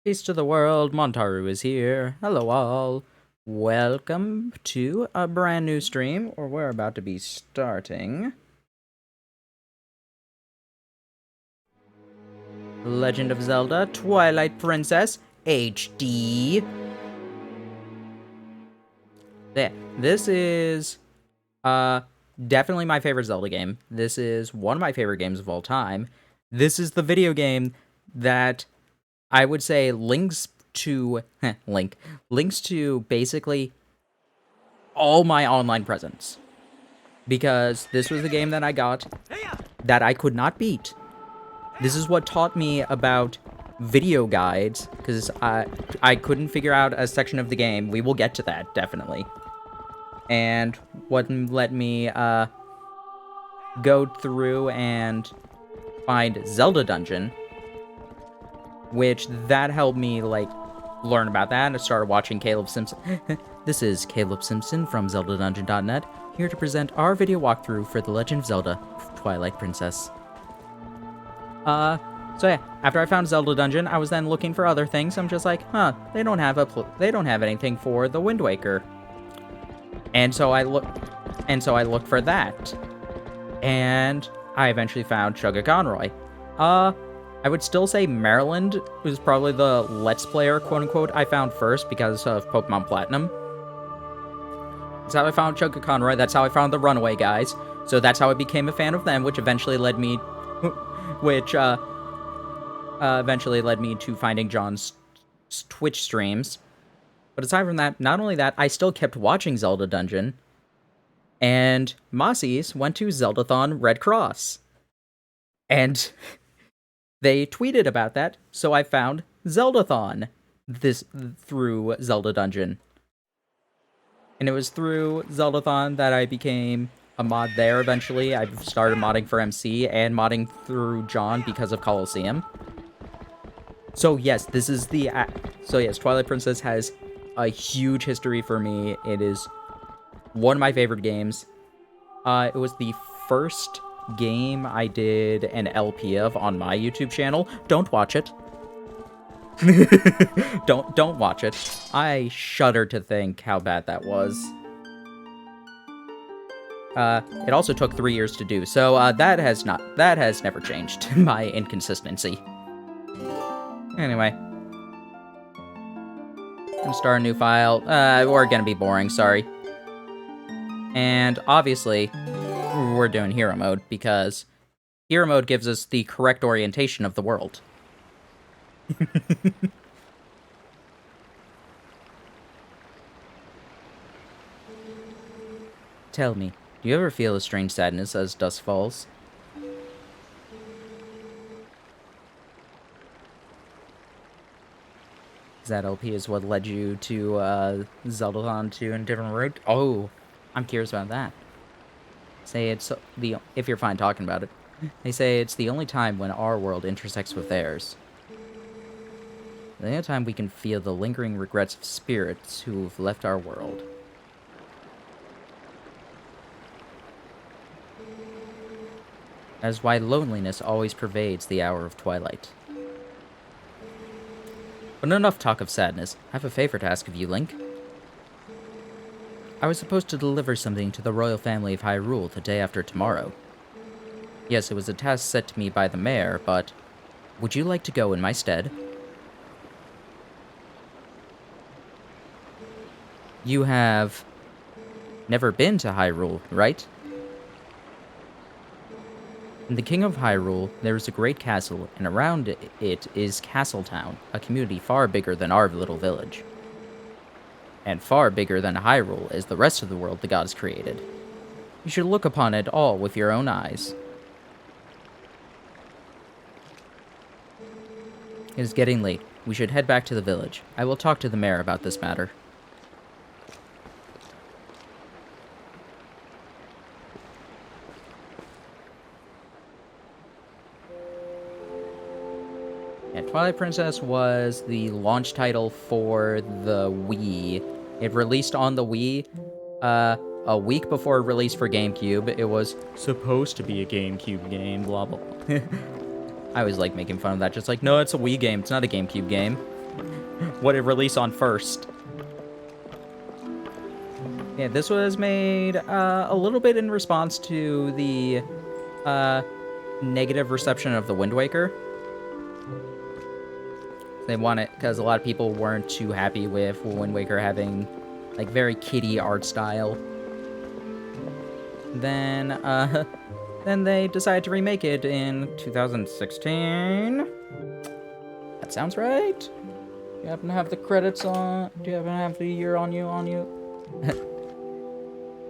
Peace to the world, Montaru is here. Hello all. Welcome to a brand new stream, or we're about to be starting Legend of Zelda Twilight Princess HD. This is definitely my favorite Zelda game. This is one of my favorite games of all time. This is the video game that I would say links to links to basically all my online presence, because this was the game that I got that I could not beat. This is what taught me about video guides, because I couldn't figure out a section of the game. We will get to that, definitely. And what let me go through and find Zelda Dungeon, which that helped me learn about that, and I started watching Caleb Simpson. This is Caleb Simpson from ZeldaDungeon.net, here to present our video walkthrough for The Legend of Zelda Twilight Princess. So yeah, after I found Zelda Dungeon, I was then looking for other things. I'm just like, they don't have anything for the Wind Waker. And so I looked for that. And I eventually found Chugga Conroy. I would still say Maryland was probably the Let's Player, quote-unquote, I found first because of Pokemon Platinum. That's how I found Chugga Conroy, that's how I found the Runaway guys, so that's how I became a fan of them, which eventually led me to finding John's Twitch streams. But aside from that, not only that, I still kept watching Zelda Dungeon, and Mossies went to Zeldathon Red Cross. And they tweeted about that, so I found Zeldathon through Zelda Dungeon. And it was through Zeldathon that I became a mod there eventually. I started modding for MC and modding through John because of Coliseum. So yes, Twilight Princess has a huge history for me. It is one of my favorite games. It was the first game I did an LP of on my YouTube channel. Don't watch it. Don't watch it. I shudder to think how bad that was. It also took 3 years to do, so that has never changed my inconsistency. Anyway, gonna start a new file. We're gonna be boring, sorry. And obviously, we're doing hero mode because hero mode gives us the correct orientation of the world. Tell me, do you ever feel a strange sadness as dusk falls? That LP is what led you to Zeldathon 2 in a different route? Oh, I'm curious about that. Say it's if you're fine talking about it. They say it's the only time when our world intersects with theirs. The only time we can feel the lingering regrets of spirits who've left our world. That is why loneliness always pervades the hour of twilight. But enough talk of sadness. I have a favor to ask of you, Link. I was supposed to deliver something to the royal family of Hyrule the day after tomorrow. Yes, it was a task set to me by the mayor, but would you like to go in my stead? You have never been to Hyrule, right? In the King of Hyrule, there is a great castle, and around it is Castletown, a community far bigger than our little village. And far bigger than Hyrule is the rest of the world the gods created. You should look upon it all with your own eyes. It is getting late. We should head back to the village. I will talk to the mayor about this matter. Yeah, Twilight Princess was the launch title for the Wii. It released on the Wii a week before it released for GameCube. It was supposed to be a GameCube game, blah blah. I always like making fun of that, just like, no, it's a Wii game, it's not a GameCube game. what it released on first. Yeah, this was made a little bit in response to the negative reception of the Wind Waker. They want it because a lot of people weren't too happy with Wind Waker having like very kiddie art style. Then they decided to remake it in 2016. That sounds right. Do you happen to have the credits on? Do you happen to have the year on you?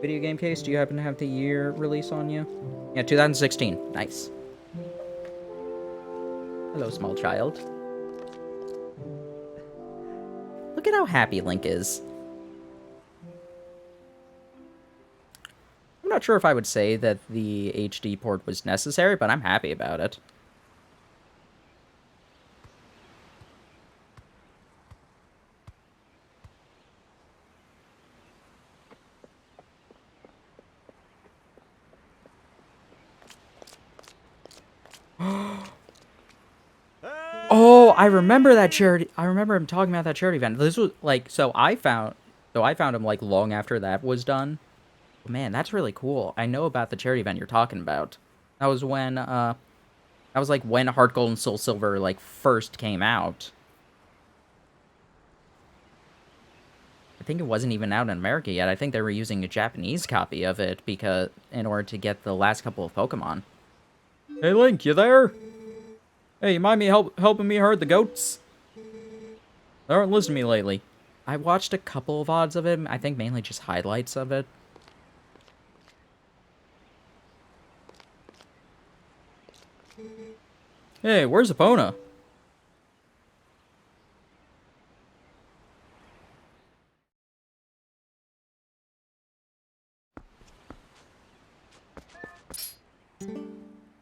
Video game case, do you happen to have the year release on you? Yeah, 2016. Nice. Hello, small child. Look at how happy Link is. I'm not sure if I would say that the HD port was necessary, but I'm happy about it. Oh, I remember that charity. I remember him talking about that charity event. This was like, so I found him like long after that was done. Man, that's really cool. I know about the charity event you're talking about. That was when Heart Gold and Soul Silver like first came out. I think it wasn't even out in America yet. I think they were using a Japanese copy of it because in order to get the last couple of Pokemon. Hey Link, you there? Hey, you mind me helping me herd the goats? They aren't listening to me lately. I watched a couple of VODs of it. I think mainly just highlights of it. Hey, where's Epona?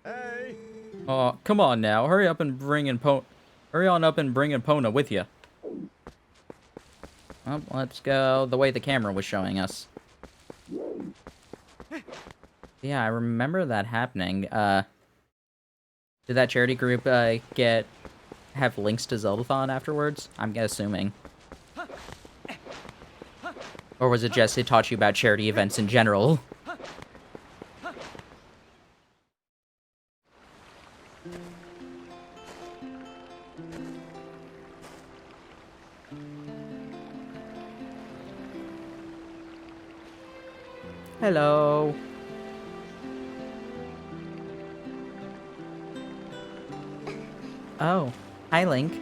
Hey! Oh, come on now. Hurry on up and bring Epona with you. Well, let's go the way the camera was showing us. Yeah, I remember that happening. Did that charity group have links to Zeldathon afterwards? I'm assuming. Or was it just it taught you about charity events in general? Hello. Oh, hi Link.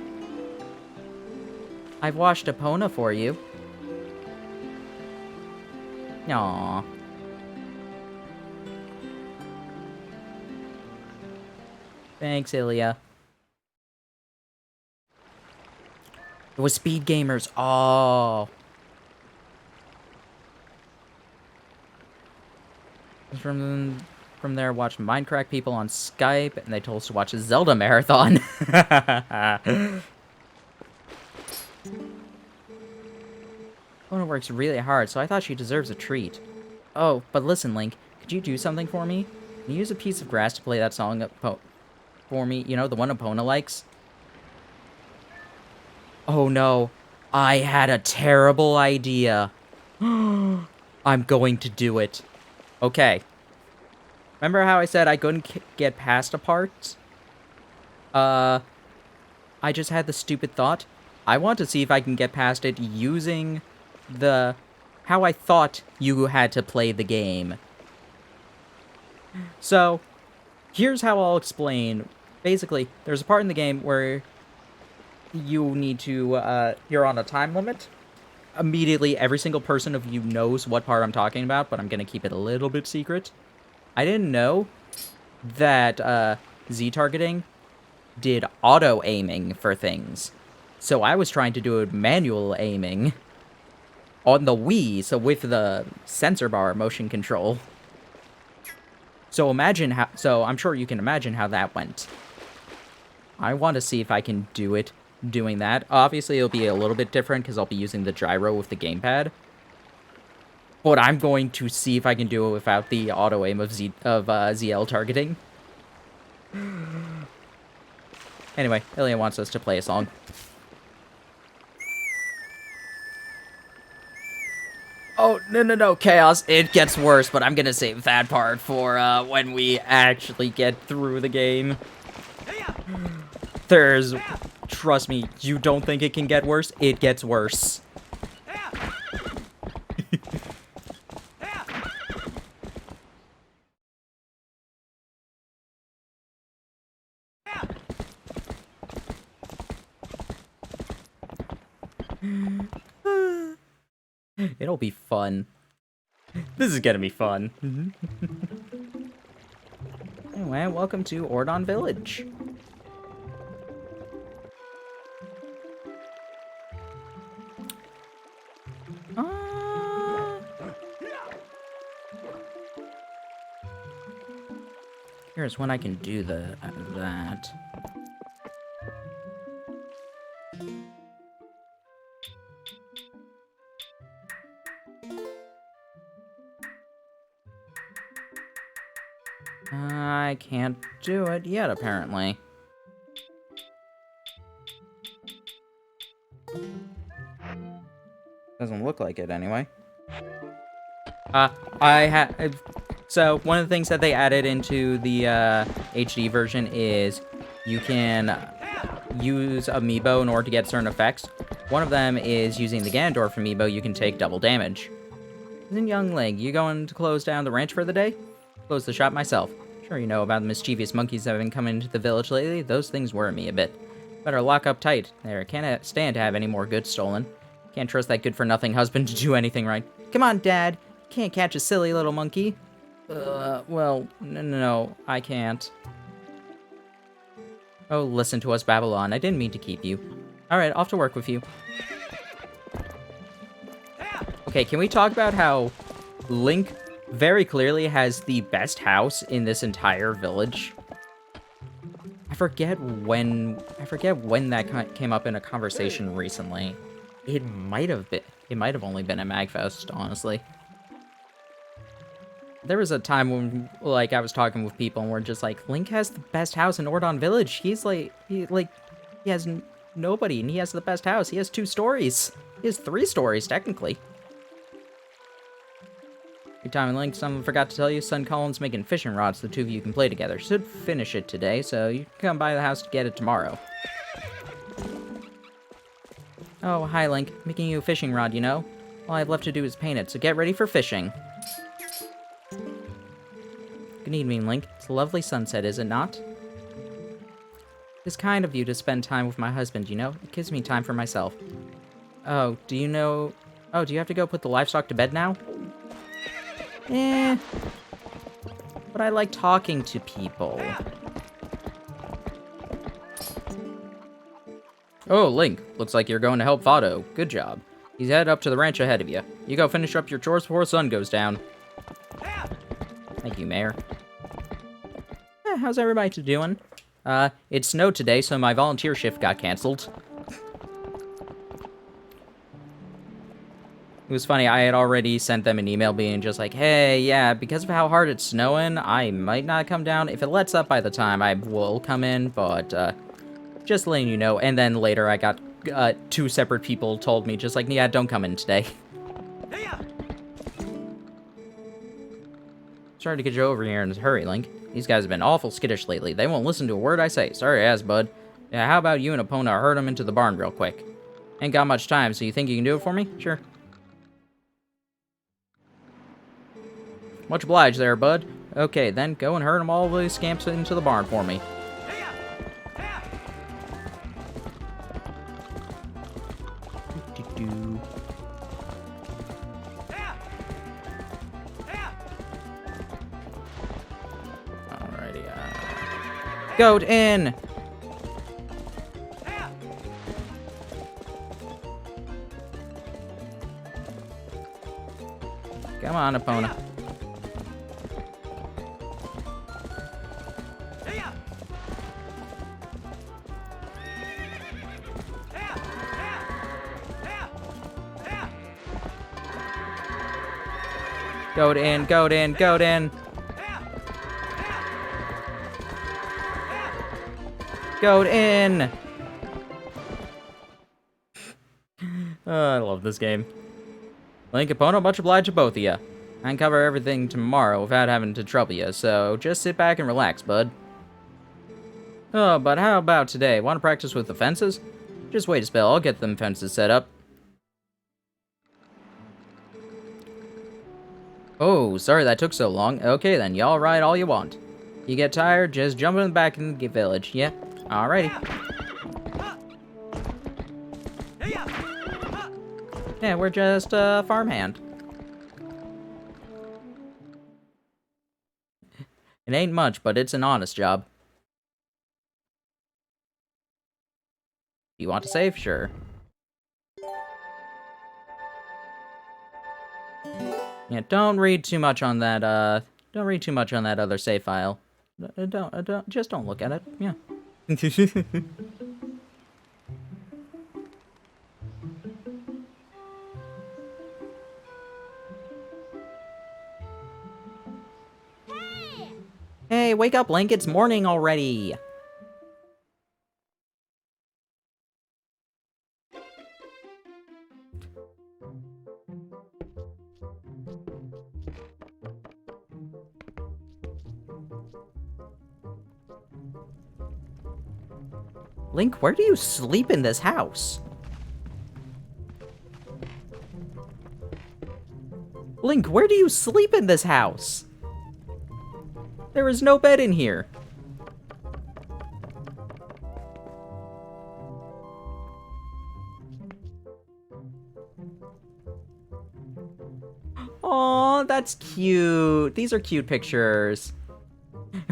I've washed Epona for you. Aww. Thanks, Ilya. It was Speed Gamers. Oh. From there, watched Minecraft people on Skype, and they told us to watch a Zelda marathon. Epona works really hard, so I thought she deserves a treat. Oh, but listen, Link, could you do something for me? Can you use a piece of grass to play that song for me? You know, the one Epona likes? Oh no, I had a terrible idea. I'm going to do it. Okay. Remember how I said I couldn't get past a part? I just had the stupid thought. I want to see if I can get past it using how I thought you had to play the game. So, here's how I'll explain. Basically, there's a part in the game where you need to, you're on a time limit. Immediately, every single person of you knows what part I'm talking about, but I'm gonna keep it a little bit secret. I didn't know that, Z-targeting did auto-aiming for things. So I was trying to do manual aiming on the Wii, so with the sensor bar motion control. So I'm sure you can imagine how that went. I want to see if I can do it doing that. Obviously, it'll be a little bit different because I'll be using the gyro with the gamepad. But I'm going to see if I can do it without the auto-aim of ZL targeting. Anyway, Ilya wants us to play a song. Oh, no, Chaos. It gets worse, but I'm gonna save that part for, when we actually get through the game. Trust me, you don't think it can get worse? It gets worse. It'll be fun. This is gonna be fun. Anyway, welcome to Ordon Village. Here's when I can do that. I can't do it yet, apparently. Doesn't look like it, anyway. So, one of the things that they added into the, HD version is you can use Amiibo in order to get certain effects. One of them is using the Ganondorf Amiibo, you can take double damage. Isn't young Link, you going to close down the ranch for the day? Close the shop myself. Sure you know about the mischievous monkeys that have been coming into the village lately. Those things worry me a bit. Better lock up tight. There, can't stand to have any more goods stolen. Can't trust that good-for-nothing husband to do anything right. Come on, Dad. Can't catch a silly little monkey. Well, no, I can't. Oh, listen to us, Babylon. I didn't mean to keep you. Alright, off to work with you. Okay, can we talk about how Link very clearly has the best house in this entire village? I forget when that came up in a conversation recently. It might have only been at MagFest, honestly. There was a time when, like, I was talking with people and we're just like, Link has the best house in Ordon Village. He's like, he has nobody and he has the best house. He has 2 stories. He has 3 stories, technically. Good time, Link. Someone forgot to tell you, son Colin's making fishing rods. The 2 of you can play together. Should finish it today, so you can come by the house to get it tomorrow. Oh, hi, Link. Making you a fishing rod, you know? All I have left to do is paint it, so get ready for fishing. Good evening, Link. It's a lovely sunset, is it not? It's kind of you to spend time with my husband, you know? It gives me time for myself. Oh, do you have to go put the livestock to bed now? But I like talking to people. Oh, Link. Looks like you're going to help Vado. Good job. He's headed up to the ranch ahead of you. You go finish up your chores before the sun goes down. Thank you, Mayor. How's everybody doing? It snowed today, so my volunteer shift got canceled. It was funny, I had already sent them an email being just like, hey, yeah, because of how hard it's snowing, I might not come down. If it lets up by the time, I will come in, but, just letting you know. And then later I got, 2 separate people told me just like, yeah, don't come in today. Sorry to get you over here in a hurry, Link. These guys have been awful skittish lately. They won't listen to a word I say. Sorry ass, bud. Yeah, how about you and Epona herd them into the barn real quick? Ain't got much time, so you think you can do it for me? Sure. Much obliged there, bud. Okay, then go and herd them all the scamps into the barn for me. Goat in! Come on, Epona. Goat in, goat in, goat in! Goat in! Oh, I love this game. Link, opponent, much obliged to both of you. I can cover everything tomorrow without having to trouble you, so just sit back and relax, bud. Oh, but how about today? Want to practice with the fences? Just wait a spell, I'll get them fences set up. Oh, sorry that took so long. Okay then, y'all ride all you want. You get tired, just jump in the back in the village. Yeah, alrighty. Yeah, we're just a farmhand. It ain't much, but it's an honest job. You want to save? Sure. Yeah, don't read too much on that, don't read too much on that other save file. Just don't look at it, yeah. Hey, wake up, Link, it's morning already! Link, where do you sleep in this house? Link, where do you sleep in this house? There is no bed in here. Aw, that's cute. These are cute pictures.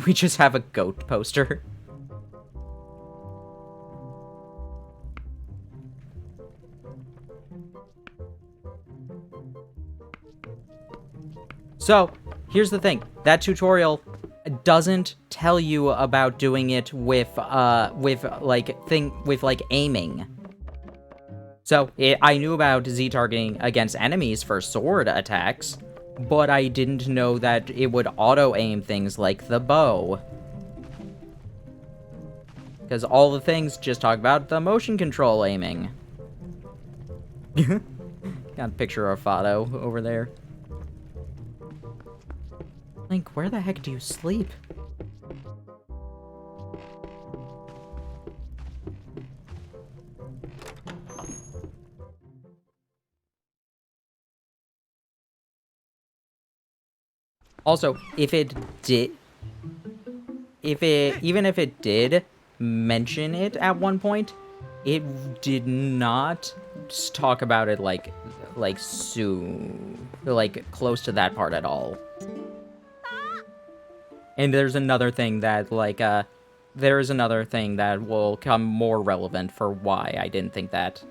We just have a goat poster. So, here's the thing. That tutorial doesn't tell you about doing it with aiming. So, I knew about Z-targeting against enemies for sword attacks, but I didn't know that it would auto-aim things like the bow. Because all the things just talk about the motion control aiming. Got a picture of Fado over there. Link, where the heck do you sleep? Also, even if it did mention it at one point, it did not talk about it like close to that part at all. And there's another thing that, there's another thing that will come more relevant for why I didn't think that.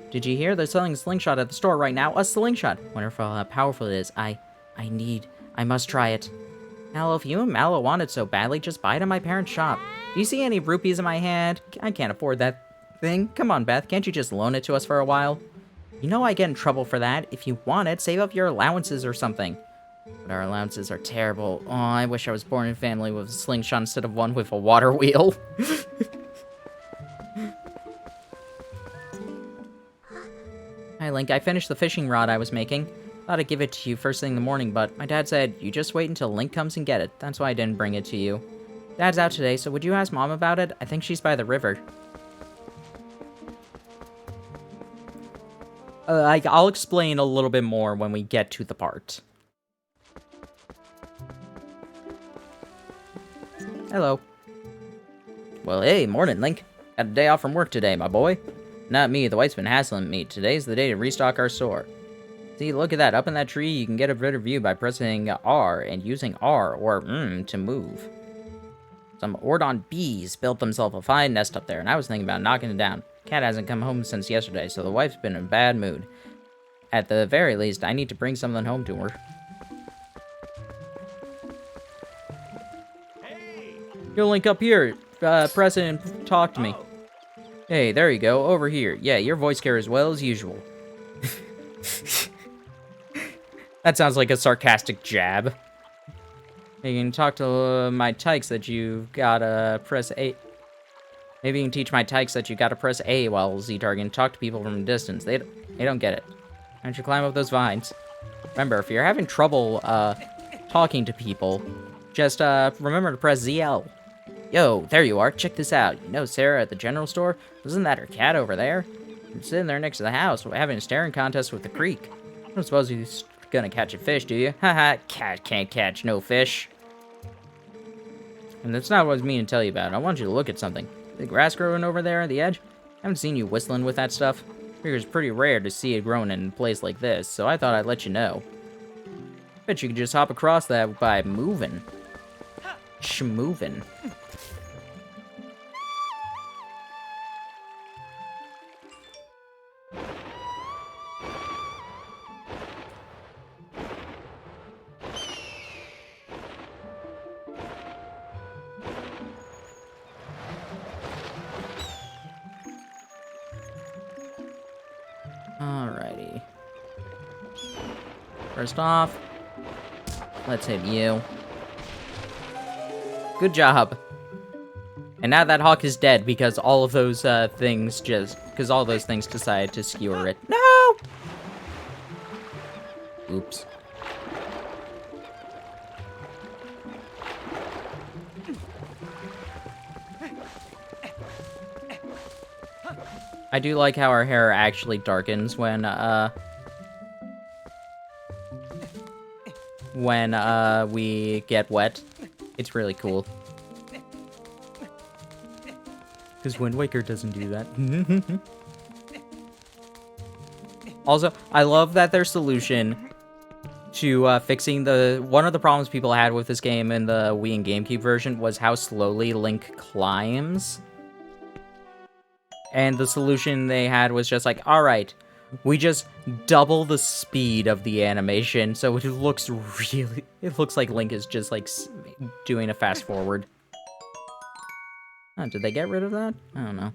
Did you hear? They're selling a slingshot at the store right now. A slingshot! Wonder how powerful it is. I must try it. Mallow, if you and Mallow want it so badly, just buy it at my parents' shop. Do you see any rupees in my hand? I can't afford that thing. Come on, Beth, can't you just loan it to us for a while? You know I get in trouble for that. If you want it, save up your allowances or something. But our allowances are terrible. Oh, I wish I was born in a family with a slingshot instead of one with a water wheel. Hi, Link. I finished the fishing rod I was making. Thought I'd give it to you first thing in the morning, but my dad said, you just wait until Link comes and get it. That's why I didn't bring it to you. Dad's out today, so would you ask Mom about it? I think she's by the river. I'll explain a little bit more when we get to the part. Hello. Well, hey, morning, Link. Got a day off from work today, my boy. Not me, the wife's been hassling me. Today's the day to restock our store. See, look at that. Up in that tree, you can get a better view by pressing R and using R or to move. Some Ordon bees built themselves a fine nest up there, and I was thinking about knocking it down. Cat hasn't come home since yesterday, so the wife's been in a bad mood. At the very least, I need to bring something home to her. Yo, Link, up here. Press it and talk to me. Hey, there you go. Over here. Yeah, your voice care as well as usual. That sounds like a sarcastic jab. You can talk to my tykes that you gotta press A. Maybe you can teach my tykes that you gotta press A while Z-targeting. Talk to people from a distance. They don't get it. don't you climb up those vines? Remember, if you're having trouble, talking to people, just, remember to press ZL. Yo, there you are. Check this out. You know Sarah at the general store? Isn't that her cat over there? I'm sitting there next to the house, having a staring contest with the creek. I don't suppose he's gonna catch a fish, do you? Haha, cat can't catch no fish. And that's not what I was meaning to tell you about. I want you to look at something. The grass growing over there at the edge? I haven't seen you whistling with that stuff. I figure it's pretty rare to see it growing in a place like this, so I thought I'd let you know. Bet you could just hop across that by moving. Schmoving. Alrighty. First off, let's hit you. Good job. And now that hawk is dead because all of those things decided to skewer it. No! Oops. I do like how our hair actually darkens when we get wet. It's really cool. Because Wind Waker doesn't do that. Also, I love that their solution to fixing one of the problems people had with this game in the Wii and GameCube version was how slowly Link climbs. And the solution they had was just like, alright, we just double the speed of the animation, so it looks like Link is just like doing a fast forward. Oh, did they get rid of that? I don't know.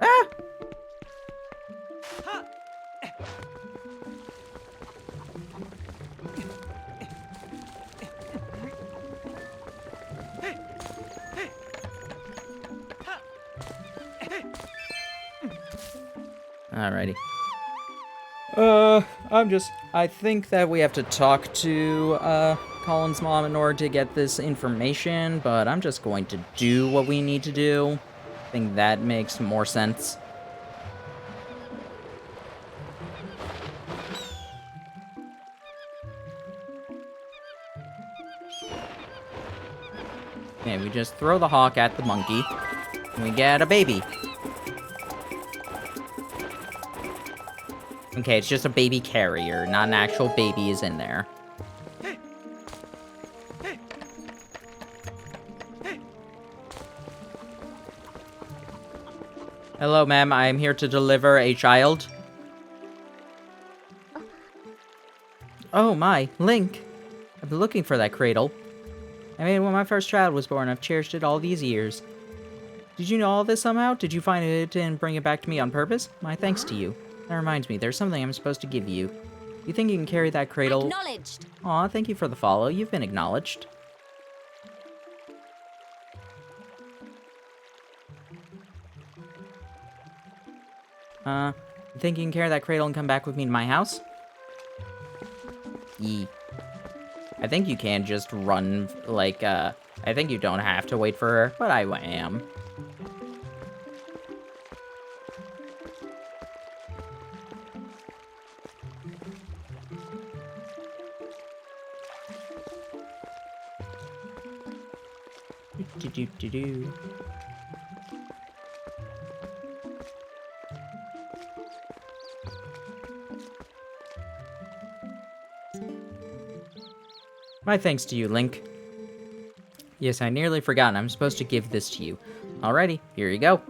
Ah! Alrighty. I think that we have to talk to, Colin's mom in order to get this information, but I'm just going to do what we need to do. I think that makes more sense. Okay, we just throw the hawk at the monkey, and we get a baby. Okay, it's just a baby carrier, not an actual baby is in there. Hello, ma'am. I am here to deliver a child. Oh my, Link. I've been looking for that cradle. I made it when my first child was born. I've cherished it all these years. Did you know all this somehow? Did you find it and bring it back to me on purpose? My thanks to you. That reminds me, there's something I'm supposed to give you. You think you can carry that cradle? Acknowledged. Aw, thank you for the follow. You've been acknowledged. You think you can carry that cradle and come back with me to my house? Yee. I think you can just run, like, I think you don't have to wait for her, but I am. Do-do-do-do. My thanks to you, Link. Yes, I nearly forgot. I'm supposed to give this to you. Alrighty, here you go.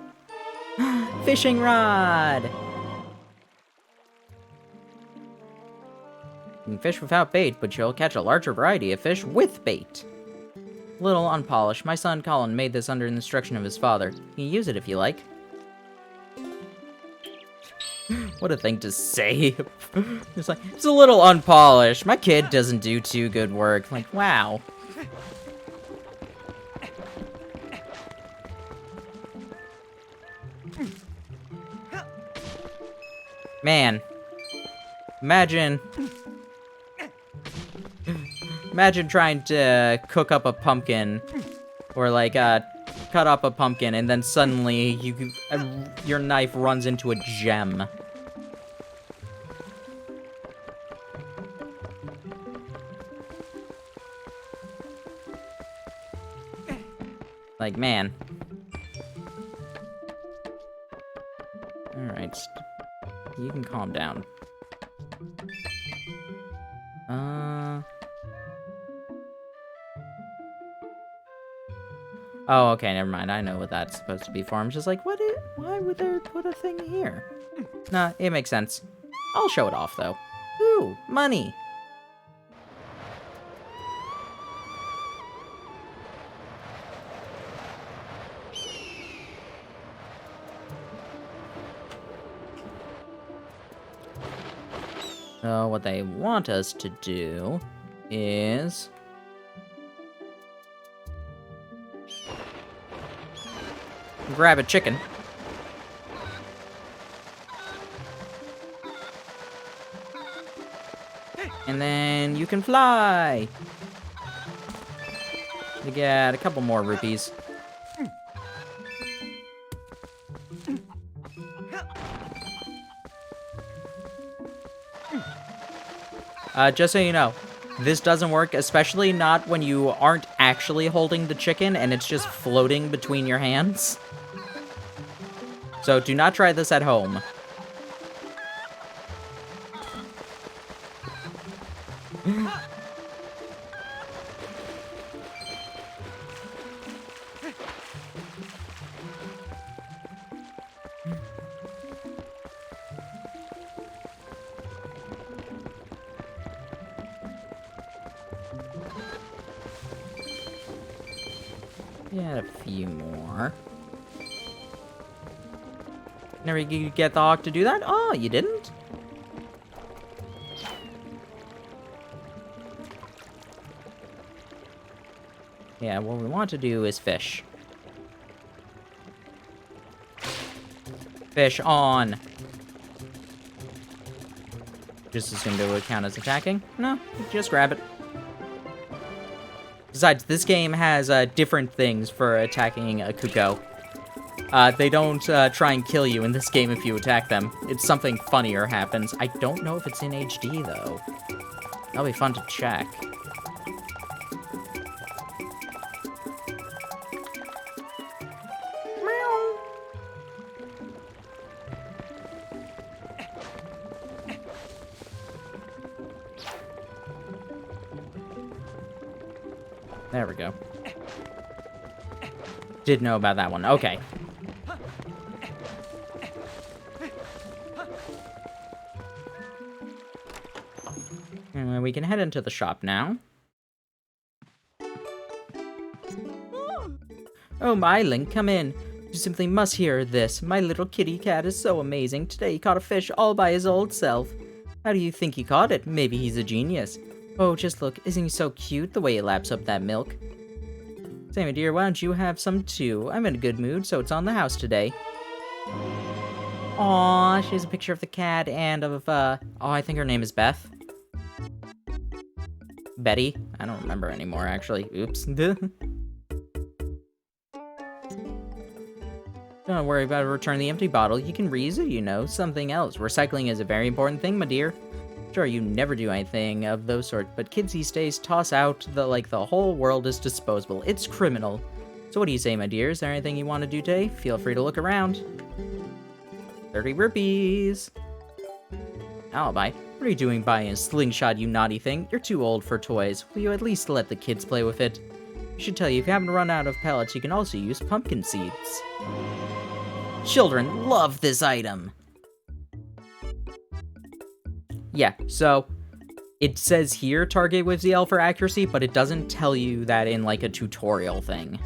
Fishing rod! You can fish without bait, but you'll catch a larger variety of fish with bait. Little unpolished. My son Colin made this under the instruction of his father. You can use it if you like. What a thing to say. It's like, it's a little unpolished. My kid doesn't do too good work. Like, wow. Man. Imagine trying to cook up a pumpkin, or like cut up a pumpkin, and then suddenly your knife runs into a gem. Like, man. Alright. You can calm down. Oh, okay, never mind. I know what that's supposed to be for. I'm just like, why would they put a thing here? Nah, it makes sense. I'll show it off, though. Ooh, money! So what they want us to do is... grab a chicken. And then you can fly! You get a couple more rupees. Just so you know, this doesn't work, especially not when you aren't actually holding the chicken and it's just floating between your hands. So do not try this at home. Get a few more. Never you get the hawk to do that? Oh, you didn't? Yeah, what we want to do is fish. Fish on. Just assumed it would count as attacking. No, just grab it. Besides, this game has different things for attacking a Kuko. They don't try and kill you in this game if you attack them. It's something funnier happens. I don't know if it's in HD, though. That'll be fun to check. Meow. There we go. Did know about that one. Okay. And we can head into the shop now. Oh my, Link, come in. You simply must hear this. My little kitty cat is so amazing. Today he caught a fish all by his old self. How do you think he caught it? Maybe he's a genius. Oh, just look. Isn't he so cute, the way he laps up that milk? Say, my dear, why don't you have some too? I'm in a good mood, so it's on the house today. Aww, she has a picture of the cat and of, oh, I think her name is Beth. Betty? I don't remember anymore, actually. Oops. Don't worry about it. Return the empty bottle. You can reuse it, you know. Something else. Recycling is a very important thing, my dear. Sure, you never do anything of those sorts, but kids these days toss out the whole world is disposable. It's criminal. So what do you say, my dear? Is there anything you want to do today? Feel free to look around. 30 rupees. Alibi. What are you doing buying a slingshot, you naughty thing? You're too old for toys. Will you at least let the kids play with it? I should tell you, if you happen to run out of pellets, you can also use pumpkin seeds. Children love this item. Yeah, so it says here target with ZL for accuracy, but it doesn't tell you that in like a tutorial thing.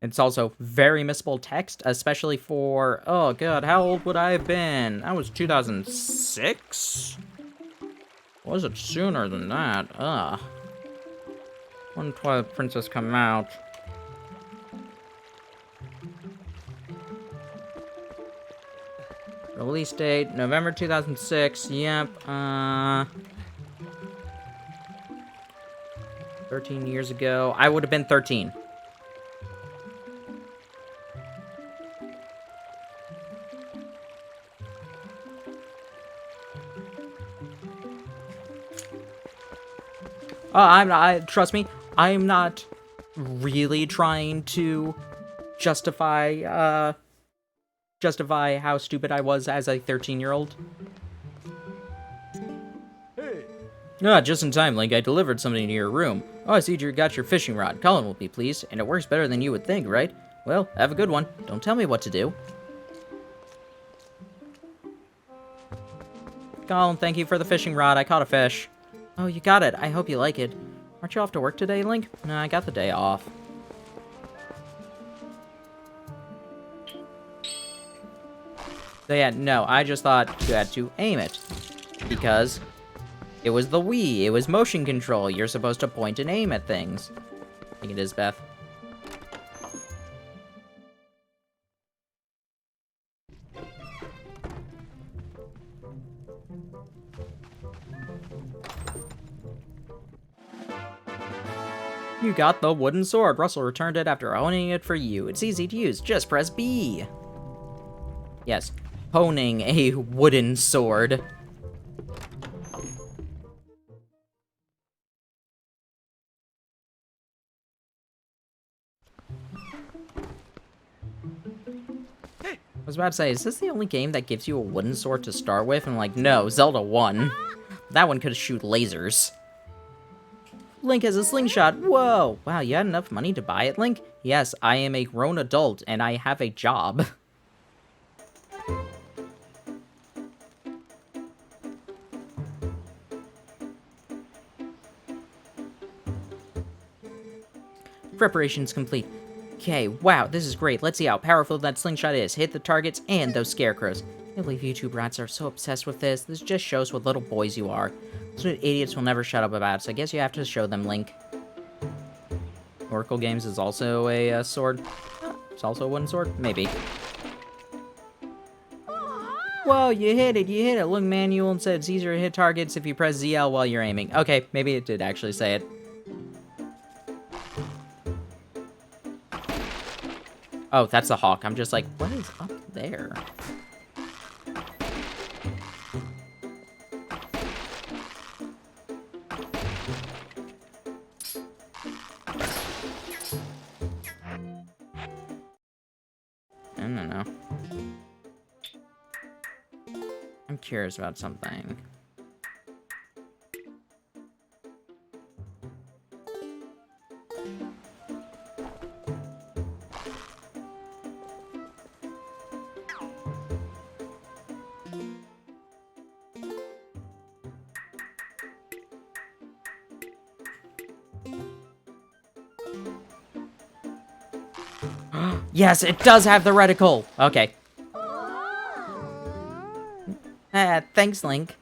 It's also very missable text, especially for, oh god, how old would I have been? That was 2006? Was it sooner than that? When did Twilight Princess come out? Release date, November 2006. Yep. 13 years ago. I would have been 13. Trust me, I'm not really trying to justify how stupid I was as a 13-year-old. Hey. Ah, just in time, Link. I delivered something to your room. Oh, I see you got your fishing rod. Colin will be pleased, and it works better than you would think, right? Well, have a good one. Don't tell me what to do. Colin, thank you for the fishing rod. I caught a fish. Oh, you got it. I hope you like it. Aren't you off to work today, Link? No, I got the day off. So yeah, no, I just thought you had to aim it. Because it was the Wii. It was motion control. You're supposed to point and aim at things. I think it is, Beth. You got the wooden sword. Russell returned it after honing it for you. It's easy to use. Just press B. Yes, honing a wooden sword. I was about to say, is this the only game that gives you a wooden sword to start with? And like, no, Zelda 1. That one could shoot lasers. Link has a slingshot. Whoa! Wow, you had enough money to buy it, Link? Yes, I am a grown adult, and I have a job. Preparations complete. Okay, wow, this is great. Let's see how powerful that slingshot is. Hit the targets and those scarecrows. I can't believe you two brats are so obsessed with this. This just shows what little boys you are. That's what idiots will never shut up about, so I guess you have to show them, Link. Oracle Games is also a sword. It's also a wooden sword? Maybe. Whoa, you hit it, you hit it. Look, manual and said it's easier to hit targets if you press ZL while you're aiming. Okay, maybe it did actually say it. Oh, that's the hawk. I'm just like, what is up there? I don't know. I'm curious about something. Yes, it does have the reticle! Okay. Thanks, Link.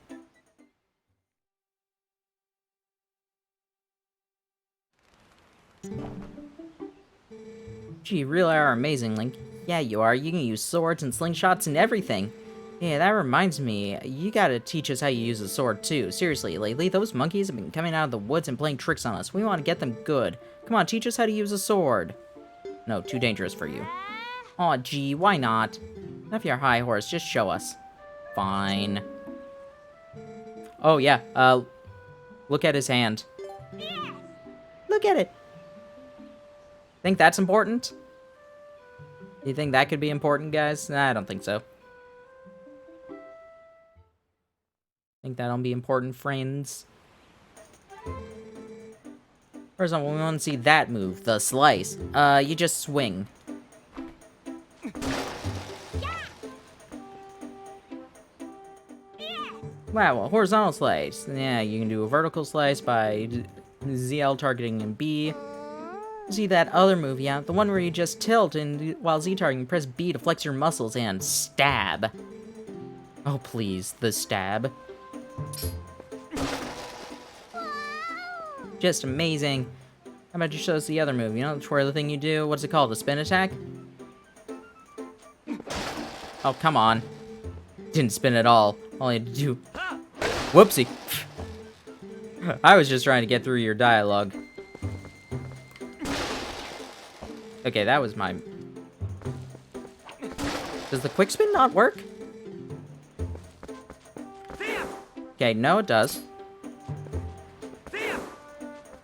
Gee, you really are amazing, Link. Yeah, you are. You can use swords and slingshots and everything. Yeah, that reminds me, you gotta teach us how you use a sword, too. Seriously, lately, those monkeys have been coming out of the woods and playing tricks on us. We want to get them good. Come on, teach us how to use a sword. No, too dangerous for you. Aw, gee, why not? Enough your high horse, just show us. Fine. Oh, yeah, look at his hand. Look at it! Think that's important? You think that could be important, guys? Nah, I don't think so. Think that'll be important, friends. For example, we want to see that move, the slice. You just swing. Wow, a horizontal slice. Yeah, you can do a vertical slice by ZL targeting in B. See that other move, yeah? The one where you just tilt and while Z targeting, press B to flex your muscles and stab. Oh, please, the stab. Just amazing. How about you show us the other move? You know the twirly thing you do? What's it called? A spin attack? Oh, come on. Didn't spin at all. All I had to do... Whoopsie. I was just trying to get through your dialogue. Okay, that was my... Does the quick spin not work? Okay, no it does.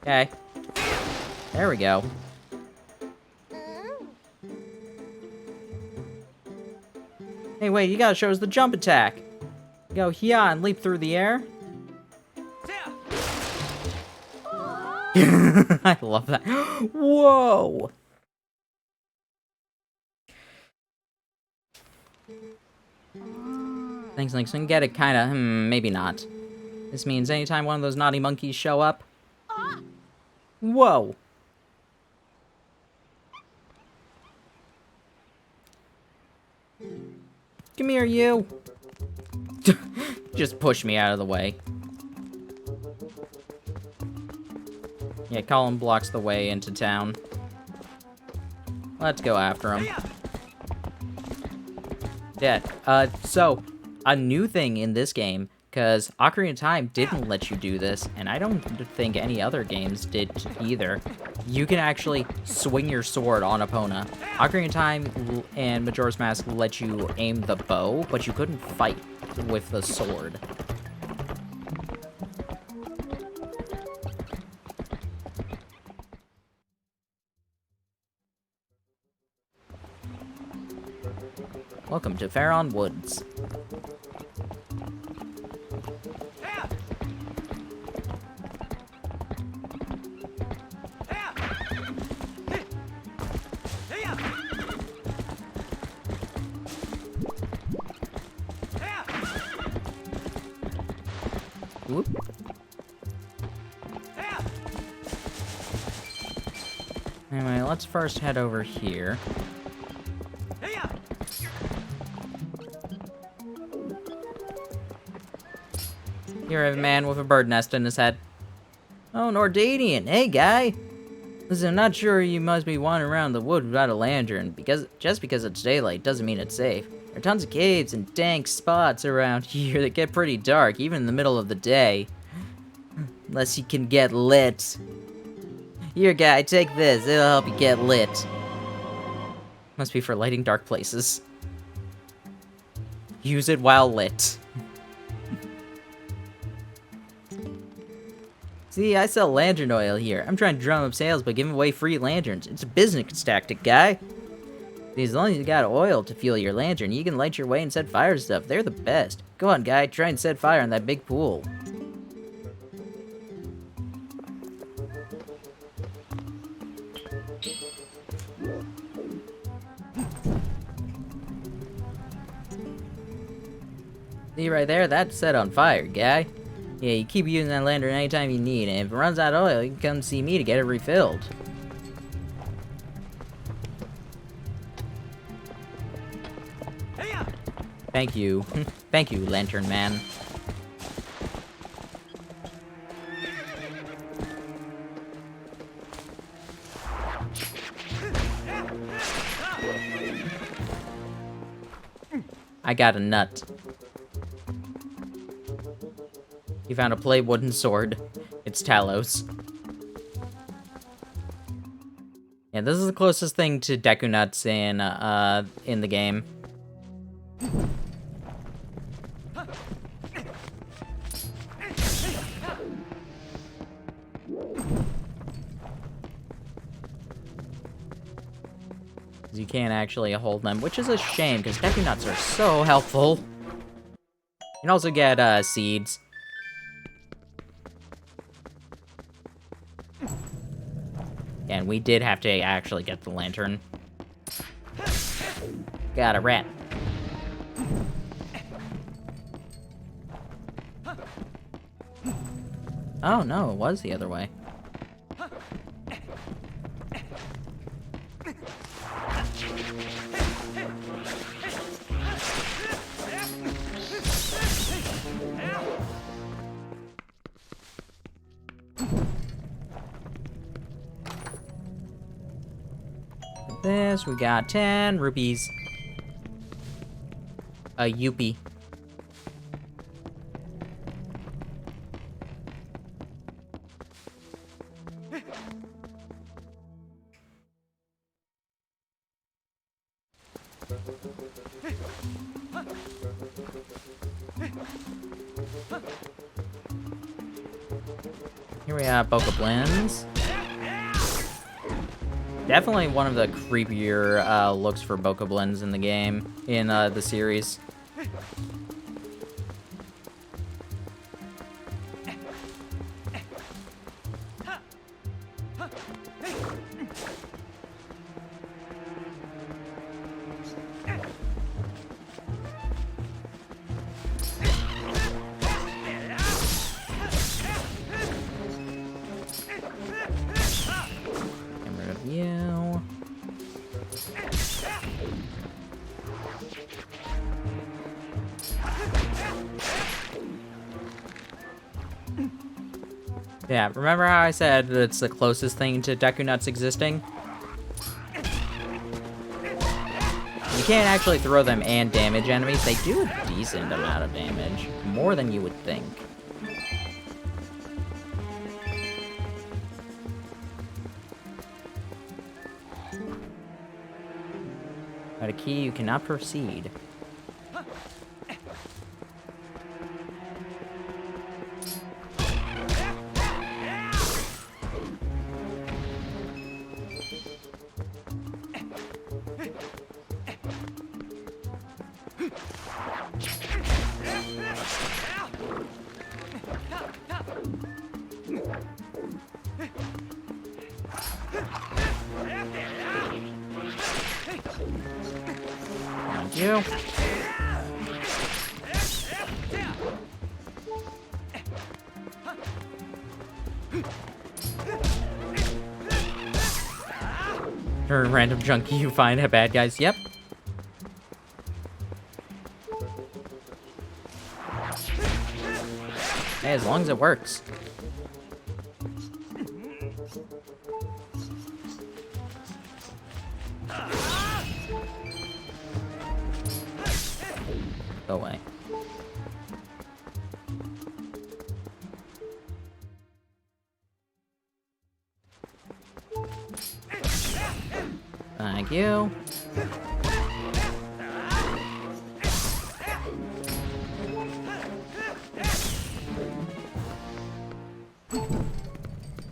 Okay. There we go. Hey, wait, you gotta show us the jump attack. Go here and leap through the air. I love that. Whoa! Thanks, Links. We can get it kinda, maybe not. This means anytime one of those naughty monkeys show up. Whoa! Come here, you! Just push me out of the way. Yeah, Colin blocks the way into town. Let's go after him. Yeah, so, a new thing in this game, because Ocarina of Time didn't let you do this, and I don't think any other games did either. You can actually swing your sword on Epona. Ocarina of Time and Majora's Mask let you aim the bow, but you couldn't fight with the sword. Welcome to Faron Woods. Whoop. Anyway, let's first head over here. Here I have a man with a bird nest in his head. Oh, Nordanian. Hey, guy. Listen, I'm not sure you must be wandering around the wood without a lantern, just because it's daylight doesn't mean it's safe. There are tons of caves and dank spots around here that get pretty dark, even in the middle of the day. Unless you can get lit. Here, guy, take this. It'll help you get lit. Must be for lighting dark places. Use it while lit. See, I sell lantern oil here. I'm trying to drum up sales by giving away free lanterns. It's a business tactic, guy. As long as you got oil to fuel your lantern, you can light your way and set fire to stuff. They're the best. Go on, guy. Try and set fire in that big pool. See right there? That's set on fire, guy. Yeah, you keep using that lantern anytime you need, and if it runs out of oil, you can come see me to get it refilled. Thank you. Thank you, Lantern Man. I got a nut. You found a play wooden sword. It's Talos. Yeah, this is the closest thing to Deku Nuts in the game. You can't actually hold them, which is a shame, because Deku Nuts are so helpful. You can also get, seeds. And we did have to actually get the lantern. Got a rat. Oh, no, it was the other way. This, we got 10 rupees. A Youpie. Here we have Bokoblins. Definitely one of the creepier looks for Bokoblins in the game, in the series. You. Yeah, remember how I said that it's the closest thing to Deku Nuts existing? You can't actually throw them and damage enemies. They do a decent amount of damage. More than you would think. At a key, you cannot proceed. Thank you. Or random junkie you find at bad guys. Yep. Hey, as long as it works. Go away. Thank you.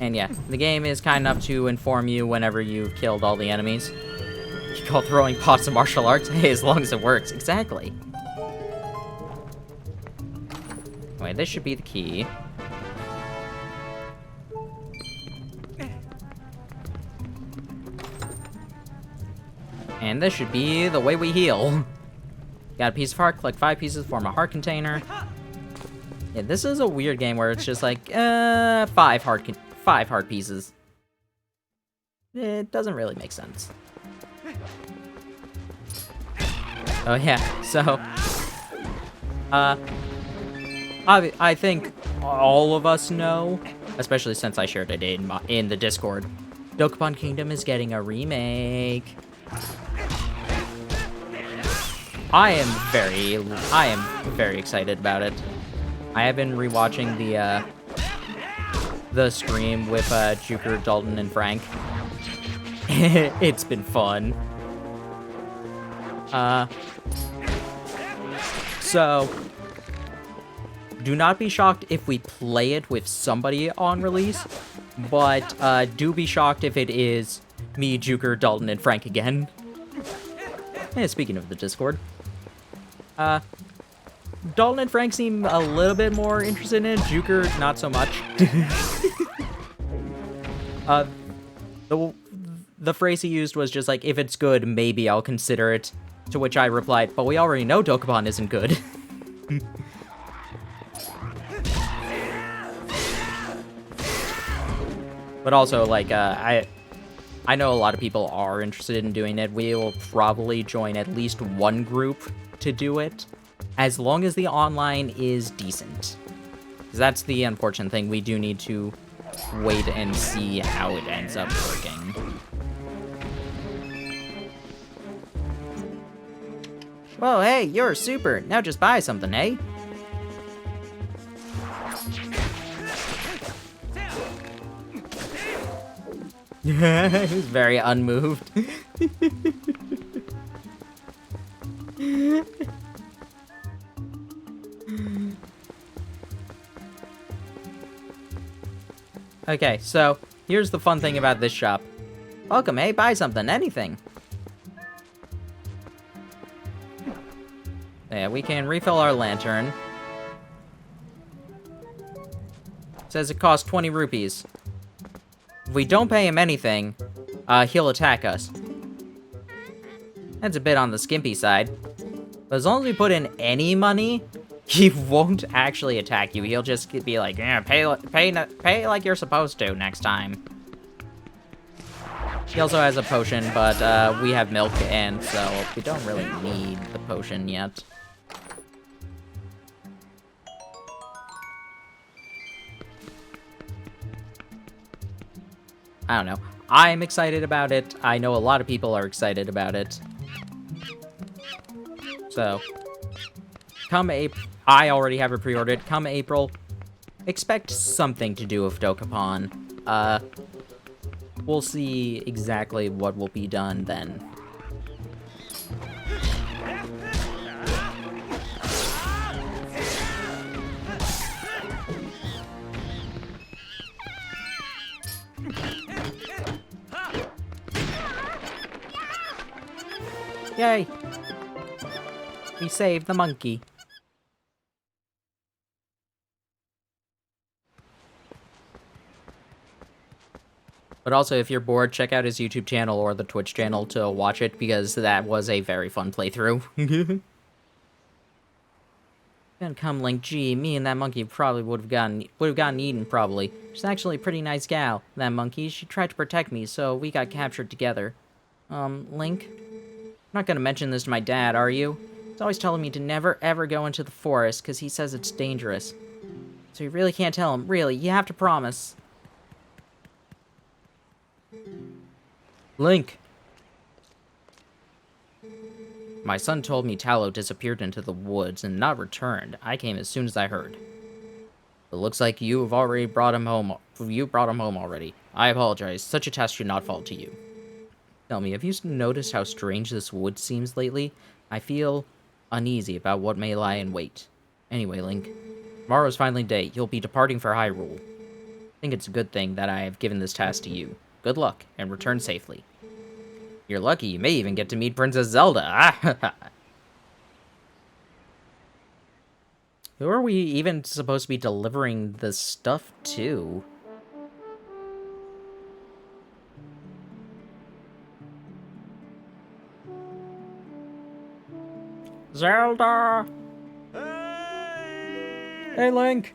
And yeah, the game is kind enough to inform you whenever you've killed all the enemies. You call throwing pots of martial arts? Hey, as long as it works. Exactly. Wait, this should be the key. And this should be the way we heal. Got a piece of heart, collect 5 pieces, form a heart container. Yeah, this is a weird game where it's just like, 5 heart pieces. It doesn't really make sense. Oh yeah, so, I think all of us know, especially since I shared it in the Discord, Dokapon Kingdom is getting a remake. I am very excited about it. I have been rewatching the stream with Juker, Dalton, and Frank. It's been fun. So do not be shocked if we play it with somebody on release, but do be shocked if it is me, Juker, Dalton, and Frank again. Speaking of the Discord, Dalton and Frank seem a little bit more interested in it. Juker, not so much. The phrase he used was just like, if it's good, maybe I'll consider it. To which I replied, but we already know Dokapon isn't good. But also, like, I know a lot of people are interested in doing it. We will probably join at least one group to do it, as long as the online is decent. Because that's the unfortunate thing. We do need to wait and see how it ends up working. Whoa, hey, you're super. Now just buy something, eh? He's very unmoved. Okay, so here's the fun thing about this shop. Welcome, hey, buy something, anything. Yeah, we can refill our lantern. Says it costs 20 rupees. If we don't pay him anything, he'll attack us. That's a bit on the skimpy side. But as long as we put in any money, he won't actually attack you. He'll just be like, yeah, pay like you're supposed to next time. He also has a potion, but we have milk, and so we don't really need the potion yet. I don't know. I'm excited about it. I know a lot of people are excited about it. So, come April, I already have it pre-ordered. Come April, expect something to do with Dokapon. We'll see exactly what will be done then. Yay! We saved the monkey. But also, if you're bored, check out his YouTube channel or the Twitch channel to watch it, because that was a very fun playthrough. Then come Link, gee, me and that monkey probably would have gotten eaten, probably. She's actually a pretty nice gal, that monkey. She tried to protect me, so we got captured together. Link? You're not gonna mention this to my dad, are you? He's always telling me to never ever go into the forest, because he says it's dangerous. So you really can't tell him, really, you have to promise. Link! My son told me Tallow disappeared into the woods and not returned. I came as soon as I heard. It looks like you have already brought him home. You brought him home already. I apologize. Such a test should not fall to you. Tell me, have you noticed how strange this wood seems lately? I feel uneasy about what may lie in wait. Anyway, Link, tomorrow's finally day. You'll be departing for Hyrule. I think it's a good thing that I have given this task to you. Good luck, and return safely. You're lucky, you may even get to meet Princess Zelda. Who are we even supposed to be delivering this stuff to? Zelda! Hey, Link!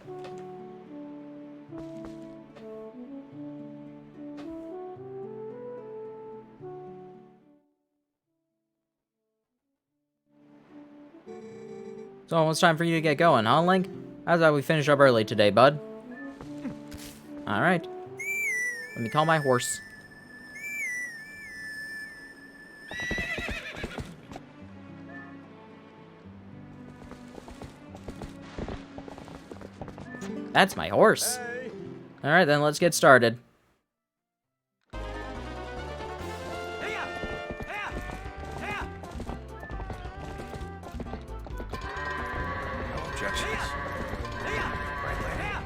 It's almost time for you to get going, huh, Link? How's that we finish up early today, bud? Alright. Let me call my horse. That's my horse. Alright, then let's get started.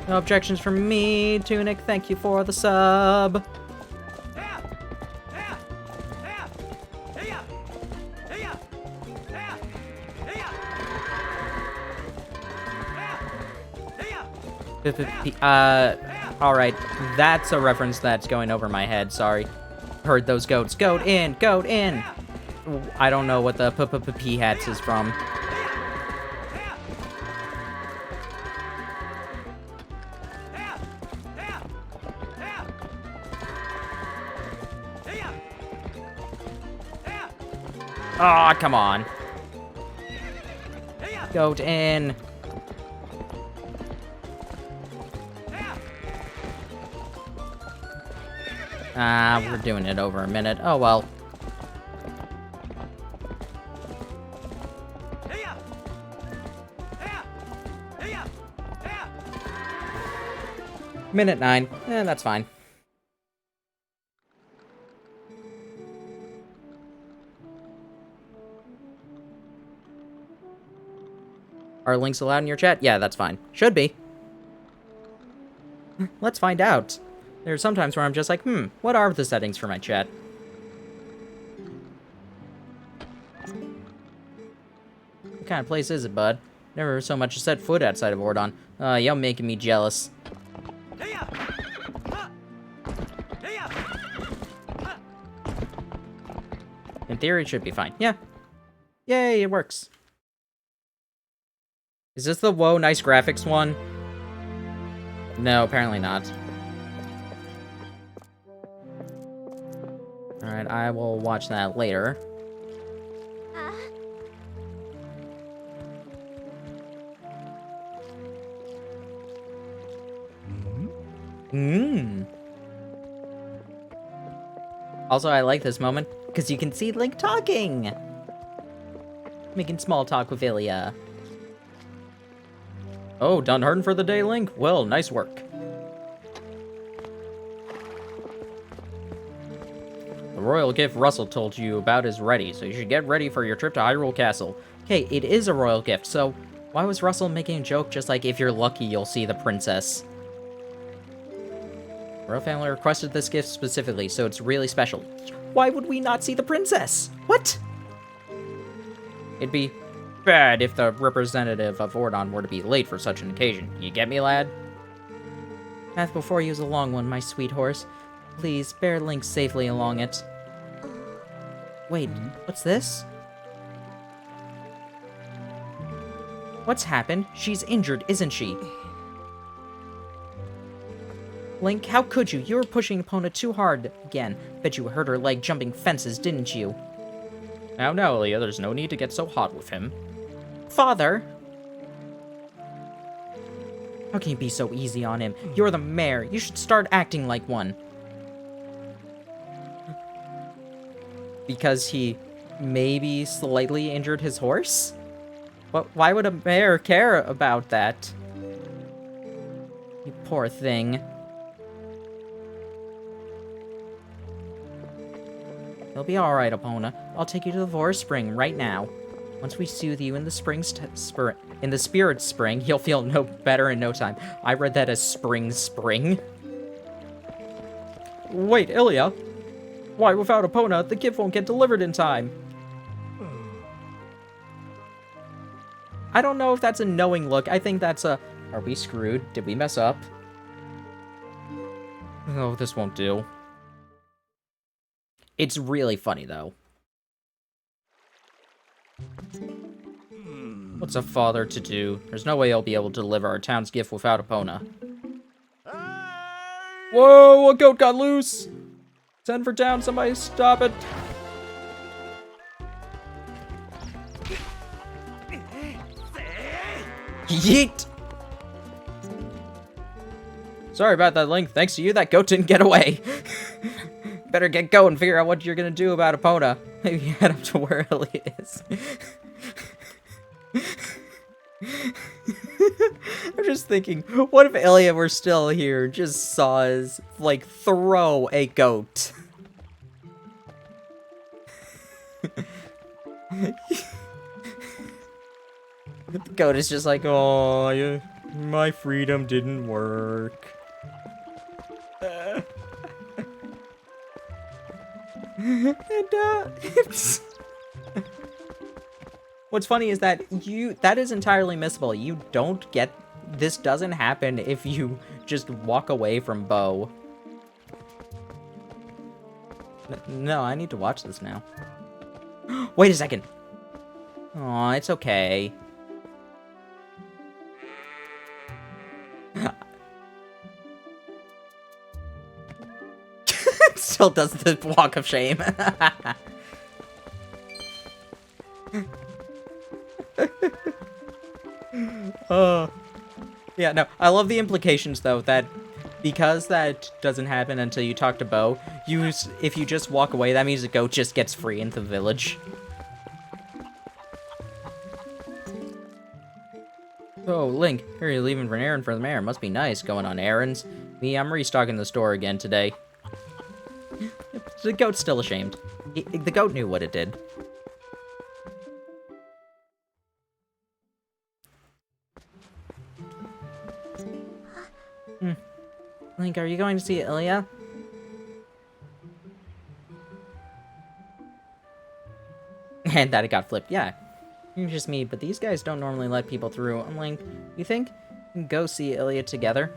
No objections from me, Tunic. Thank you for the sub. Alright. That's a reference that's going over my head, sorry. Heard those goats. Goat in! Goat in! I don't know what the p hats is from. Aw, oh, come on. Goat in. We're doing it over a minute. Oh, well. Minute 9. That's fine. Are links allowed in your chat? Yeah, that's fine. Should be. Let's find out. There are some times where I'm just like, what are the settings for my chat? What kind of place is it, bud? Never so much as set foot outside of Ordon. You're making me jealous. In theory, it should be fine. Yeah. Yay, it works. Is this the whoa, nice graphics one? No, apparently not. Alright, I will watch that later. Also, I like this moment, because you can see Link talking! Making small talk with Ilya. Oh, done hurting for the day, Link? Well, nice work. The royal gift Russell told you about is ready, so you should get ready for your trip to Hyrule Castle. Okay, it is a royal gift, so why was Russell making a joke just like, if you're lucky, you'll see the princess? The royal family requested this gift specifically, so it's really special. Why would we not see the princess? What? It'd be bad if the representative of Ordon were to be late for such an occasion. You get me, lad? Path before you is a long one, my sweet horse. Please, bear Link safely along it. Wait, what's this? What's happened? She's injured, isn't she? Link, how could you? You were pushing Epona too hard again. Bet you hurt her leg jumping fences, didn't you? Now, Ilya, there's no need to get so hot with him. Father! How can you be so easy on him? You're the mayor. You should start acting like one. Because he maybe slightly injured his horse? But why would a mayor care about that? You poor thing. You'll be alright, Epona. I'll take you to the Forest Spring right now. Once we soothe you in the spirit spring, you'll feel no better in no time. I read that as spring. Wait, Ilya? Why, without Epona, the gift won't get delivered in time. I don't know if that's a knowing look. I think that's a... Are we screwed? Did we mess up? Oh, this won't do. It's really funny, though. What's a father to do? There's no way he'll be able to deliver our town's gift without Epona. Whoa, a goat got loose! Send for town, somebody stop it! Yeet! Sorry about that, Link. Thanks to you, that goat didn't get away. Better get going and figure out what you're gonna do about Epona. Maybe head up to where Ellie is. I'm just thinking, what if Ilya were still here, just saw us, like, throw a goat? The goat is just like, oh, yeah, my freedom didn't work. It's... What's funny is that that is entirely missable. You don't get... This doesn't happen if you just walk away from Bo. No, I need to watch this now. Wait a second. Aw, it's okay. Still does the walk of shame. Yeah, no, I love the implications, though, that because that doesn't happen until you talk to Bo, if you just walk away, that means the goat just gets free into the village. Oh, Link, here you're leaving for an errand for the mayor. Must be nice going on errands. Me, I'm restocking the store again today. The goat's still ashamed. The goat knew what it did. Link, are you going to see Ilya? And that it got flipped. Yeah, it's just me, but these guys don't normally let people through. I'm like, you think we can go see Ilya together?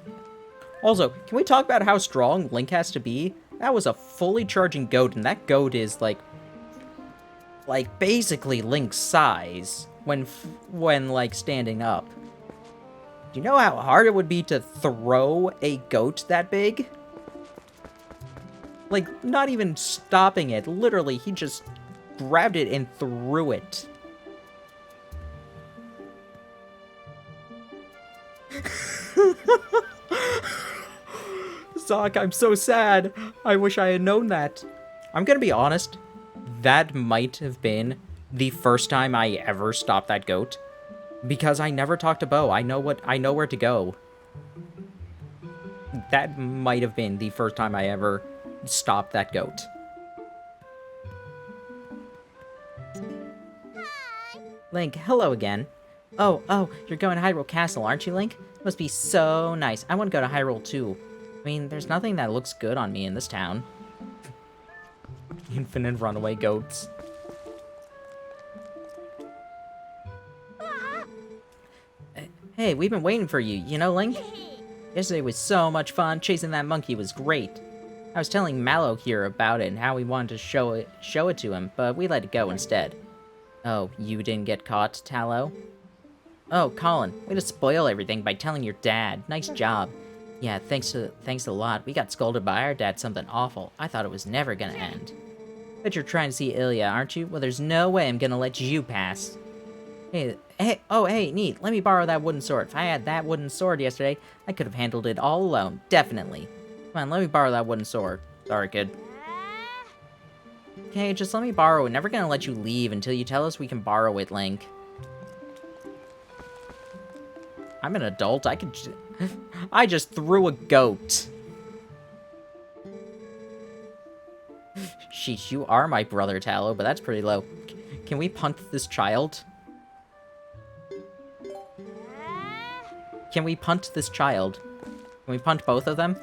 Also, can we talk about how strong Link has to be? That was a fully charging goat, and that goat is like basically Link's size when like standing up. Do you know how hard it would be to throw a goat that big? Like, not even stopping it. Literally, he just grabbed it and threw it. Zoc, I'm so sad. I wish I had known that. I'm gonna be honest. That might have been the first time I ever stopped that goat. Because I never talked to Bo. I know where to go. That might have been the first time I ever stopped that goat. Hi. Link, hello again. Oh, you're going to Hyrule Castle, aren't you, Link? Must be so nice. I want to go to Hyrule too. I mean, there's nothing that looks good on me in this town. Infinite runaway goats. Hey, we've been waiting for you, you know, Link? Yesterday was so much fun. Chasing that monkey was great. I was telling Mallow here about it and how we wanted to show it to him, but we let it go instead. Oh, you didn't get caught, Tallow? Oh, Colin, way to spoil everything by telling your dad. Nice job. Yeah, thanks a lot. We got scolded by our dad something awful. I thought it was never gonna end. Bet you're trying to see Ilya, aren't you? Well, there's no way I'm gonna let you pass. Hey, neat. Let me borrow that wooden sword. If I had that wooden sword yesterday, I could have handled it all alone. Definitely. Come on, let me borrow that wooden sword. Sorry, kid. Okay, just let me borrow it. Never gonna let you leave until you tell us we can borrow it, Link. I'm an adult. I just threw a goat. Sheesh, you are my brother, Tallow, but that's pretty low. Can we punt this child? Can we punt this child? Can we punt both of them?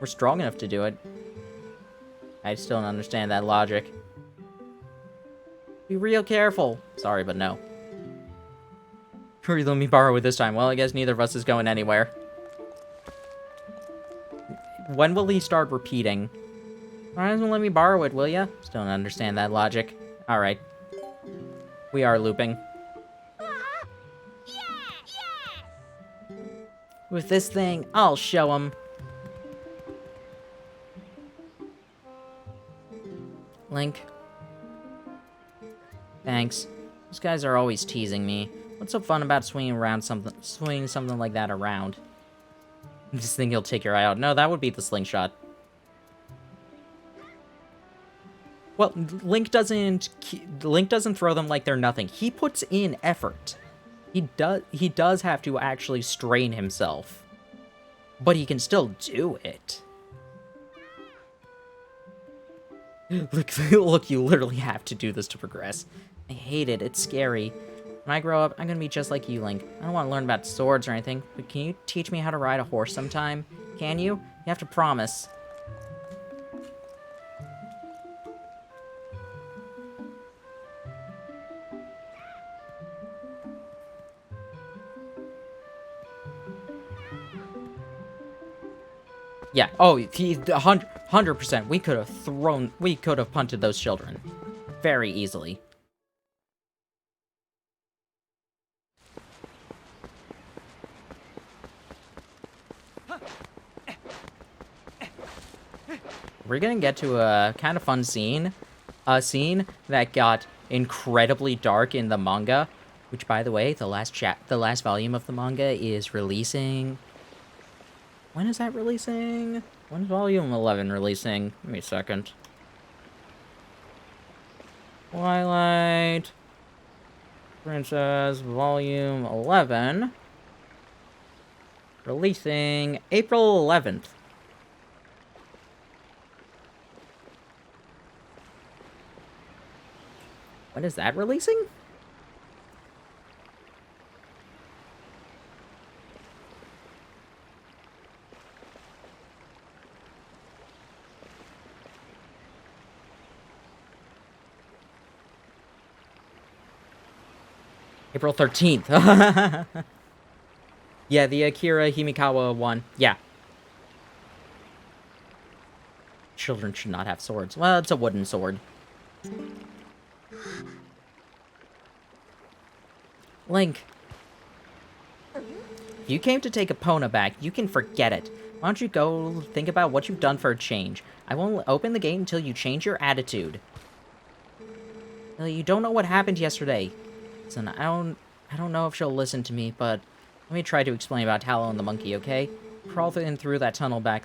We're strong enough to do it. I still don't understand that logic. Be real careful. Sorry, but no. Hurry, let me borrow it this time. Well, I guess neither of us is going anywhere. When will he start repeating? Might as well let me borrow it, will ya? Still don't understand that logic. Alright. We are looping. With this thing, I'll show him. Link. Thanks. Those guys are always teasing me. What's so fun about swinging something like that around? Just think he'll take your eye out. No, that would be the slingshot. Well, Link doesn't throw them like they're nothing. He puts in effort. He does have to actually strain himself. But he can still do it. Look, you literally have to do this to progress. I hate it. It's scary. When I grow up, I'm gonna be just like you, Link. I don't want to learn about swords or anything, but can you teach me how to ride a horse sometime? Can you? You have to promise. Yeah. Oh, 100%. We could have punted those children very easily. We're gonna get to a kind of fun scene. A scene that got incredibly dark in the manga, which, by the way, the last volume of the manga is releasing. When is that releasing? When's volume 11 releasing? Give me a second. Twilight Princess volume 11 releasing April 11th. When is that releasing? April 13th. Yeah, the Akira Himikawa one. Yeah. Children should not have swords. Well, it's a wooden sword. Link. If you came to take Epona back, you can forget it. Why don't you go think about what you've done for a change? I won't open the gate until you change your attitude. You don't know what happened yesterday. Listen, I don't know if she'll listen to me, but let me try to explain about Tallow and the monkey, okay? Crawl in through that tunnel back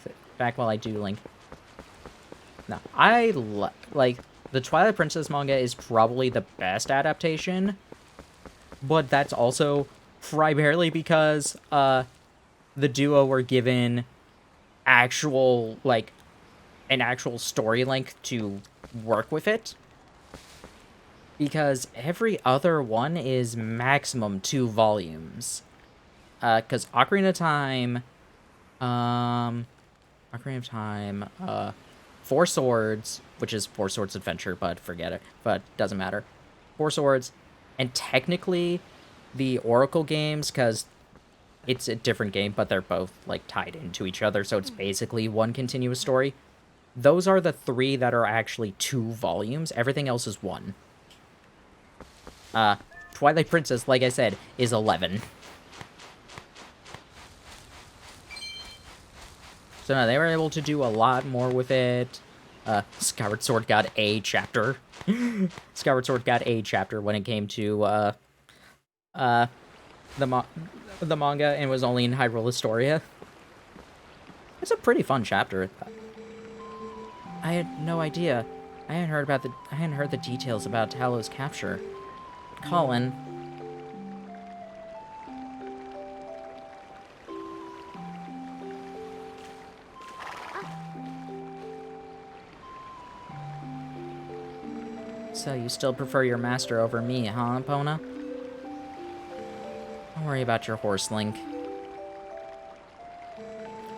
while I do, Link. No, like, the Twilight Princess manga is probably the best adaptation, but that's also primarily because, the duo were given actual, like, an actual story length to work with it. Because every other one is maximum 2 volumes. Because Ocarina of Time, Four Swords, which is Four Swords Adventure, but forget it, but doesn't matter. Four Swords, and technically the Oracle games, because it's a different game, but they're both, like, tied into each other, so it's basically one continuous story. Those are the 3 that are actually 2 volumes. Everything else is 1. Twilight Princess, like I said, is 11. So no, they were able to do a lot more with it. Skyward Sword got a chapter. Skyward Sword got a chapter when it came to, the manga, and was only in Hyrule Historia. It's a pretty fun chapter. I had no idea. I hadn't heard the details about Tallow's capture. Colin. So you still prefer your master over me, huh, Epona? Don't worry about your horse, Link.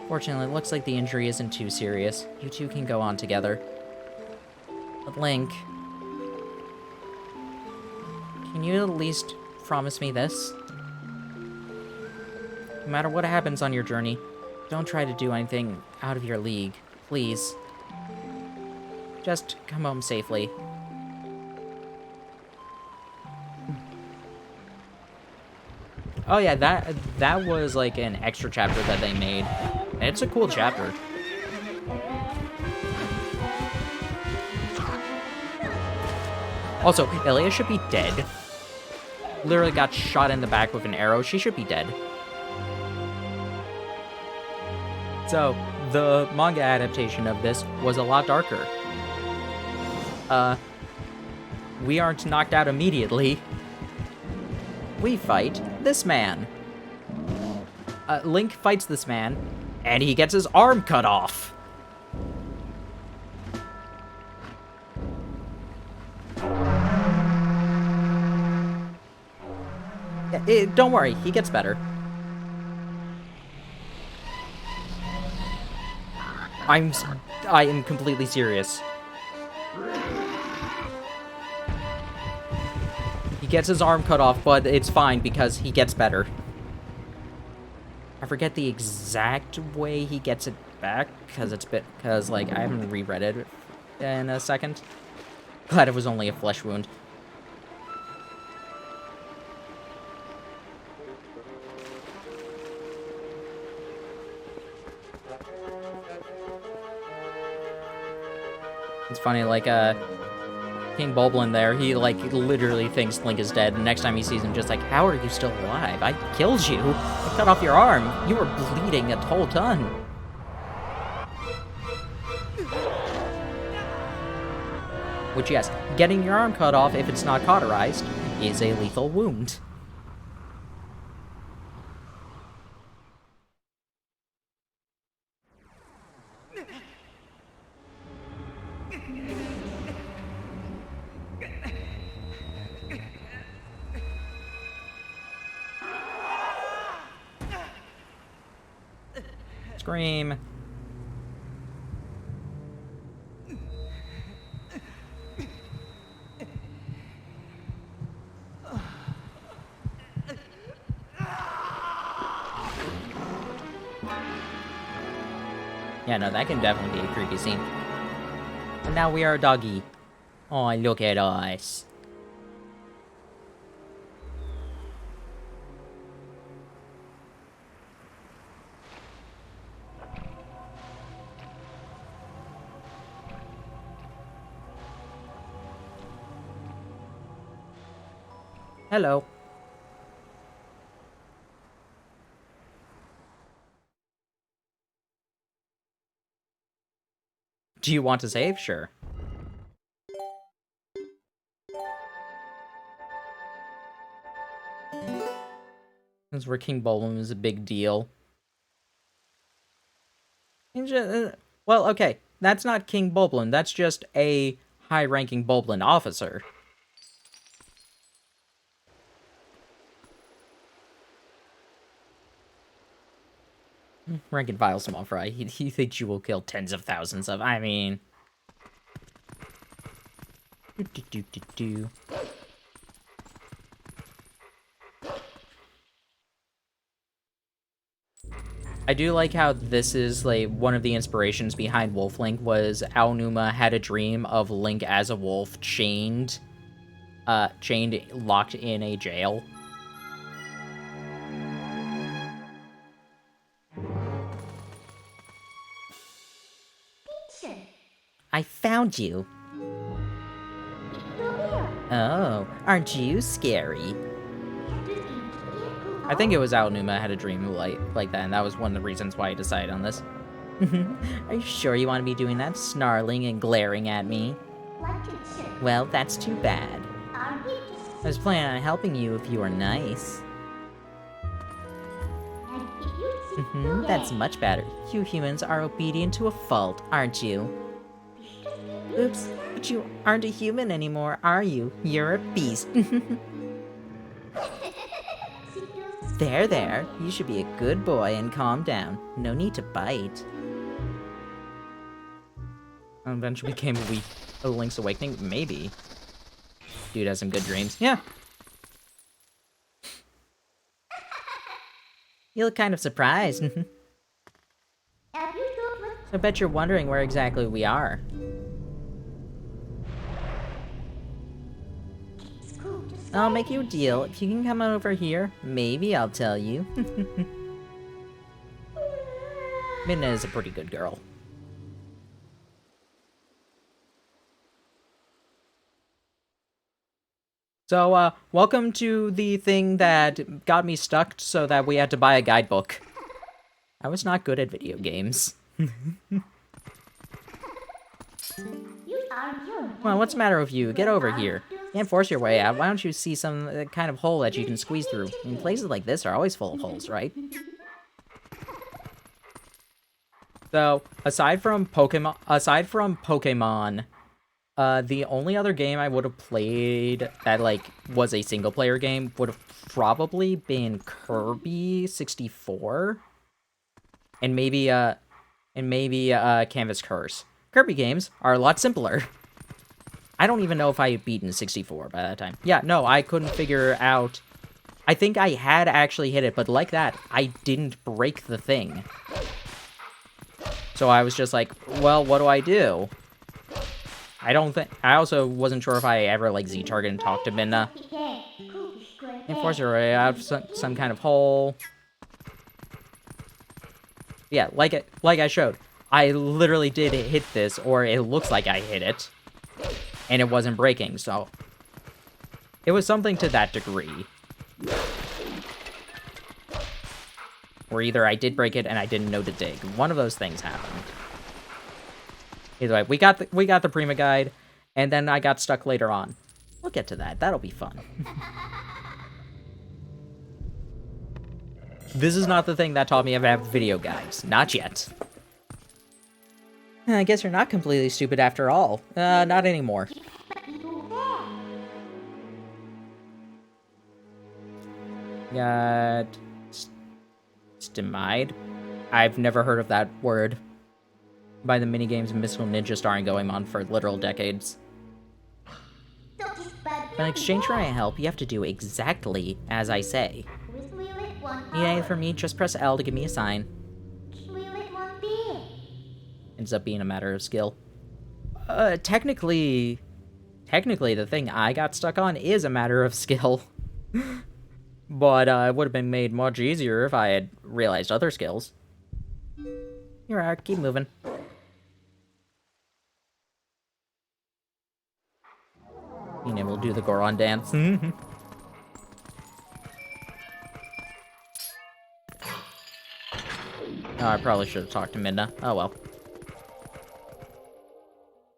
Fortunately, it looks like the injury isn't too serious. You two can go on together. But Link... can you at least promise me this? No matter what happens on your journey, don't try to do anything out of your league, please. Just come home safely. Oh yeah, that was like an extra chapter that they made. And it's a cool chapter. Also, Elia should be dead. Literally got shot in the back with an arrow. She should be dead. So, the manga adaptation of this was a lot darker. We aren't knocked out immediately. We fight this man. Link fights this man, and he gets his arm cut off. Don't worry, he gets better. I am completely serious. He gets his arm cut off, but it's fine because he gets better. I forget the exact way he gets it back, because like I haven't reread it in a second. Glad it was only a flesh wound. It's funny, like, King Bulblin there, he, like, literally thinks Link is dead, and next time he sees him, just like, how are you still alive? I killed you! I cut off your arm! You were bleeding a whole ton! Which, yes, getting your arm cut off, if it's not cauterized, is a lethal wound. Scream. Yeah, no, that can definitely be a creepy scene. And now we are a doggy. Oh, look at us. Hello. Do you want to save? Sure. That's where King Bolin is a big deal. Well, okay. That's not King Bulblin. That's just a high-ranking Bulblin officer. Rank and file small fry. He thinks you will kill tens of thousands of. I mean. I do like how this is like one of the inspirations behind Wolf Link was Aonuma had a dream of Link as a wolf chained locked in a jail. I found you. Oh, aren't you scary? I think it was Aonuma had a dream like that, and that was one of the reasons why I decided on this. Are you sure you want to be doing that, snarling and glaring at me? Well, that's too bad. I was planning on helping you if you were nice. That's much better. You humans are obedient to a fault, aren't you? Oops, but you aren't a human anymore, are you? You're a beast. There. You should be a good boy and calm down. No need to bite. Eventually became a Link's Awakening? Maybe. Dude has some good dreams. Yeah. You look kind of surprised. I bet you're wondering where exactly we are. I'll make you a deal. If you can come over here, maybe I'll tell you. Midna is a pretty good girl. So, welcome to the thing that got me stuck so that we had to buy a guidebook. I was not good at video games. Well, what's the matter with you? Get over here. You can't force your way out. Why don't you see some kind of hole that you can squeeze through? I mean, places like this are always full of holes, right? So, aside from Pokemon, the only other game I would have played that, like, was a single-player game would have probably been Kirby 64. And maybe Canvas Curse. Kirby games are a lot simpler. I don't even know if I had beaten 64 by that time. Yeah, no, I couldn't figure out... I think I had actually hit it, but like that, I didn't break the thing. So I was just like, well, what do I do? I also wasn't sure if I ever, like, Z-target and talked to Midna. And force your way out of some kind of hole. Yeah, like I showed. I literally did hit this, or it looks like I hit it. And it wasn't breaking, so... It was something to that degree. Or either I did break it and I didn't know to dig. One of those things happened. Either way, we got the Prima Guide, and then I got stuck later on. We'll get to that. That'll be fun. This is not the thing that taught me about video guides. Not yet. I guess you're not completely stupid after all. Not anymore. Got... Stimide? I've never heard of that word. By the minigames and Mystical Ninja starring going on for literal decades. But in exchange for my help, you have to do exactly as I say. Need anything from me, just press L to give me a sign. ends up being a matter of skill. Technically, the thing I got stuck on is a matter of skill. But it would have been made much easier if I had realized other skills. You're right, keep moving. Being able to do the Goron dance. Oh, I probably should have talked to Midna. Oh well.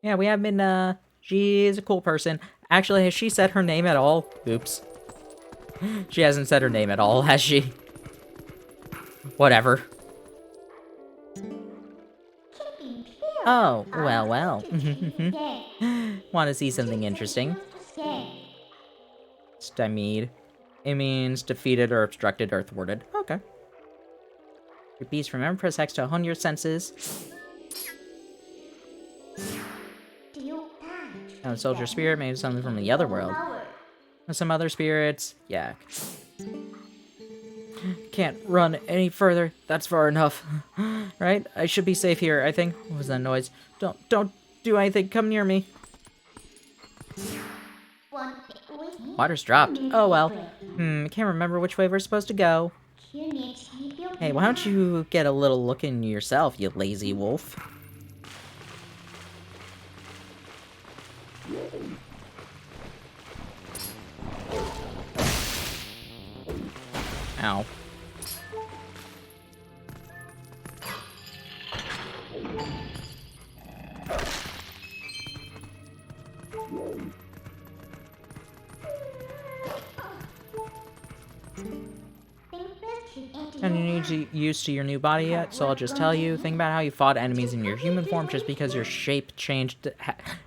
Yeah, we have Midna. She's a cool person. Actually, has she said her name at all? Oops. She hasn't said her name at all, has she? Whatever. Oh, well. Want to see something interesting? Stymied. It means defeated or obstructed or thwarted. Okay. Beast, remember, press X to hone your senses. Now, soldier spirit, maybe something from the other world. Some other spirits. Yeah. Can't run any further. That's far enough. Right? I should be safe here, I think. What was that noise? Don't do anything. Come near me. Water's dropped. Oh well. Can't remember which way we're supposed to go. Hey, why don't you get a little look in yourself, you lazy wolf? Ow. And you need to get used to your new body yet, so I'll just tell you, think about how you fought enemies in your human form. Just because your shape changed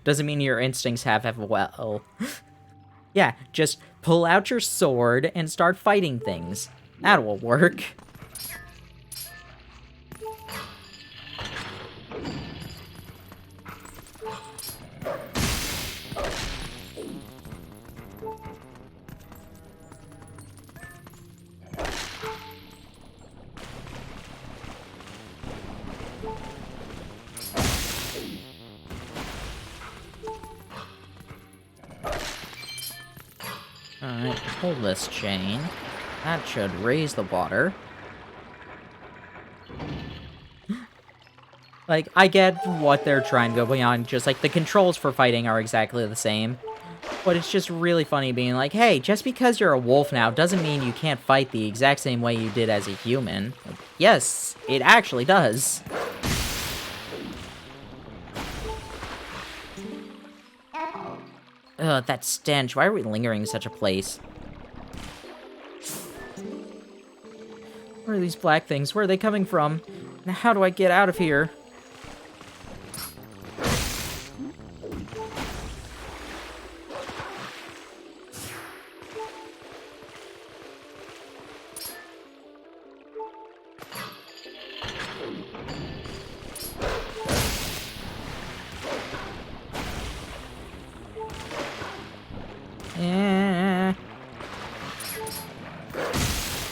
doesn't mean your instincts have well. Yeah, just pull out your sword and start fighting things. That will work. Alright, pull this chain. That should raise the water. Like, I get what they're trying to go beyond, just like the controls for fighting are exactly the same. But it's just really funny being like, hey, just because you're a wolf now doesn't mean you can't fight the exact same way you did as a human. Like, yes, it actually does. Ugh, that stench. Why are we lingering in such a place? Where are these black things? Where are they coming from? Now, how do I get out of here?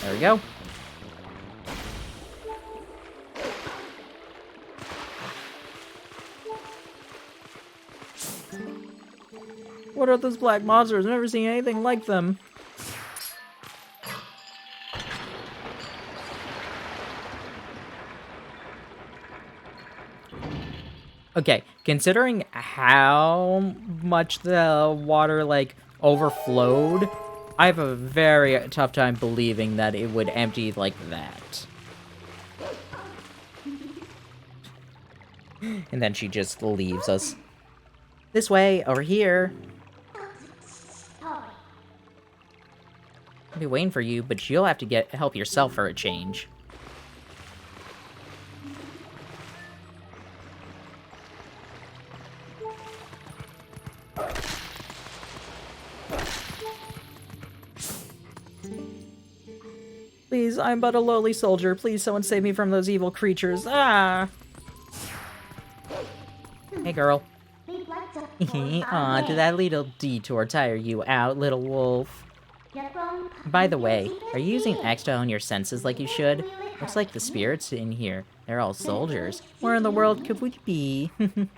There we go. What are those black monsters? I've never seen anything like them. Okay, considering how much the water, like, overflowed, I have a very tough time believing that it would empty like that. And then she just leaves us. This way, over here. I'll be waiting for you, but you'll have to help yourself for a change. Please, I'm but a lowly soldier. Please, someone save me from those evil creatures. Ah! Hey, girl. Aw, did that little detour tire you out, little wolf? By the way, are you using X to own your senses like you should? Looks like the spirits in here. They're all soldiers. Where in the world could we be? You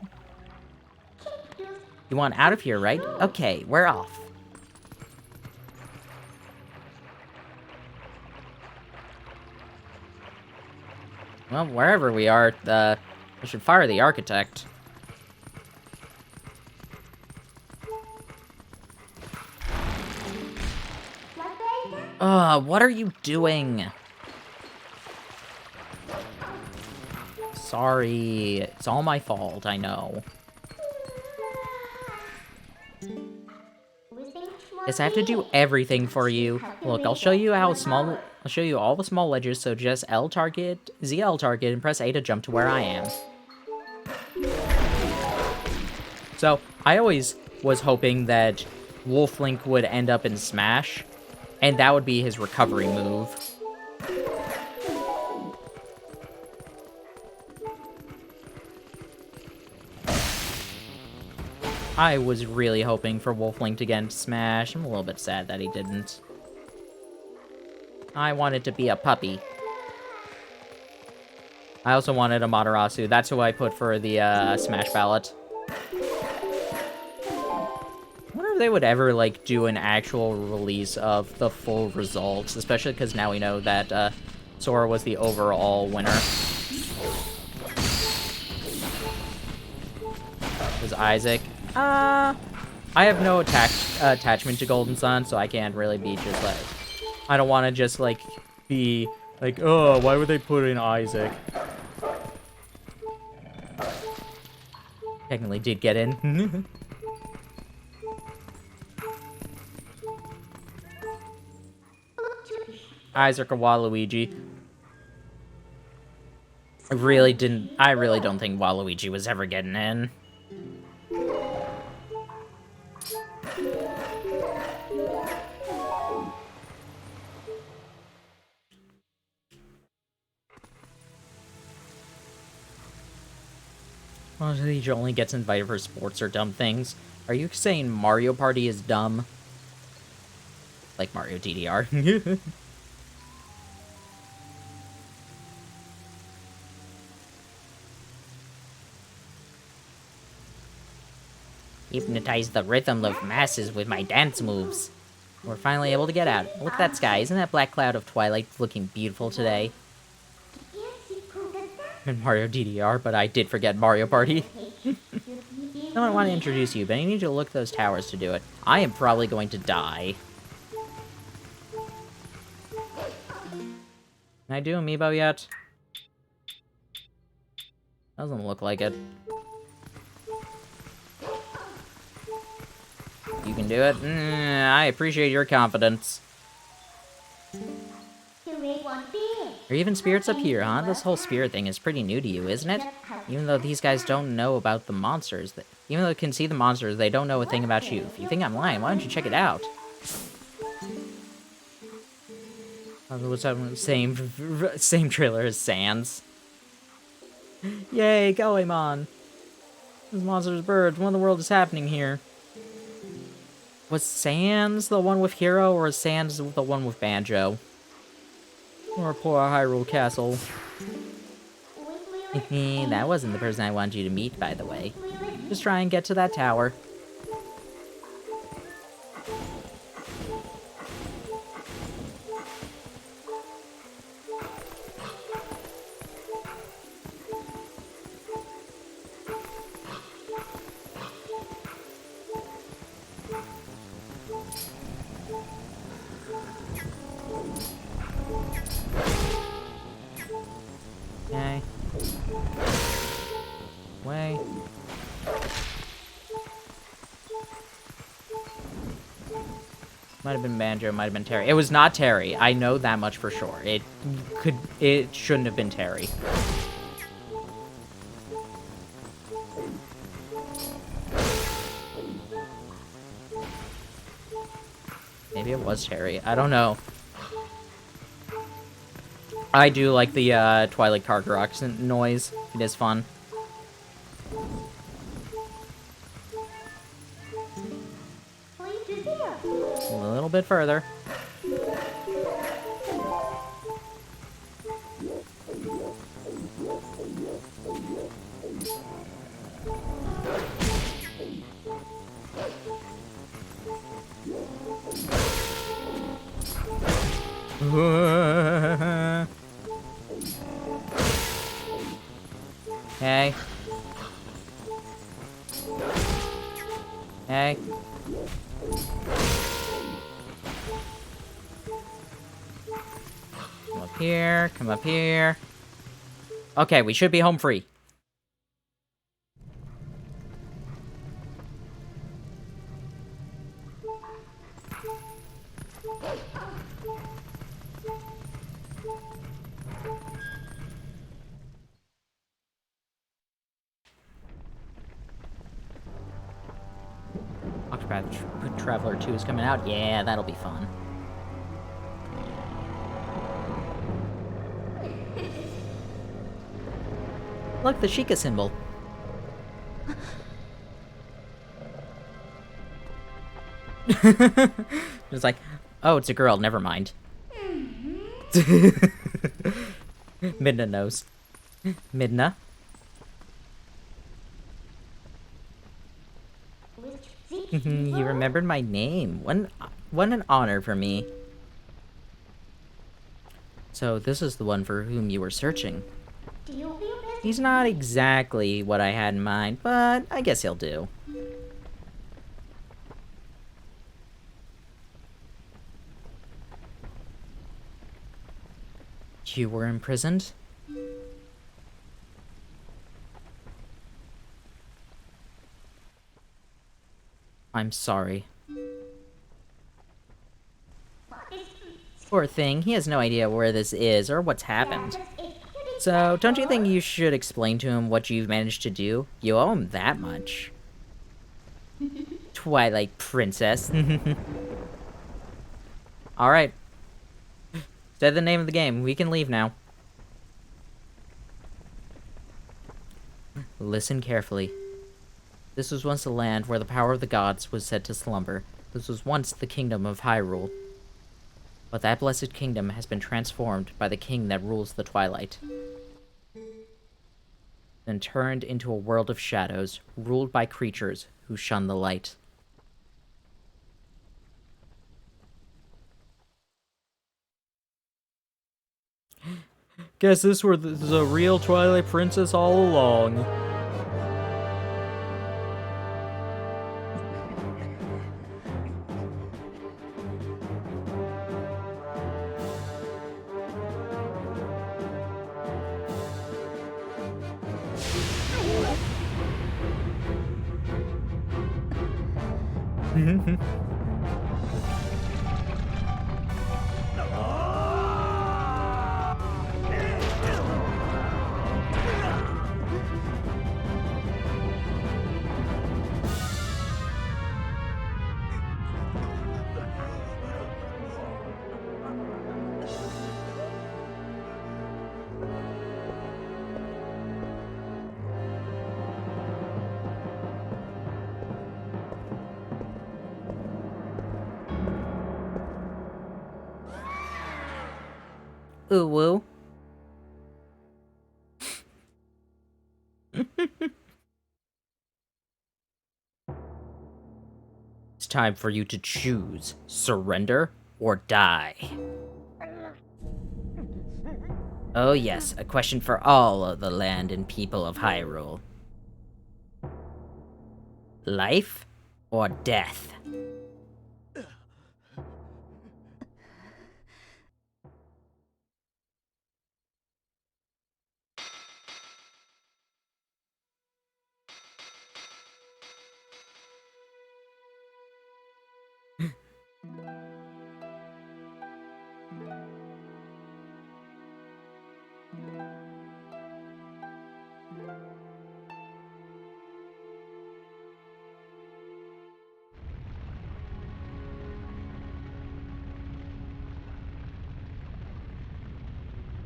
want out of here, right? Okay, we're off. Well, wherever we are, we should fire the architect. What are you doing? Sorry, it's all my fault, I know. Guess I have to do everything for you. Look, I'll show you all the small ledges, so just L target, ZL target, and press A to jump to where I am. So, I always was hoping that Wolf Link would end up in Smash, and that would be his recovery move. I was really hoping for Wolf Link to get into Smash. I'm a little bit sad that he didn't. I wanted to be a puppy. I also wanted a Amaterasu. That's who I put for the Smash ballot. I wonder if they would ever, like, do an actual release of the full results, especially because now we know that Sora was the overall winner. It was Isaac. I have no attachment to Golden Sun, so I can't really be just like... I don't want to just, like, be like, oh, why would they put in Isaac? Technically did get in. Isaac or Waluigi. I really don't think Waluigi was ever getting in. Waluigi only gets invited for sports or dumb things. Are you saying Mario Party is dumb? Like Mario DDR. Hypnotize the rhythm of masses with my dance moves. We're finally able to get out. Look at that sky. Isn't that black cloud of Twilight looking beautiful today? And Mario DDR, but I did forget Mario Party. No, I want to introduce you, but I need you to look at those towers to do it. I am probably going to die. Can I do Amiibo yet? Doesn't look like it. You can do it? I appreciate your confidence. Are even spirits up here, huh? This whole spirit thing is pretty new to you, isn't it? Even though these guys don't know about the monsters, even though they can see the monsters, they don't know a thing about you. If you think I'm lying, why don't you check it out? Same trailer as Sans. Yay, Goemon! This monster's birds. What in the world is happening here? Was Sans the one with Hero, or is Sans the one with Banjo? Or poor Hyrule Castle. That wasn't the person I wanted you to meet, by the way. Just try and get to that tower. Okay. Way. Might have been Banjo, might have been Terry. It was not Terry. I know that much for sure. It shouldn't have been Terry. Maybe it was Terry. I don't know. I do like the Twilight Cargarox noise. It is fun. A little bit further. Hey. Hey. Come up here, come up here. Okay, we should be home free. Octopath Traveler 2 is coming out. Yeah, that'll be fun. Look, the Sheikah symbol. It's like, oh, it's a girl, never mind. Midna knows. Midna? You remembered my name. What an honor for me. So, this is the one for whom you were searching. He's not exactly what I had in mind, but I guess he'll do. You were imprisoned? I'm sorry. Poor thing, he has no idea where this is or what's happened. So, don't you think you should explain to him what you've managed to do? You owe him that much. Twilight Princess. Alright. Said the name of the game. We can leave now. Listen carefully. This was once a land where the power of the gods was said to slumber. This was once the kingdom of Hyrule. But that blessed kingdom has been transformed by the king that rules the Twilight. Then turned into a world of shadows, ruled by creatures who shun the light. Guess this was the real Twilight Princess all along. Ooh woo. It's time for you to choose. Surrender or die. Oh yes, a question for all of the land and people of Hyrule. Life or death?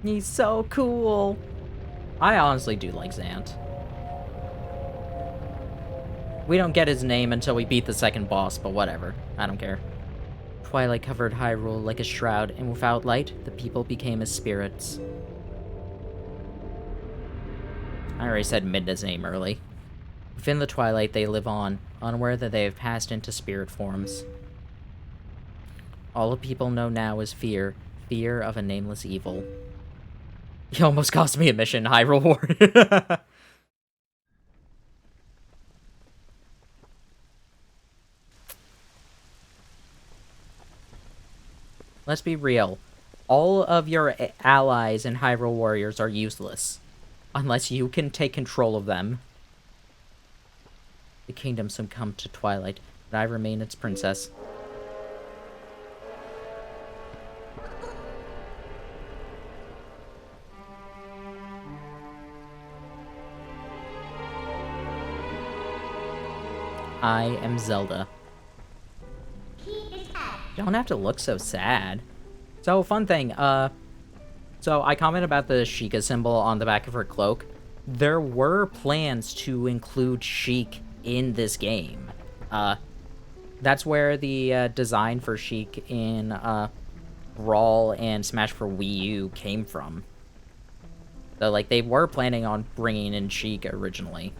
He's so cool. I honestly do like Zant. We don't get his name until we beat the second boss, but whatever. I don't care. Twilight covered Hyrule like a shroud, and without light, the people became as spirits. I already said Midna's name early. Within the twilight, they live on, unaware that they have passed into spirit forms. All the people know now is fear. Fear of a nameless evil. He almost cost me a mission, high reward. Let's be real. All of your allies in Hyrule Warriors are useless. Unless you can take control of them. The kingdom succumbed to Twilight, but I remain its princess. I am Zelda. You don't have to look so sad. So, fun thing, so I commented about the Sheikah symbol on the back of her cloak. There were plans to include Sheik in this game. That's where the design for Sheik in Brawl and Smash for Wii U came from. So, like, they were planning on bringing in Sheik originally.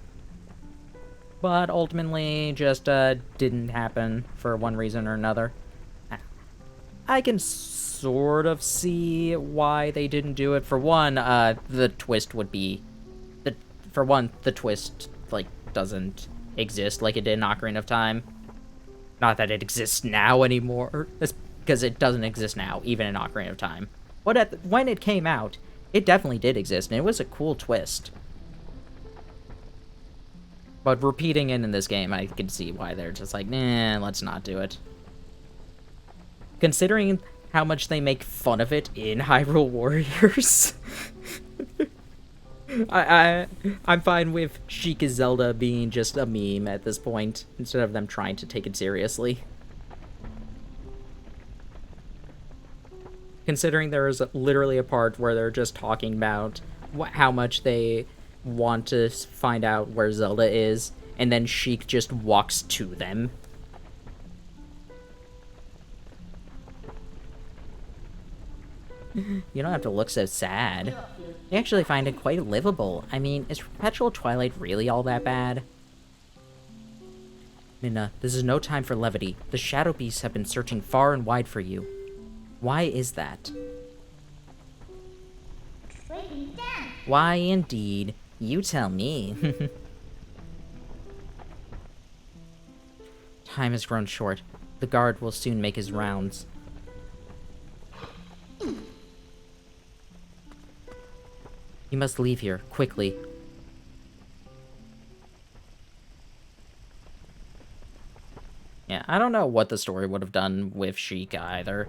But ultimately, just didn't happen for one reason or another. I can sort of see why they didn't do it. For one, the twist would be... the twist, like, doesn't exist like it did in Ocarina of Time. Not that it exists now anymore, because it doesn't exist now, even in Ocarina of Time. But when it came out, it definitely did exist, and it was a cool twist. But repeating it in this game, I can see why they're just like, nah, let's not do it. Considering how much they make fun of it in Hyrule Warriors, I'm fine with Sheikah Zelda being just a meme at this point, instead of them trying to take it seriously. Considering there is literally a part where they're just talking about how much they want to find out where Zelda is, and then Sheik just walks to them. You don't have to look so sad. I actually find it quite livable. I mean, is Perpetual Twilight really all that bad? Midna, this is no time for levity. The Shadow Beasts have been searching far and wide for you. Why is that? Why indeed? You tell me. Time has grown short. The guard will soon make his rounds. You must leave here, quickly. Yeah, I don't know what the story would have done with Sheik either.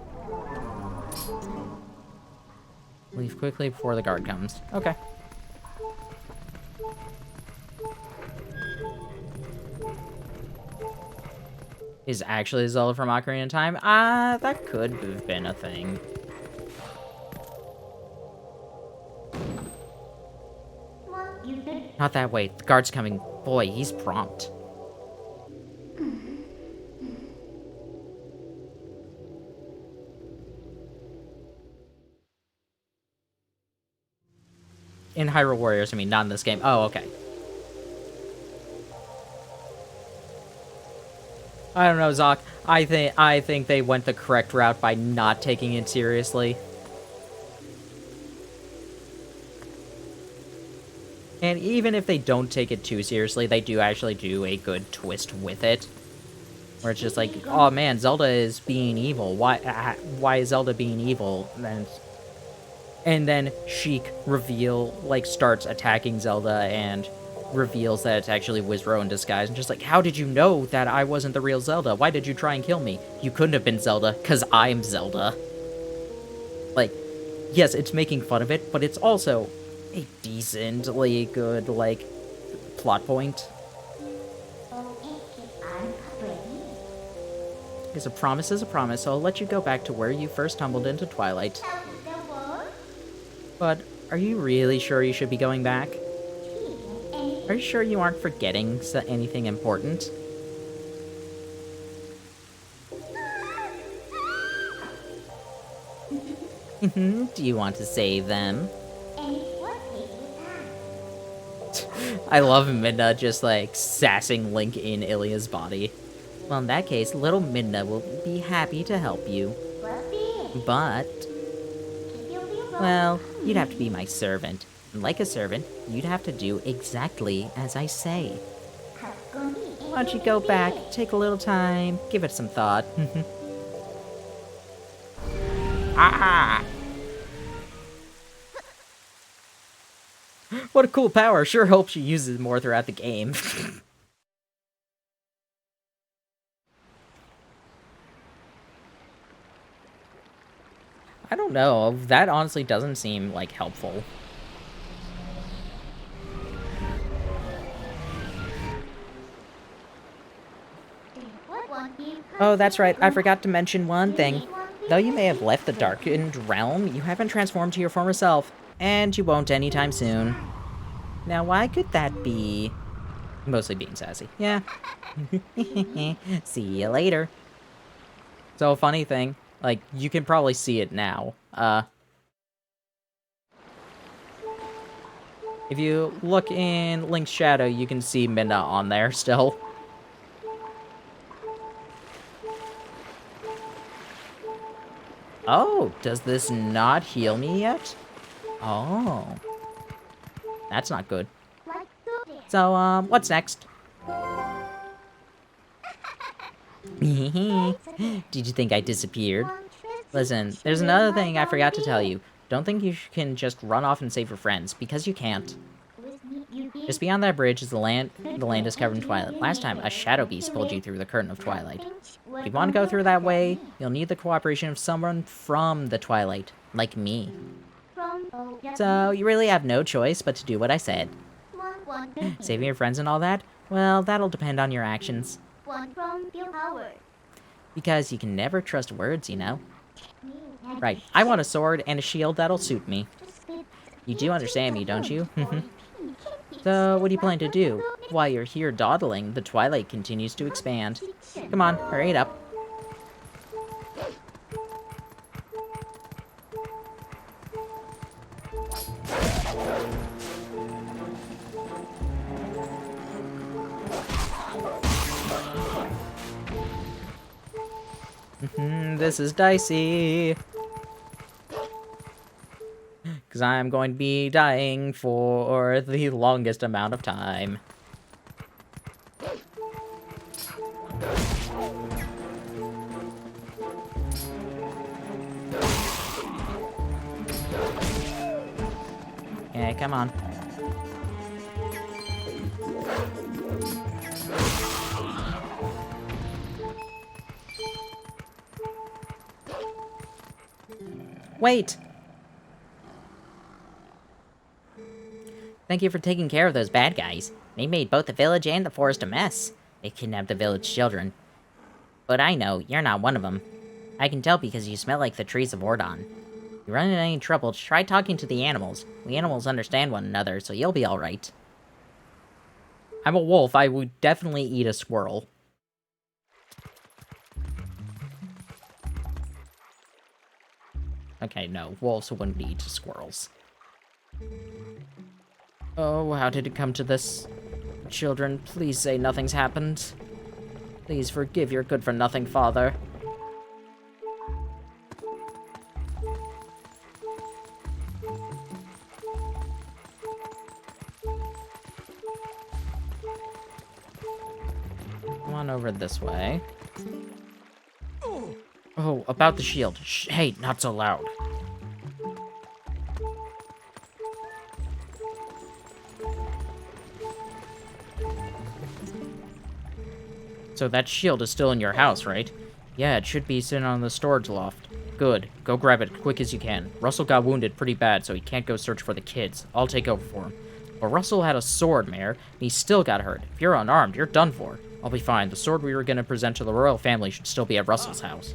Leave quickly before the guard comes. Okay. Is actually Zelda from Ocarina of Time? That could have been a thing. Not that way. The guard's coming. Boy, he's prompt. In Hyrule Warriors, I mean, not in this game. Oh, okay. I don't know, Zoc. I think they went the correct route by not taking it seriously. And even if they don't take it too seriously, they do actually do a good twist with it. Where it's just like, oh man, Zelda is being evil. Why is Zelda being evil? And then Sheik starts attacking Zelda and reveals that it's actually Wizrow in disguise. And just like, how did you know that I wasn't the real Zelda? Why did you try and kill me? You couldn't have been Zelda, because I'm Zelda. Like, yes, it's making fun of it, but it's also a decently good, like, plot point. Because a promise is a promise, so I'll let you go back to where you first tumbled into Twilight. But are you really sure you should be going back? Are you sure you aren't forgetting anything important? Do you want to save them? I love Midna just like sassing Link in Ilya's body. Well, in that case, little Midna will be happy to help you. But, well, you'd have to be my servant. And like a servant, you'd have to do exactly as I say. Why don't you go back, take a little time, give it some thought. Ah! What a cool power. Sure hope she uses it more throughout the game. I don't know. That honestly doesn't seem, like, helpful. Oh, that's right. I forgot to mention one thing. Though you may have left the darkened realm, you haven't transformed to your former self. And you won't anytime soon. Now, why could that be? Mostly being sassy. Yeah. See you later. So, funny thing, like, you can probably see it now. If you look in Link's shadow, you can see Midna on there still. Oh, does this not heal me yet? Oh. That's not good. So, what's next? Did you think I disappeared? Listen, there's another thing I forgot to tell you. Don't think you can just run off and save your friends, because you can't. Just beyond that bridge is the land is covered in twilight. Last time, a shadow beast pulled you through the curtain of twilight. If you want to go through that way, you'll need the cooperation of someone from the twilight, like me. So, you really have no choice but to do what I said. Saving your friends and all that? Well, that'll depend on your actions. Because you can never trust words, you know? Right, I want a sword and a shield that'll suit me. You do understand me, don't you? So, what do you plan to do? While you're here dawdling, the twilight continues to expand. Come on, hurry it up. This is dicey. Because I'm going to be dying for the longest amount of time. Yeah, come on. Wait! Thank you for taking care of those bad guys. They made both the village and the forest a mess. They kidnapped the village children. But I know, you're not one of them. I can tell because you smell like the trees of Ordon. If you run into any trouble, try talking to the animals. We animals understand one another, so you'll be alright. I'm a wolf, I would definitely eat a squirrel. Okay, no, wolves wouldn't eat squirrels. Oh, how did it come to this? Children, please say nothing's happened. Please forgive your good-for-nothing father. Come on over this way. Oh, about the shield. Shh, hey, not so loud. So that shield is still in your house, right? Yeah, it should be sitting on the storage loft. Good. Go grab it quick as you can. Russell got wounded pretty bad, so he can't go search for the kids. I'll take over for him. But Russell had a sword, Mayor, and he still got hurt. If you're unarmed, you're done for. I'll be fine. The sword we were gonna present to the royal family should still be at Russell's house.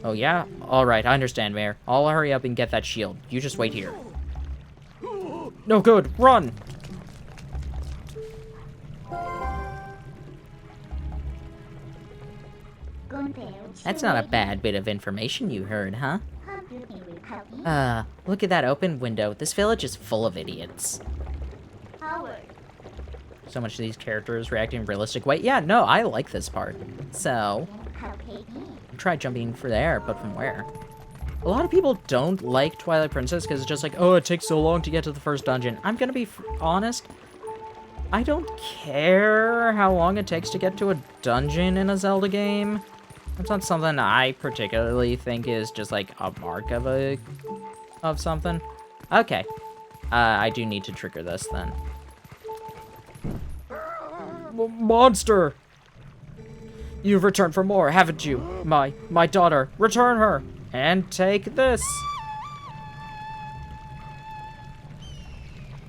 Oh, yeah? Alright, I understand, Mayor. I'll hurry up and get that shield. You just wait here. No good! Run! That's not a bad bit of information you heard, huh? Look at that open window. This village is full of idiots. so much of these characters reacting in a realistic way. Yeah, no, I like this part. So, try jumping for there, but from where? A lot of people don't like Twilight Princess because it's just like, oh, it takes so long to get to the first dungeon. I'm gonna be honest, I don't care how long it takes to get to a dungeon in a Zelda game. That's not something I particularly think is just like a mark of something. Okay. I do need to trigger this then. Monster! You've returned for more, haven't you? My daughter. Return her! And take this!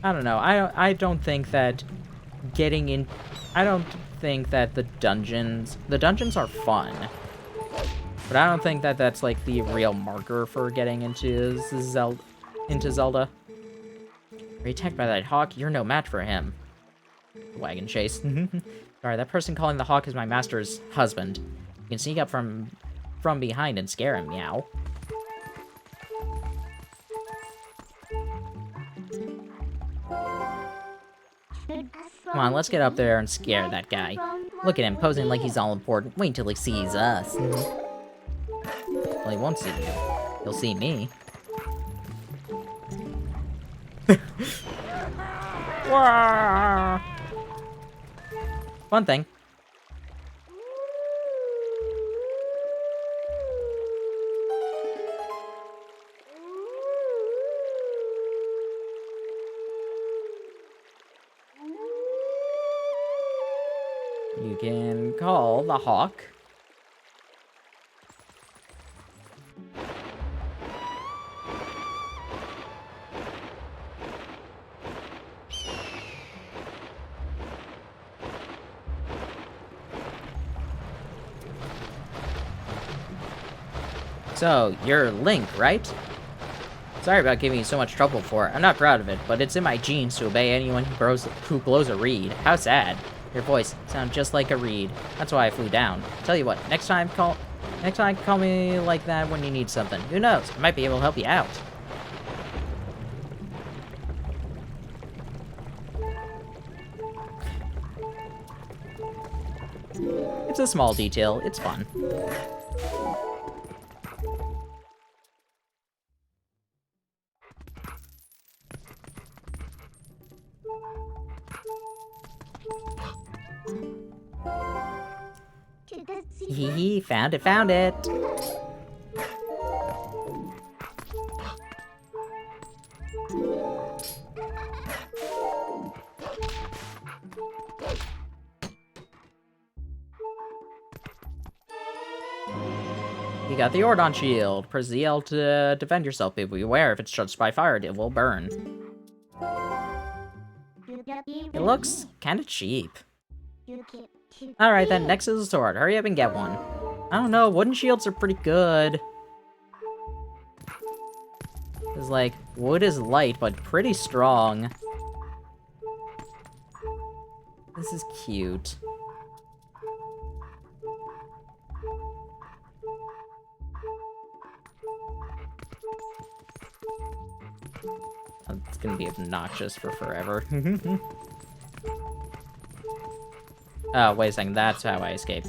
I don't know. I don't think that getting in... I don't think that the dungeons are fun. But I don't think that that's like the real marker for getting into Zelda. Are you attacked by that hawk? You're no match for him. Wagon chase. Sorry, that person calling the hawk is my master's husband. You can sneak up from behind and scare him, meow. Come on, let's get up there and scare that guy. Look at him, posing like he's all important. Wait until he sees us. Well, he won't see you. He'll see me. Fun thing. You can call the hawk. So, you're Link, right? Sorry about giving you so much trouble for it. I'm not proud of it, but it's in my genes to obey anyone who blows a reed. How sad. Your voice sounds just like a reed. That's why I flew down. Tell you what, next time call me like that when you need something. Who knows? I might be able to help you out. It's a small detail. It's fun. Hee, found it. You got the Ordon shield. Press ZL to defend yourself, but beware, if it's charged by fire, it will burn. It looks kinda cheap. Alright then, next is a sword. Hurry up and get one. I don't know, wooden shields are pretty good. It's like, wood is light, but pretty strong. This is cute. It's gonna be obnoxious for forever. Oh, wait a second, that's how I escaped.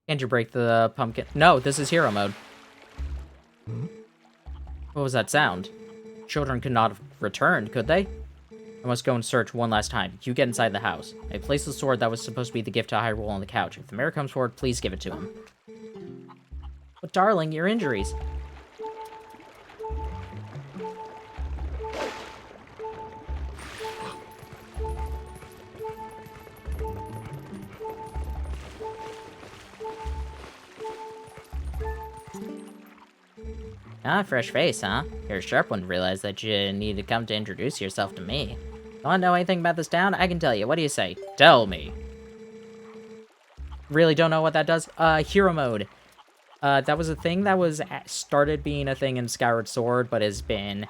Can't you break the pumpkin? No, this is hero mode. What was that sound? Children could not have returned, could they? I must go and search one last time. You get inside the house. I placed the sword that was supposed to be the gift to Hyrule on the couch. If the mayor comes forward, please give it to him. But darling, your injuries. Ah, fresh face, huh? You're a sharp one to realize that you need to come to introduce yourself to me. Don't know anything about this town? I can tell you. What do you say? Tell me. Really don't know what that does? Hero mode. That was a thing that was started being a thing in Skyward Sword, but has been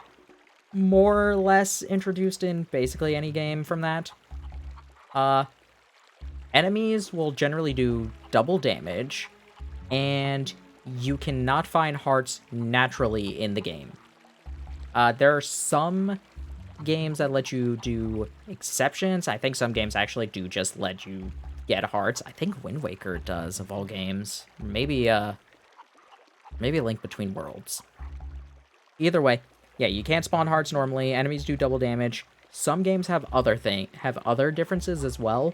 more or less introduced in basically any game from that. Enemies will generally do double damage, and you cannot find hearts naturally in the game. There are some games that let you do exceptions. I think some games actually do just let you get hearts. I think Wind Waker does, of all games. Maybe a Link Between Worlds. Either way, yeah, you can't spawn hearts normally. Enemies do double damage. Some games have other differences as well.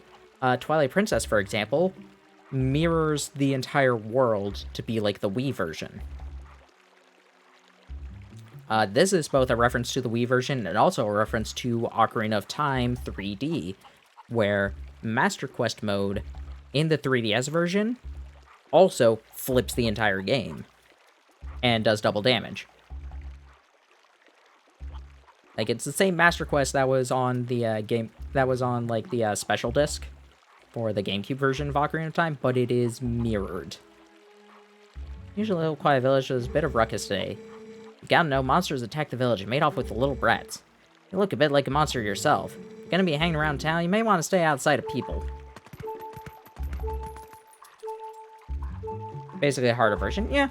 Twilight Princess, for example, mirrors the entire world to be like the Wii version. This is both a reference to the Wii version and also a reference to Ocarina of Time 3D, where Master Quest mode in the 3DS version also flips the entire game and does double damage. Like, it's the same Master Quest that was on the the special disc for the GameCube version of Ocarina of Time, but it is mirrored. Usually, Little Quiet Village is a bit of ruckus today. You gotta know, monsters attacked the village and made off with the little brats. You look a bit like a monster yourself. If you're gonna be hanging around town, you may want to stay outside of people. Basically a harder version, yeah.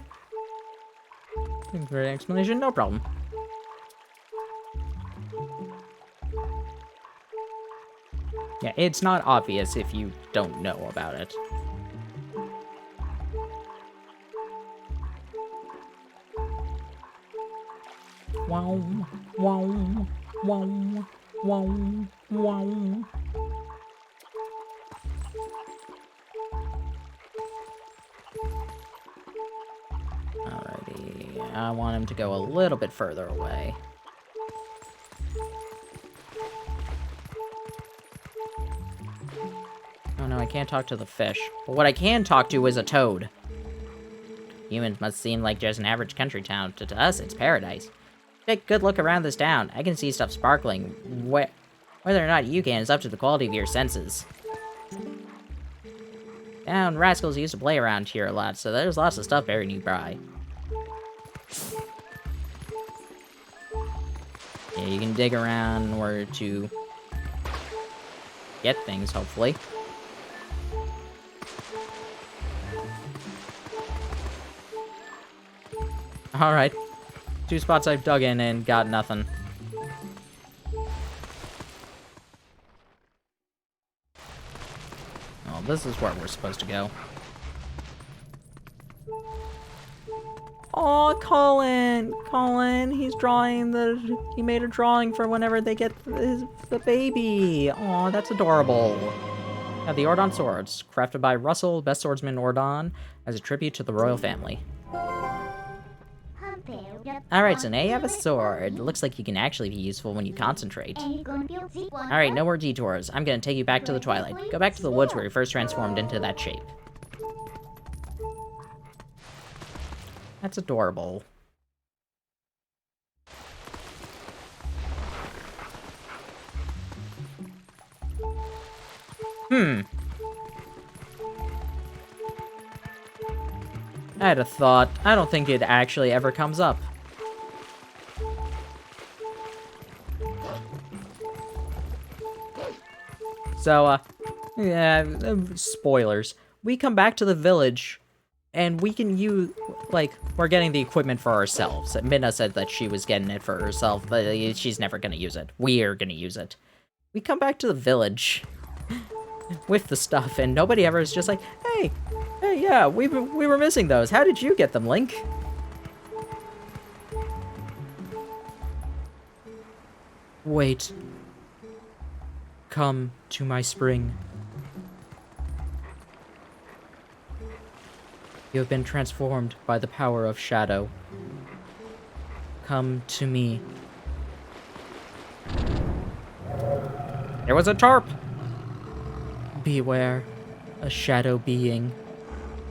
Thanks for the explanation, no problem. Yeah, it's not obvious if you don't know about it. Wow, wow, wow, wow, wow. Alrighty, I want him to go a little bit further away. Oh no, I can't talk to the fish. But what I can talk to is a toad. Humans must seem like just an average country town. To us, it's paradise. Take a good look around this town. I can see stuff sparkling. Whether or not you can is up to the quality of your senses. Town rascals used to play around here a lot, so there's lots of stuff buried nearby. Yeah, you can dig around in order to get things, hopefully. Alright. 2 spots I've dug in and got nothing. Oh, this is where we're supposed to go. Oh, Colin, he's drawing he made a drawing for whenever they get the baby. Oh, that's adorable. Now, the Ordon swords, crafted by Russell, best swordsman Ordon, as a tribute to the royal family. Alright, so now you have a sword. Looks like you can actually be useful when you concentrate. Alright, no more detours. I'm gonna take you back to the Twilight. Go back to the woods where you first transformed into that shape. That's adorable. I had a thought. I don't think it actually ever comes up. So, yeah, spoilers. We come back to the village, and we can use, like, we're getting the equipment for ourselves. Minna said that she was getting it for herself, but she's never gonna use it. We're gonna use it. We come back to the village with the stuff, and nobody ever is just like, hey, yeah, we were missing those. How did you get them, Link? Wait. Come to my spring. You have been transformed by the power of shadow. Come to me. There was a tarp! Beware, a shadow being.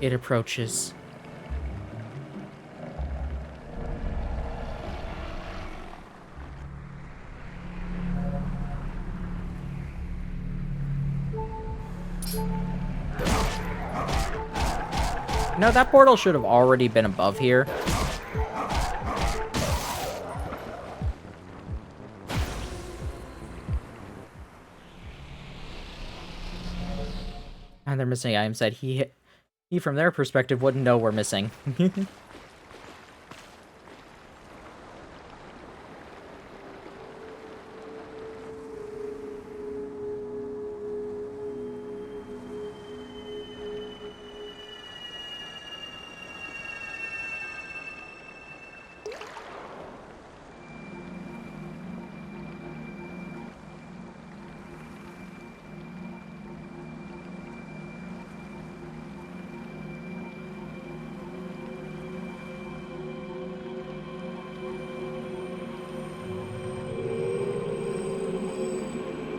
It approaches. No, that portal should have already been above here. And they're missing items that he from their perspective wouldn't know we're missing.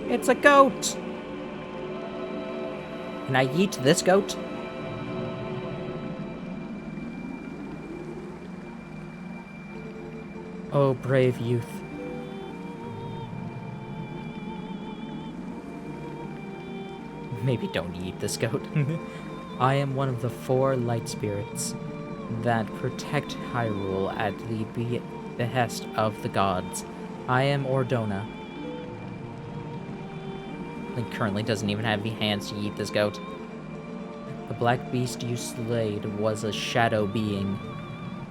It's a goat! Can I yeet this goat? Oh, brave youth. Maybe don't yeet this goat. I am one of the 4 light spirits that protect Hyrule at the behest of the gods. I am Ordona. Link currently doesn't even have the hands to yeet this goat. The black beast you slayed was a shadow being.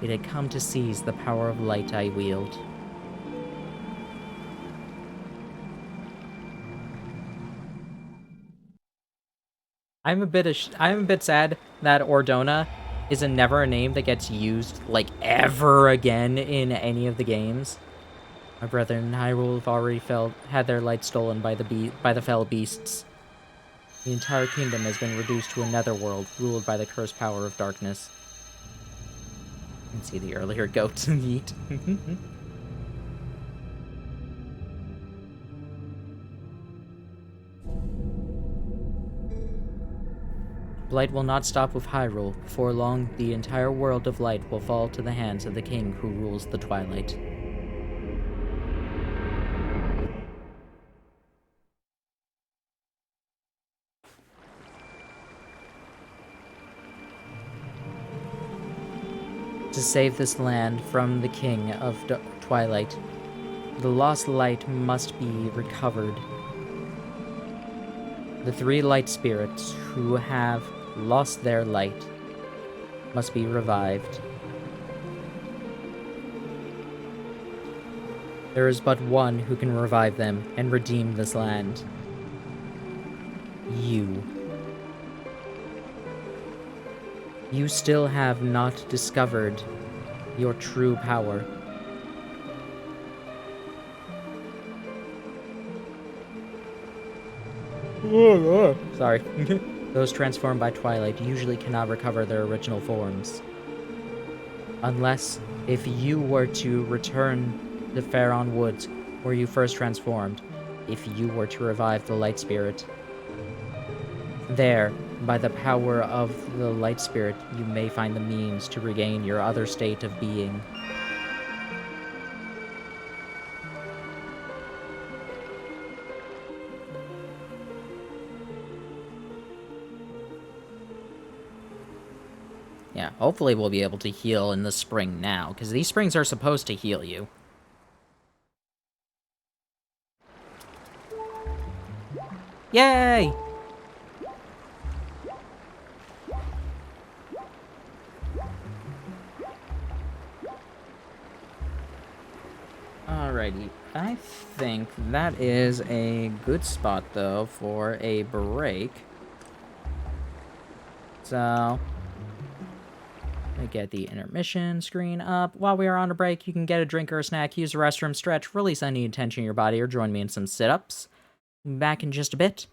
It had come to seize the power of light I wield. I'm a bit sad that Ordona is never a name that gets used like ever again in any of the games. My brethren in Hyrule have already had their light stolen by the fell beasts. The entire kingdom has been reduced to a netherworld ruled by the cursed power of darkness. You can see the earlier goats eat. Blight will not stop with Hyrule. Before long, the entire world of light will fall to the hands of the king who rules the Twilight. To save this land from the king of Twilight, the lost light must be recovered. The 3 light spirits who have lost their light must be revived. There is but one who can revive them and redeem this land. You. You still have not discovered your true power. Sorry. Those transformed by Twilight usually cannot recover their original forms. Unless if you were to return to Faron Woods, where you first transformed, if you were to revive the Light Spirit. There, by the power of the Light Spirit, you may find the means to regain your other state of being. Yeah, hopefully we'll be able to heal in the spring now, because these springs are supposed to heal you. Yay! Alrighty, I think that is a good spot, though, for a break. So, let me get the intermission screen up. While we are on a break, you can get a drink or a snack, use the restroom, stretch, release any tension in your body, or join me in some sit-ups. Back in just a bit.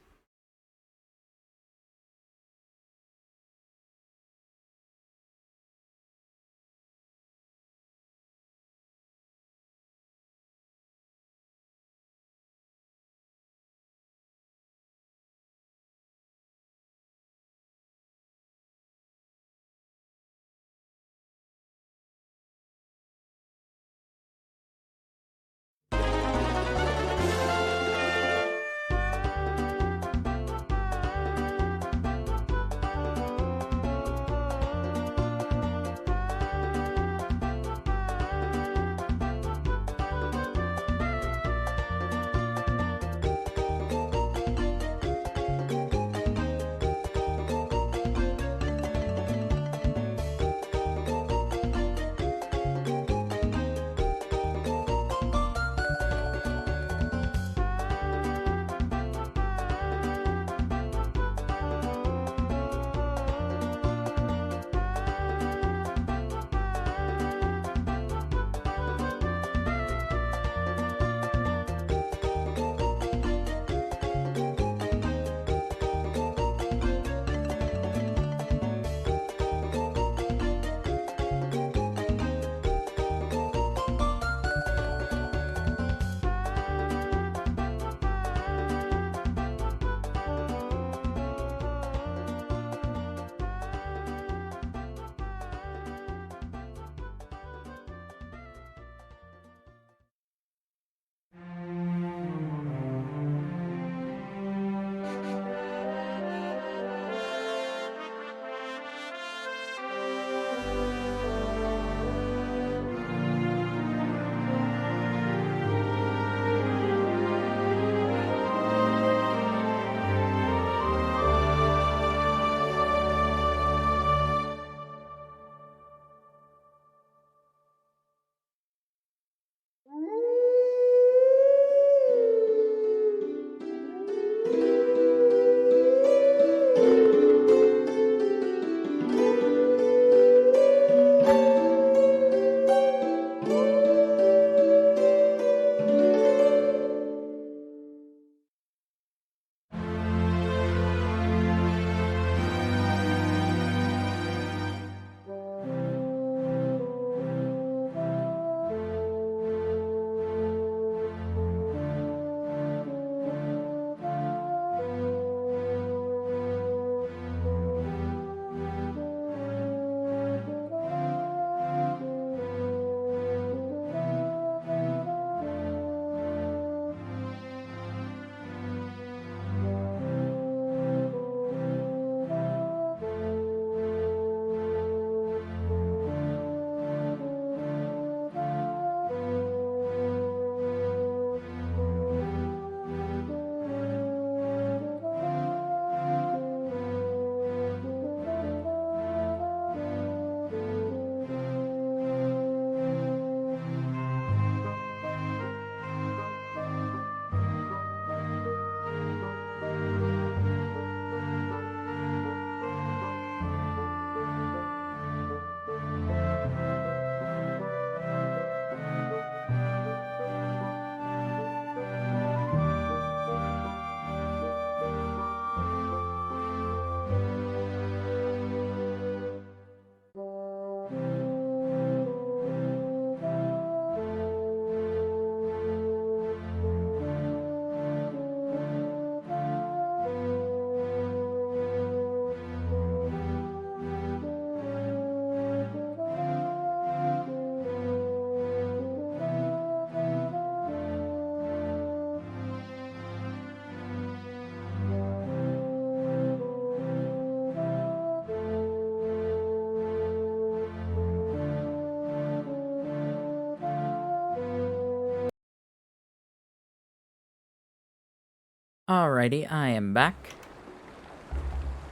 Alrighty, I am back.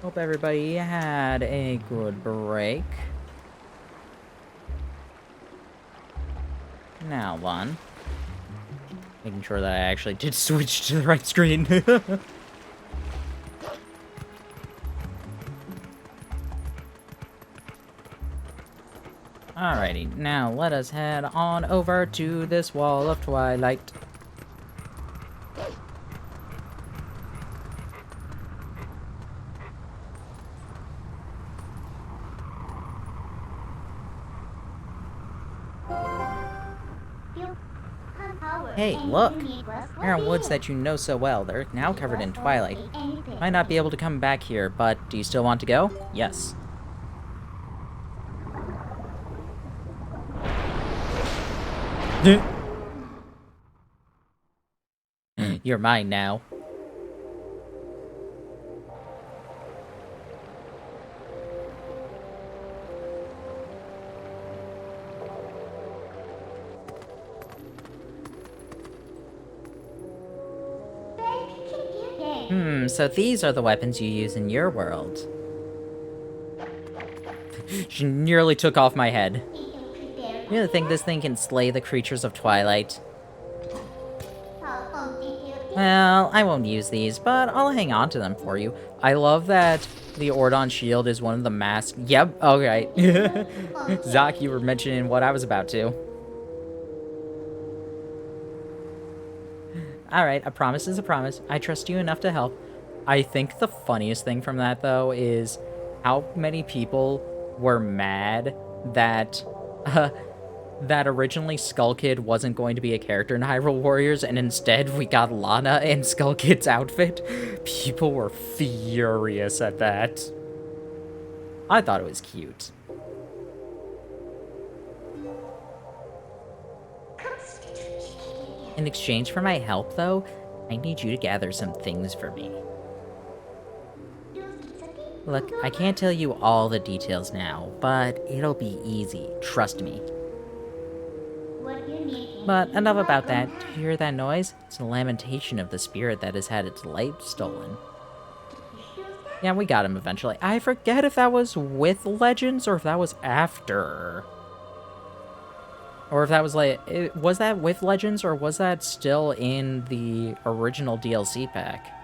Hope everybody had a good break. Now, one. Making sure that I actually did switch to the right screen. Alrighty, now let us head on over to this wall of Twilight. Hey, look! There are woods that you know so well. They're now covered in twilight. Might not be able to come back here, but do you still want to go? Yes. You're mine now. So these are the weapons you use in your world. She nearly took off my head. You really think this thing can slay the creatures of Twilight? Well, I won't use these, but I'll hang on to them for you. I love that the Ordon shield is one of the masks. Yep, okay. Zach, you were mentioning what I was about to. Alright, a promise is a promise. I trust you enough to help. I think the funniest thing from that, though, is how many people were mad that that originally Skull Kid wasn't going to be a character in Hyrule Warriors, and instead we got Lana in Skull Kid's outfit. People were furious at that. I thought it was cute. In exchange for my help, though, I need you to gather some things for me. Look, I can't tell you all the details now, but it'll be easy, trust me. But enough about that. Do you hear that noise? It's a lamentation of the spirit that has had its life stolen. Yeah, we got him eventually. I forget if that was with Legends or if that was after. Or if that was like... Was that with Legends or was that still in the original DLC pack?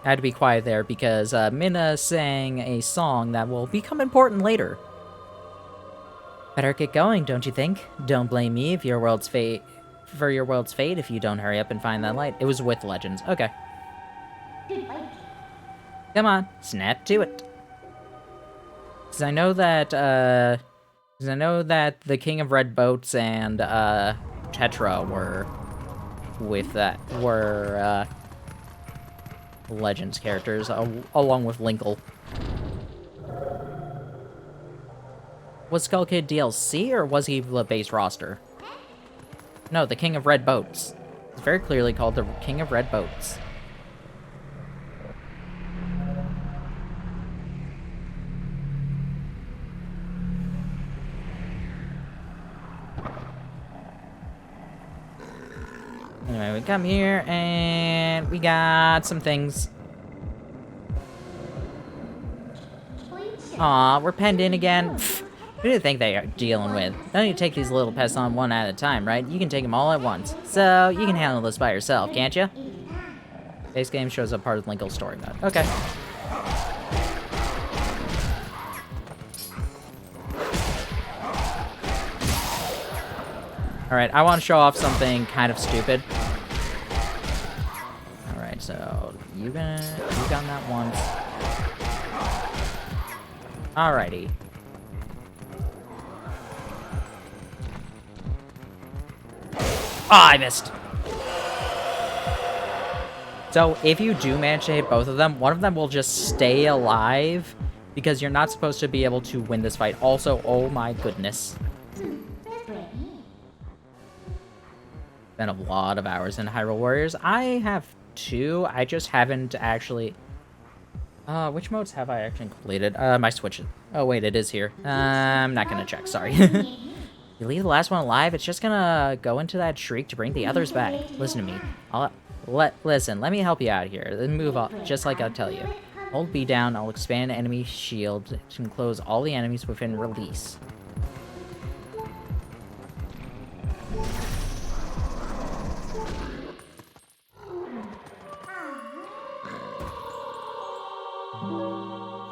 I had to be quiet there because Minna sang a song that will become important later. Better get going, don't you think? Don't blame me if your world's fate for your world's fate if you don't hurry up and find that light. It was with Legends. Okay. Come on, snap to it. Because I know that the King of Red Boats and Tetra were Legends characters, along with Linkle. Was Skull Kid DLC, or was he the base roster? No, the King of Red Boats. It's very clearly called the King of Red Boats. Anyway, we come here, and we got some things. Aw, we're penned in again. Pfft, who do you think they are dealing with? Don't you take these little pests on one at a time, right? You can take them all at once. So, you can handle this by yourself, can't you? Base game shows up part of Linkle's story mode. Okay. Alright, I want to show off something kind of stupid. Alright, so you got that once. Alrighty. Ah, I missed. So if you do manage to hit both of them, one of them will just stay alive because you're not supposed to be able to win this fight. Also, oh my goodness. Been a lot of hours in Hyrule Warriors. I have 2. I just haven't actually... Which modes have I actually completed? My Switch. Oh, wait, it is here. I'm not gonna check, sorry. You leave the last one alive, it's just gonna go into that shriek to bring the others back. Listen to me. Listen, let me help you out here. Then move on, just like I'll tell you. Hold B down, I'll expand enemy shield to enclose all the enemies within release.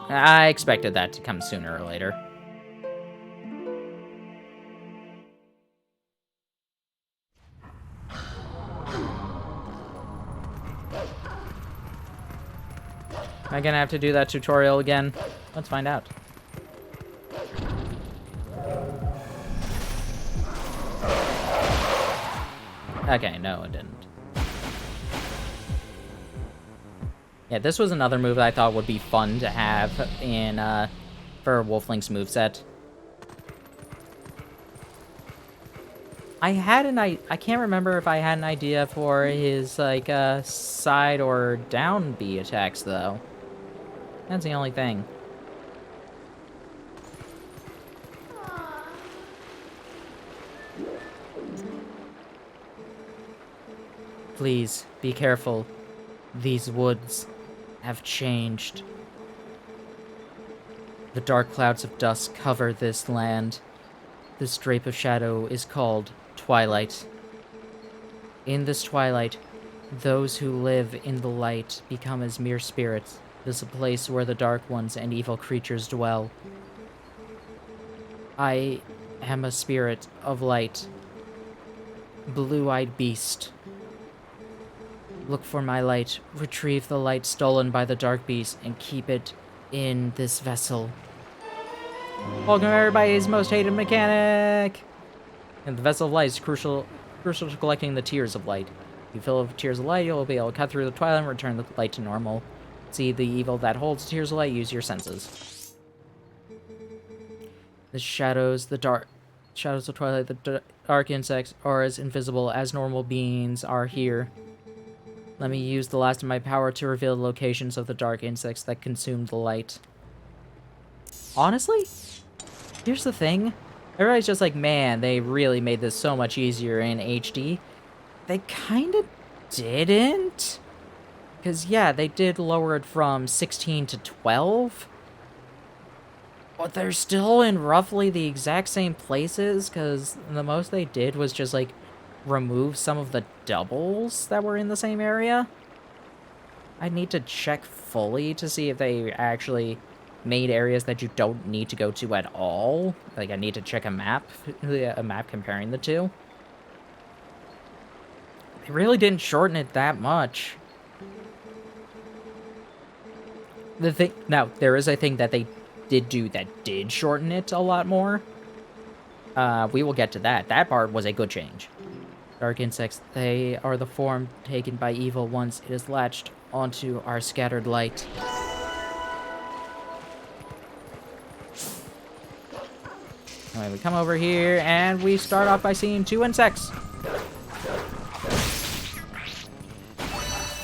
I expected that to come sooner or later. Am I gonna have to do that tutorial again? Let's find out. Okay, no, it didn't. Yeah, this was another move that I thought would be fun to have in, for Wolflink's moveset. I can't remember if I had an idea for his, like, side or down B attacks, though. That's the only thing. Please, be careful. These woods have changed. The dark clouds of dusk cover this land. This drape of shadow is called Twilight. In this twilight, those who live in the light become as mere spirits. This is a place where the dark ones and evil creatures dwell. I am a spirit of light. Blue-eyed beast. Look for my light, retrieve the light stolen by the dark beast, and keep it in this vessel. Welcome everybody's most hated mechanic! And the vessel of light is crucial to collecting the tears of light. If you fill it with tears of light, you'll be able to cut through the twilight and return the light to normal. See the evil that holds tears of light, use your senses. The shadows of twilight, the dark insects are as invisible as normal beings are here. Let me use the last of my power to reveal the locations of the dark insects that consumed the light. Honestly, here's the thing. Everybody's just like, man, they really made this so much easier in HD. They kind of didn't. Because, yeah, they did lower it from 16 to 12. But they're still in roughly the exact same places, because the most they did was just, like, remove some of the doubles that were in the same area. I need to check fully to see if they actually made areas that you don't need to go to at all. Like, I need to check a map comparing the two. They really didn't shorten it that much. Now, there is a thing that they did do that did shorten it a lot more. We will get to that. That part was a good change. Dark insects, they are the form taken by evil once it is latched onto our scattered light. Anyway, we come over here, and we start off by seeing 2 insects.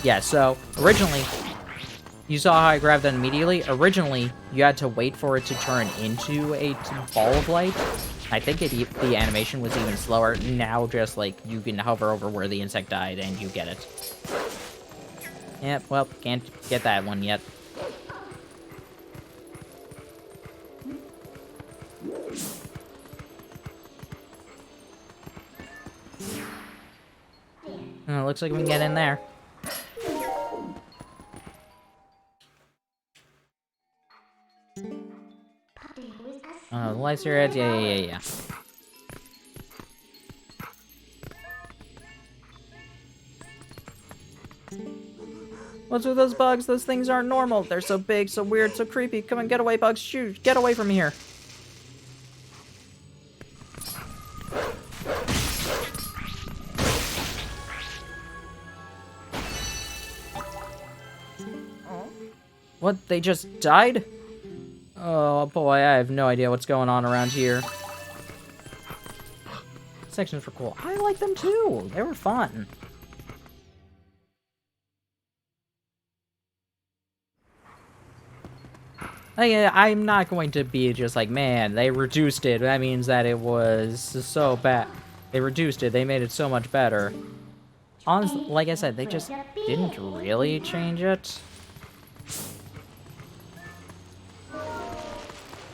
Yeah, so, originally, you saw how I grabbed that immediately. Originally, you had to wait for it to turn into a ball of light. I think the animation was even slower. Now, just, like, you can hover over where the insect died, and you get it. Yep, well, can't get that one yet. Looks like we can get in there. The lights are at, yeah. What's with those bugs? Those things aren't normal. They're so big, so weird, so creepy. Come on, get away, bugs. Shoot, get away from here. What? They just died? Oh boy, I have no idea what's going on around here. Sections were cool. I like them too. They were fun. I'm not going to be just like, man, they reduced it. That means that it was so bad. They reduced it. They made it so much better. Honestly, like I said, they just didn't really change it.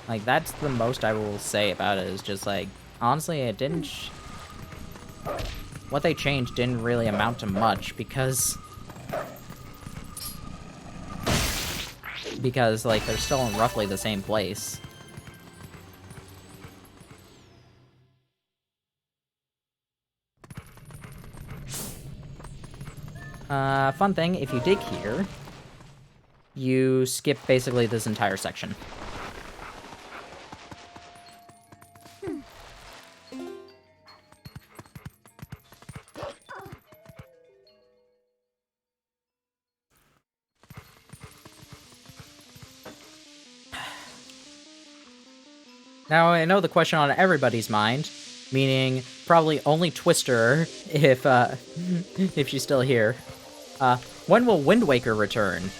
Like, that's the most I will say about it, is just like, honestly, it didn't... what they changed didn't really amount to much, because, like, they're still in roughly the same place. Fun thing, if you dig here, you skip basically this entire section. Now, I know the question on everybody's mind, meaning probably only Twister, if she's still here. When will Wind Waker return?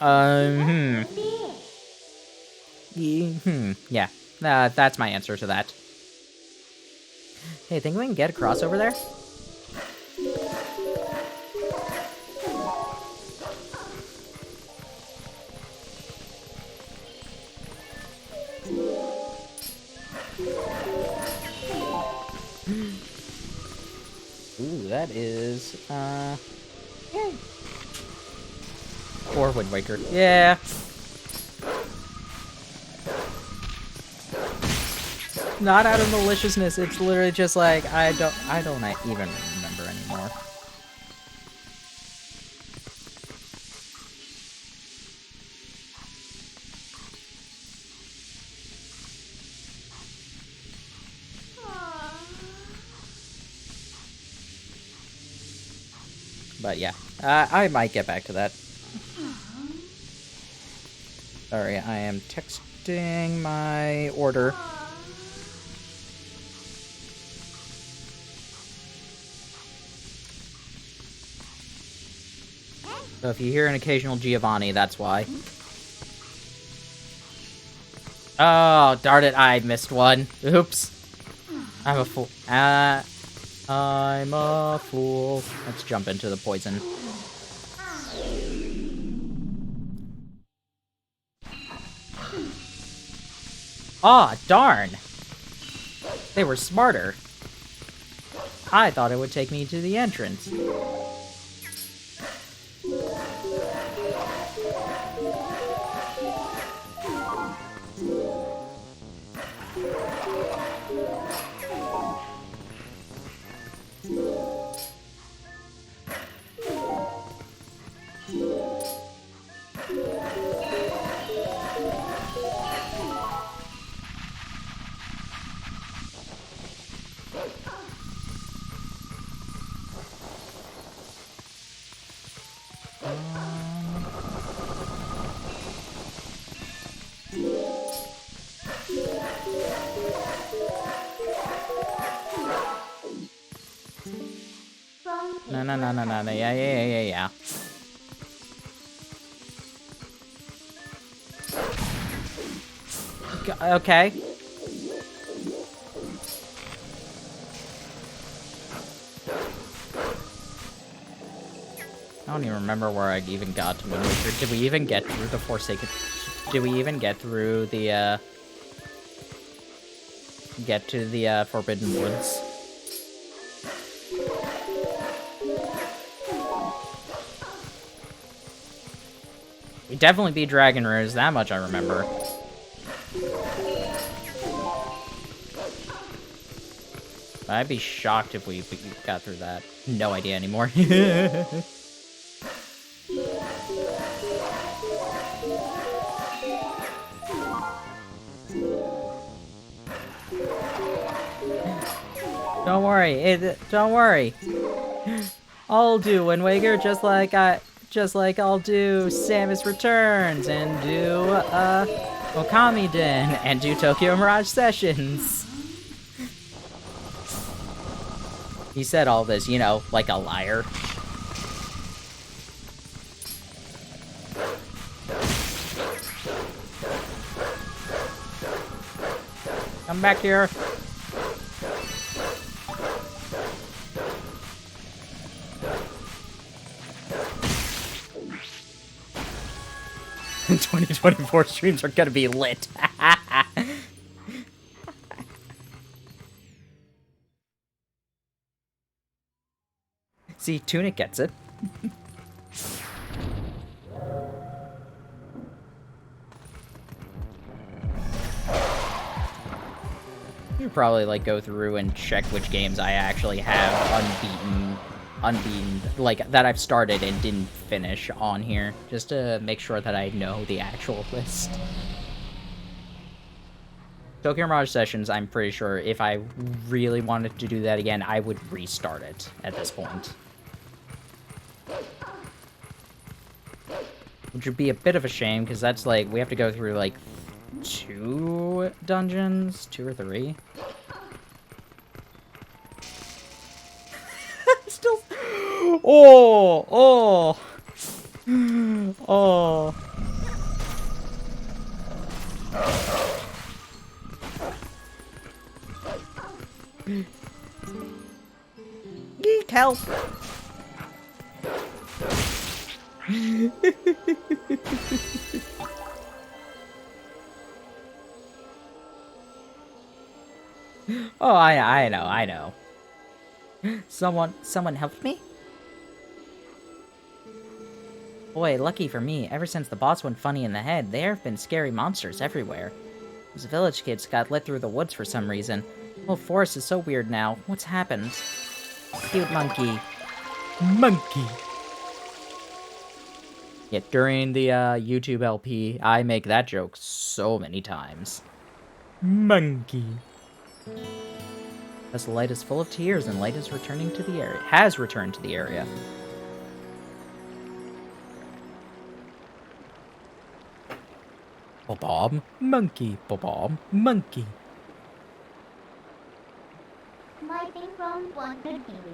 Yeah, that's my answer to that. Hey, think we can get across over there? Ooh, that is, yay. Or Wind Waker. Yeah. Not out of maliciousness, it's literally just like, I don't even remember anymore. But yeah, I might get back to that. Sorry, I am texting my order. So if you hear an occasional Giovanni, that's why. Oh, darn it, I missed one. Oops. I'm a fool. I'm a fool. Let's jump into the poison. Aw, darn! They were smarter. I thought it would take me to the entrance. No, yeah. Okay. I don't even remember where I even got to Wind Waker. Did we even get through the Forsaken? Did we even get through the, get to the, Forbidden Woods? We definitely beat Dragon Rose, that much I remember. I'd be shocked if we got through that. No idea anymore. Don't worry. I'll do Wind Waker just like I'll do Samus Returns and do Okami Den and do Tokyo Mirage Sessions. He said all this, you know, like a liar. I'm back here. The 2024 streams are gonna be lit. See, Tunic gets it. You probably like go through and check which games I actually have unbeaten, like that I've started and didn't finish on here, just to make sure that I know the actual list. Tokyo Mirage Sessions, I'm pretty sure if I really wanted to do that again, I would restart it at this point. Which would be a bit of a shame, because that's like, we have to go through like 2 dungeons? 2 or 3? Still... Oh! Geek help! Oh, I know. Someone helped me? Boy, lucky for me, ever since the boss went funny in the head, there have been scary monsters everywhere. Those village kids got let through the woods for some reason. The whole forest is so weird now. What's happened? Cute monkey. Monkey! Yet during the YouTube LP, I make that joke so many times. Monkey. As the light is full of tears and light is returning to the area. Has returned to the area. Bob, monkey, Bob, monkey.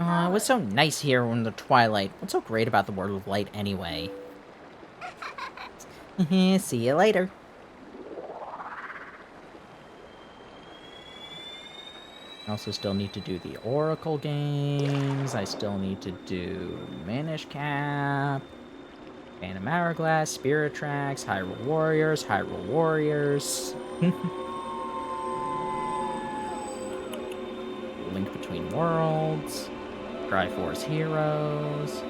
It was so nice here in the Twilight. What's so great about the world of light anyway? See you later. I also still need to do the Oracle games. I still need to do Manish Cap, Phantom Hourglass, Spirit Tracks, Hyrule Warriors, Link Between Worlds, Triforce Heroes.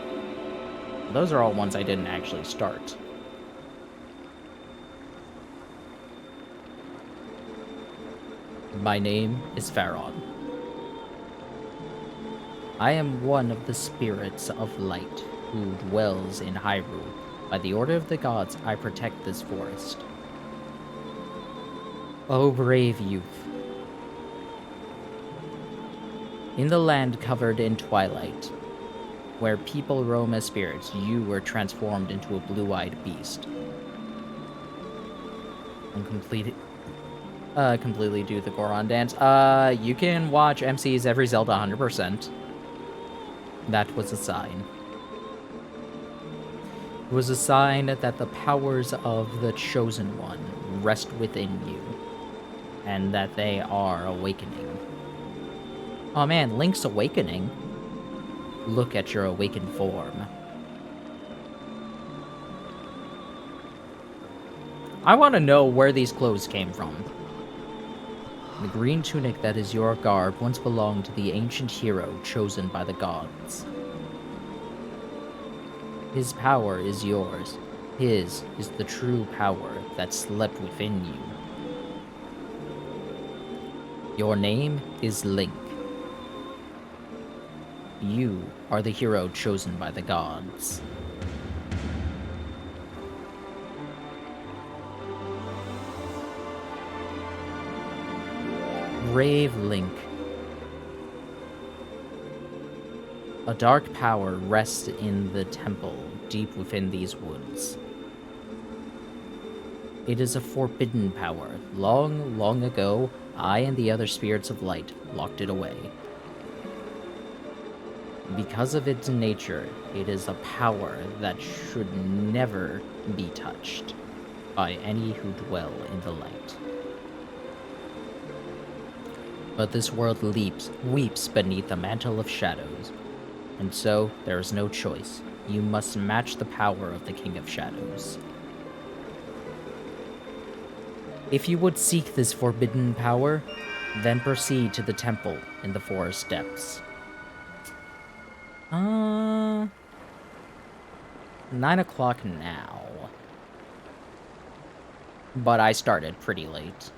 Those are all ones I didn't actually start. My name is Pharaon. I am one of the spirits of light who dwells in Hyrule. By the order of the gods, I protect this forest. O brave youth. In the land covered in twilight, where people roam as spirits, you were transformed into a blue-eyed beast. Completely do the Goron dance. You can watch MC's every Zelda 100%. That was a sign. It was a sign that the powers of the Chosen One rest within you, and that they are awakening. Oh man, Link's awakening. Look at your awakened form. I want to know where these clothes came from. The green tunic that is your garb once belonged to the ancient hero chosen by the gods. His power is yours. His is the true power that slept within you. Your name is Link. You are the hero chosen by the gods. Brave Link. A dark power rests in the temple deep within these woods. It is a forbidden power. Long, long ago, I and the other spirits of light locked it away. Because of its nature, it is a power that should never be touched by any who dwell in the light. But this world weeps beneath a mantle of shadows. And so, there is no choice. You must match the power of the King of Shadows. If you would seek this forbidden power, then proceed to the temple in the forest depths. 9 o'clock now. But I started pretty late.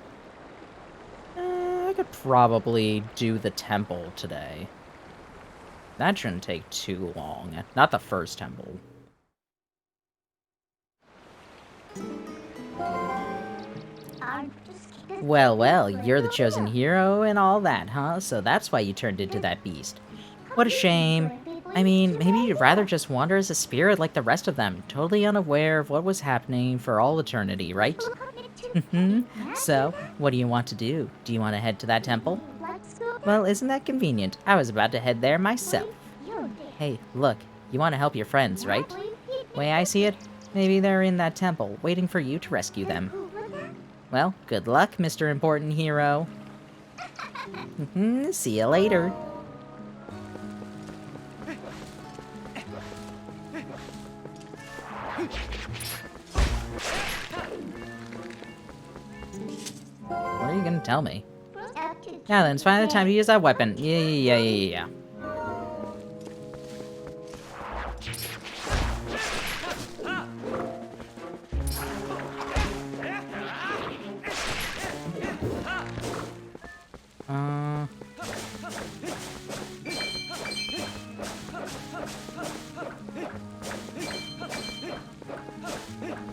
I could probably do the temple today. That shouldn't take too long. Not the first temple. Well, well, you're the chosen hero and all that, huh? So that's why you turned into that beast. What a shame. I mean, maybe you'd rather just wander as a spirit like the rest of them, totally unaware of what was happening for all eternity, right? So, what do you want to do? Do you want to head to that temple? Well, isn't that convenient? I was about to head there myself. Hey, look, you want to help your friends, right? Way I see it, maybe they're in that temple, waiting for you to rescue them. Well, good luck, Mr. Important Hero. See you later. What are you gonna tell me? Now then, it's finally time to use that weapon. Yeah.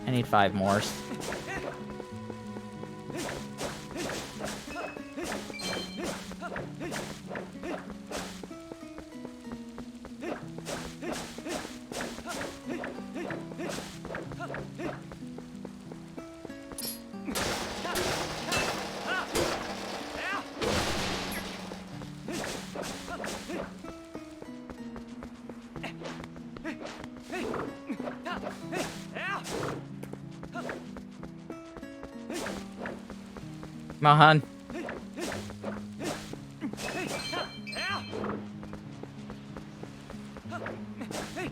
I need 5 more. Come on.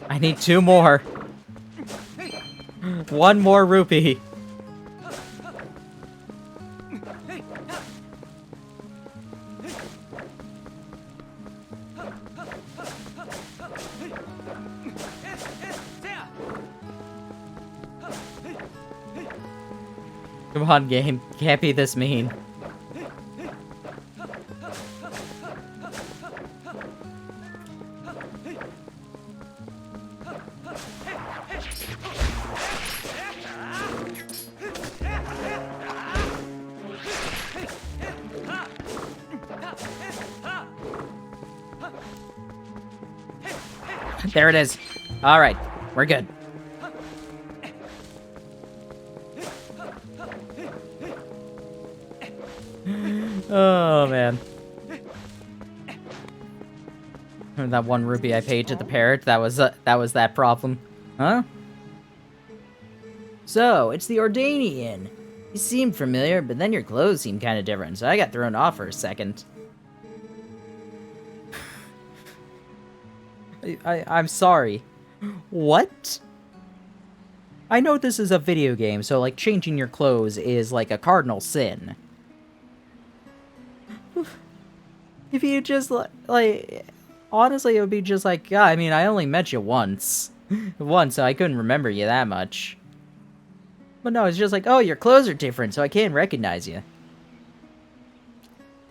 I need 2 more. 1 more rupee. Come on, game. Can't be this mean. There it is. Alright, we're good. Oh, man. That 1 rupee I paid to the parrot, that was that problem. Huh? So, it's the Ordanian. You seemed familiar, but then your clothes seemed kind of different, so I got thrown off for a second. I'm sorry. What? I know this is a video game, so, like, changing your clothes is, like, a cardinal sin. If you just, like... Honestly, it would be just like, yeah, I mean, I only met you once. So I couldn't remember you that much. But no, it's just like, oh, your clothes are different, so I can't recognize you.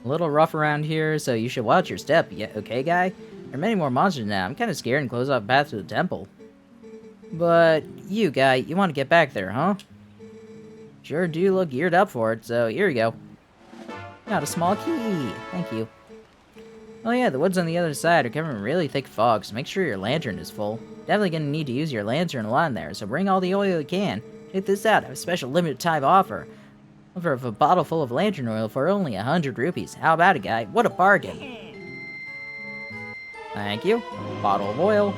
A little rough around here, so you should watch your step, yeah, okay, guy? There are many more monsters now. I'm kind of scared and close off path to the temple. But you, guy, you want to get back there, huh? Sure do look geared up for it, so here you go. Got a small key. Thank you. Oh yeah, the woods on the other side are covered in really thick fog, so make sure your lantern is full. Definitely gonna need to use your lantern a lot in there, so bring all the oil you can. Check this out, I have a special limited time offer. Offer of a bottle full of lantern oil for only 100 rupees. How about it, guy? What a bargain! Thank you. Bottle of oil.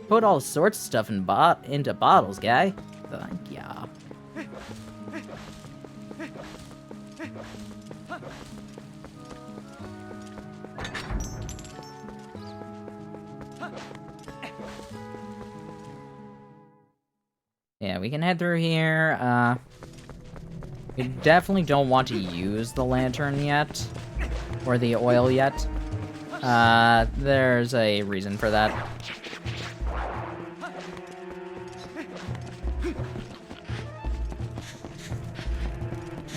Put all sorts of stuff into bottles, guy. Thank ya. Yeah, we can head through here. We definitely don't want to use the lantern yet. Or the oil yet. There's a reason for that.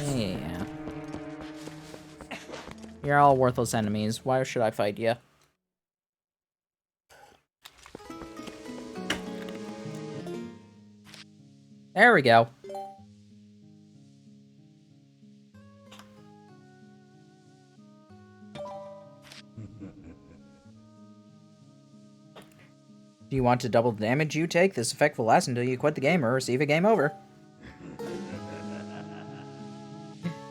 Yeah. You're all worthless enemies. Why should I fight you? There we go. Do you want to double the damage you take? This effect will last until you quit the game or receive a game over. You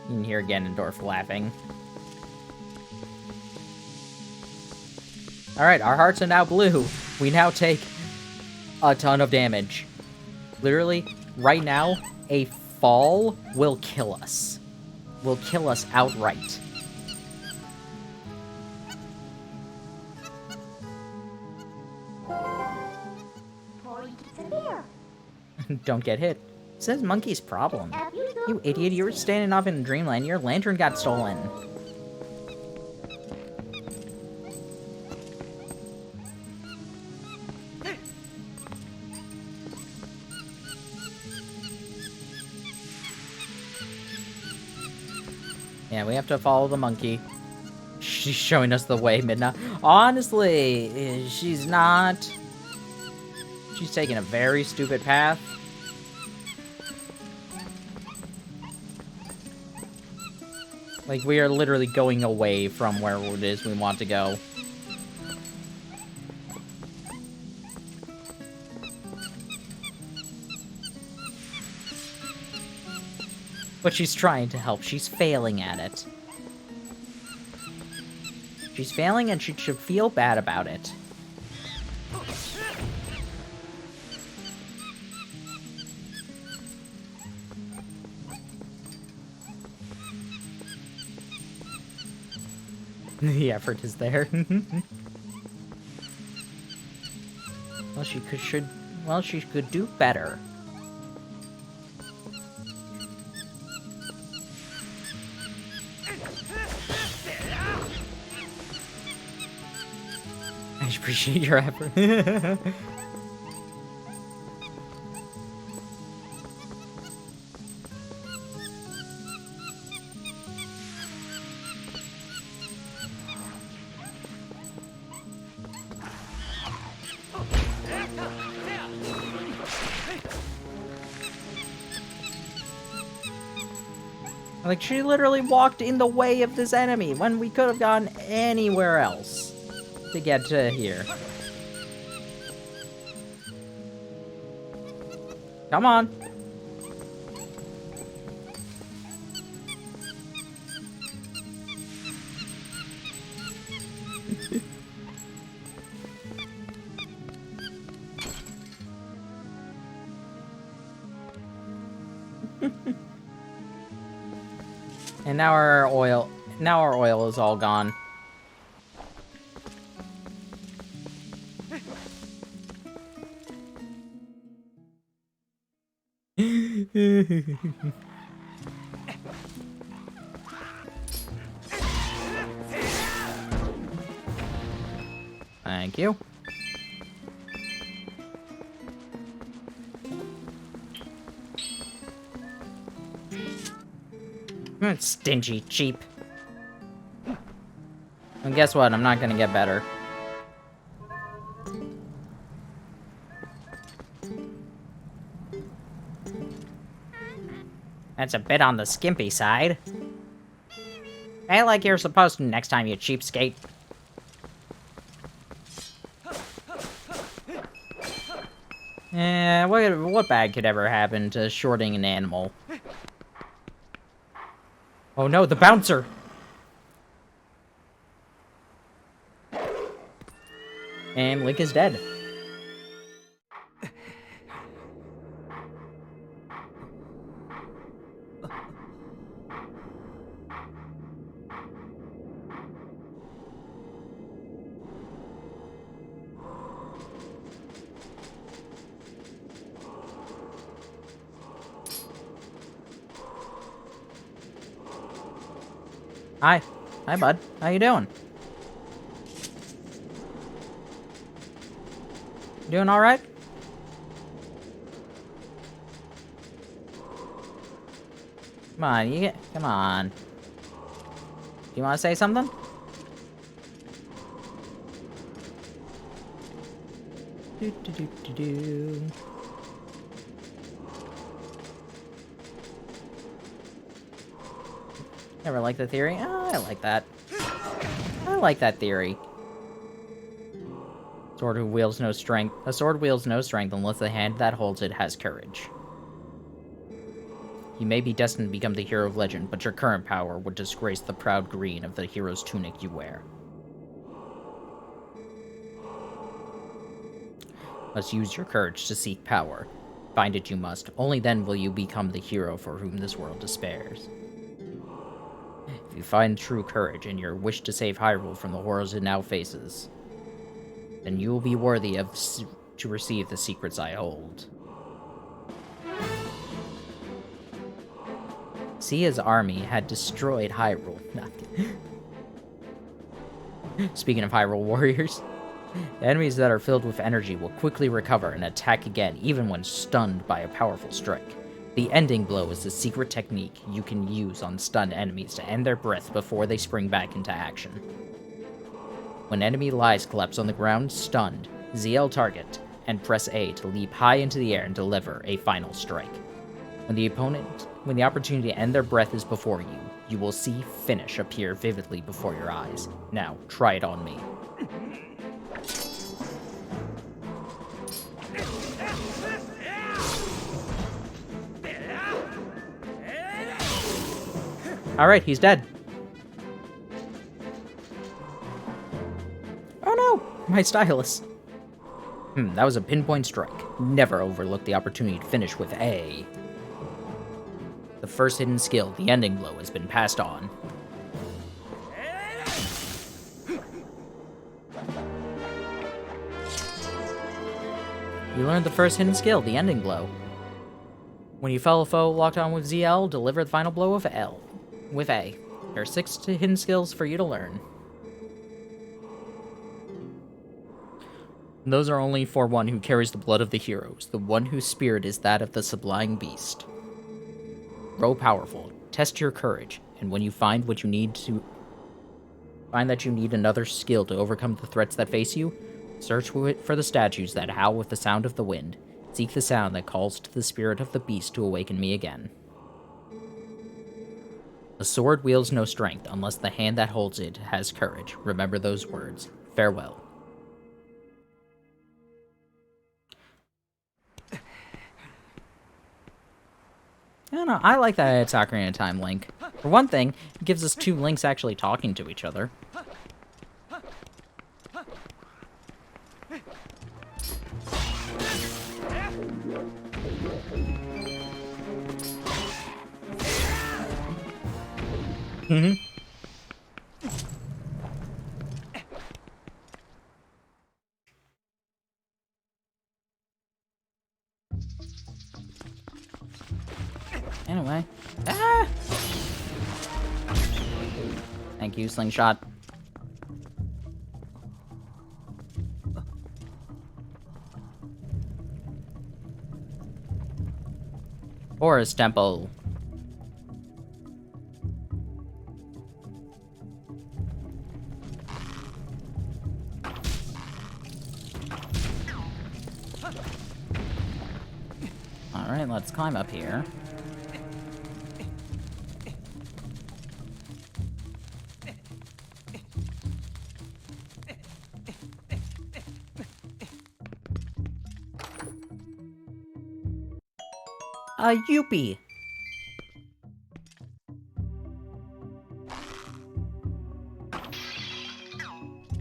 can hear Ganondorf laughing. Alright, our hearts are now blue. We now take a ton of damage. Literally, right now, a fall will kill us. Will kill us outright. Don't get hit. Says monkey's problem. You idiot, you were standing off in dreamland. Your lantern got stolen. Yeah, we have to follow the monkey. She's showing us the way, Midna. Honestly, she's not. She's taking a very stupid path. Like, we are literally going away from where it is we want to go. But she's trying to help. She's failing at it. She's failing and she should feel bad about it. The effort is there. Well, she could do better. I appreciate your effort. Like, she literally walked in the way of this enemy when we could have gone anywhere else to get to here. Come on. And now our oil is all gone. Thank you. Stingy cheap. And guess what? I'm not gonna get better. That's a bit on the skimpy side. Hey, like you're supposed to next time, you cheapskate. What bad could ever happen to shorting an animal? Oh no, the bouncer! And Link is dead. Hi. Hi, bud. How you doing? Doing all right? Come on, come on. Do you want to say something? Do, do, do, do, do. Never liked the theory. Oh, I like that. I like that theory. Sword who wields no strength. A sword wields no strength unless the hand that holds it has courage. You may be destined to become the hero of legend, but your current power would disgrace the proud green of the hero's tunic you wear. Must use your courage to seek power. Find it you must. Only then will you become the hero for whom this world despairs. If you find true courage and your wish to save Hyrule from the horrors it now faces, then you will be worthy to receive the secrets I hold. Sia's army had destroyed Hyrule. Speaking of Hyrule warriors, enemies that are filled with energy will quickly recover and attack again, even when stunned by a powerful strike. The ending blow is a secret technique you can use on stunned enemies to end their breath before they spring back into action. When enemy lies collapse on the ground, stunned, ZL target, and press A to leap high into the air and deliver a final strike. When the opportunity to end their breath is before you, you will see finish appear vividly before your eyes. Now, try it on me. Alright, he's dead. Oh no! My stylus. That was a pinpoint strike. Never overlook the opportunity to finish with A. The first hidden skill, the ending blow, has been passed on. You learned the first hidden skill, the ending blow. When you fell a foe locked on with ZL, deliver the final blow with A. There are 6 hidden skills for you to learn. And those are only for one who carries the blood of the heroes, the one whose spirit is that of the sublime beast. Grow powerful, test your courage, and when you find that you need another skill to overcome the threats that face you, search for the statues that howl with the sound of the wind. Seek the sound that calls to the spirit of the beast to awaken me again. A sword wields no strength unless the hand that holds it has courage. Remember those words. Farewell. I don't know, I like that it's Ocarina of Time Link. For one thing, it gives us 2 Links actually talking to each other. Anyway. Ah! Thank you, Slingshot. Forest Temple. Alright, let's climb up here. A Youpie!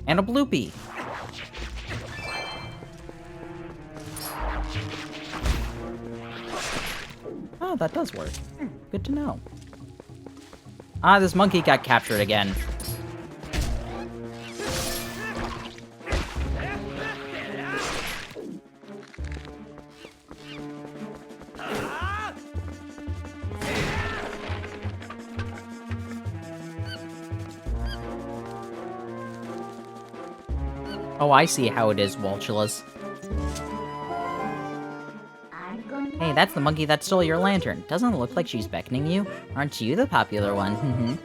And a Bloopy! Oh, that does work. Good to know. Ah, this monkey got captured again. Oh, I see how it is, Waltulas. Hey, that's the monkey that stole your lantern. Doesn't it look like she's beckoning you? Aren't you the popular one?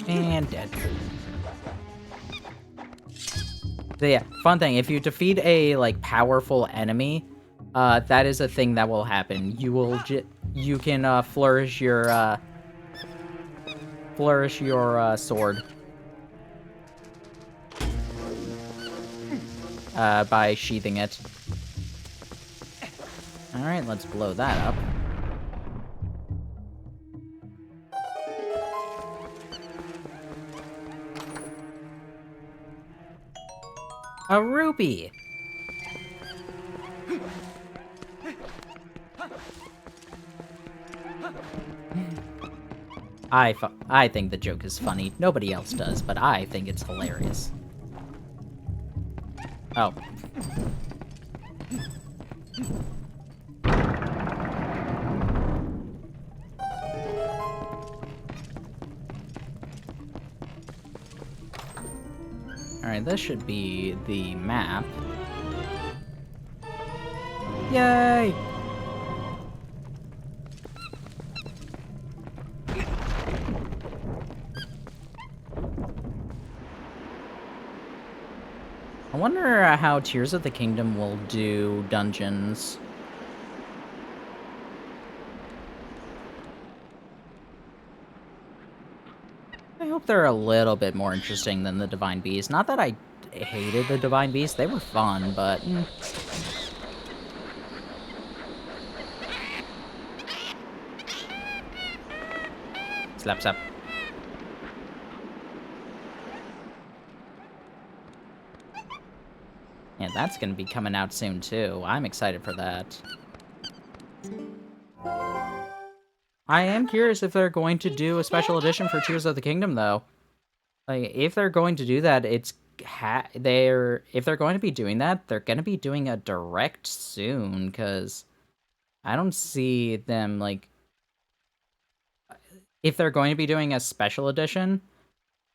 And dead. So yeah, fun thing, if you defeat a, like, powerful enemy, that is a thing that will happen. You will you can, flourish your sword. By sheathing it. Alright, let's blow that up. A rupee! I think the joke is funny. Nobody else does, but I think it's hilarious. Oh. Alright, this should be the map. Yay! I wonder how Tears of the Kingdom will do dungeons. I hope they're a little bit more interesting than the Divine Beast. Not that I hated the Divine Beast, they were fun, but... Slaps up. Yeah, that's gonna be coming out soon, too. I'm excited for that. I am curious if they're going to do a special edition for Tears of the Kingdom, though. Like, if they're going to do that, if they're going to be doing that, they're gonna be doing a direct soon, because I don't see them, like... If they're going to be doing a special edition,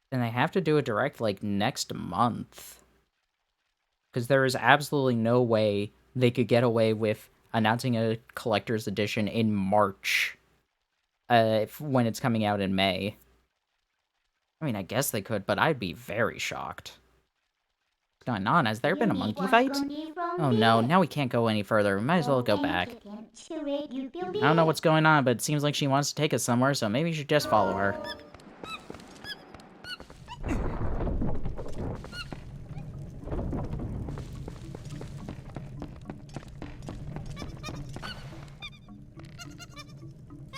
then they have to do a direct, like, next month. Because there is absolutely no way they could get away with announcing a collector's edition in March. When it's coming out in May. I mean, I guess they could, but I'd be very shocked. What's going on? Has there been a monkey fight? Oh no, now we can't go any further. We might as well go back. I don't know what's going on, but it seems like she wants to take us somewhere, so maybe you should just follow her.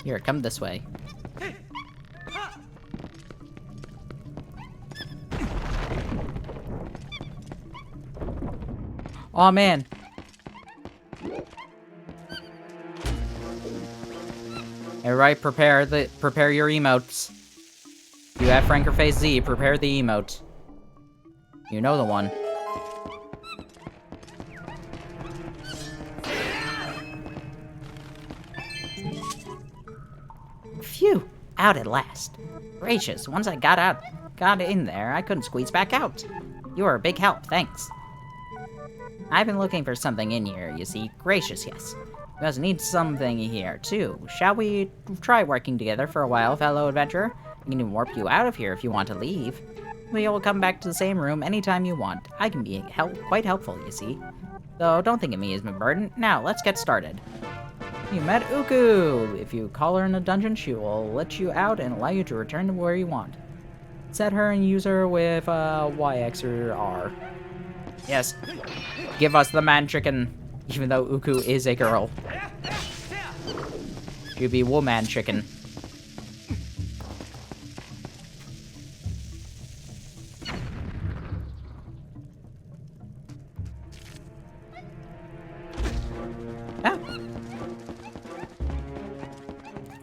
Here, come this way. Aw, man. Alright, prepare your emotes. You have Frankerface Z, prepare the emote. You know the one. Phew! Out at last. Gracious, once I got in there, I couldn't squeeze back out. You were a big help, thanks. I've been looking for something in here, you see. Gracious, yes. You must need something here, too. Shall we try working together for a while, fellow adventurer? I can even warp you out of here if you want to leave. We will come back to the same room anytime you want. I can be quite helpful, you see. So don't think of me as my burden. Now, let's get started. You met Uku! If you call her in a dungeon, she will let you out and allow you to return to where you want. Set her and use her with Y, X, or R. Yes. Give us the man chicken, even though Uku is a girl. You'd be woman chicken. Ah.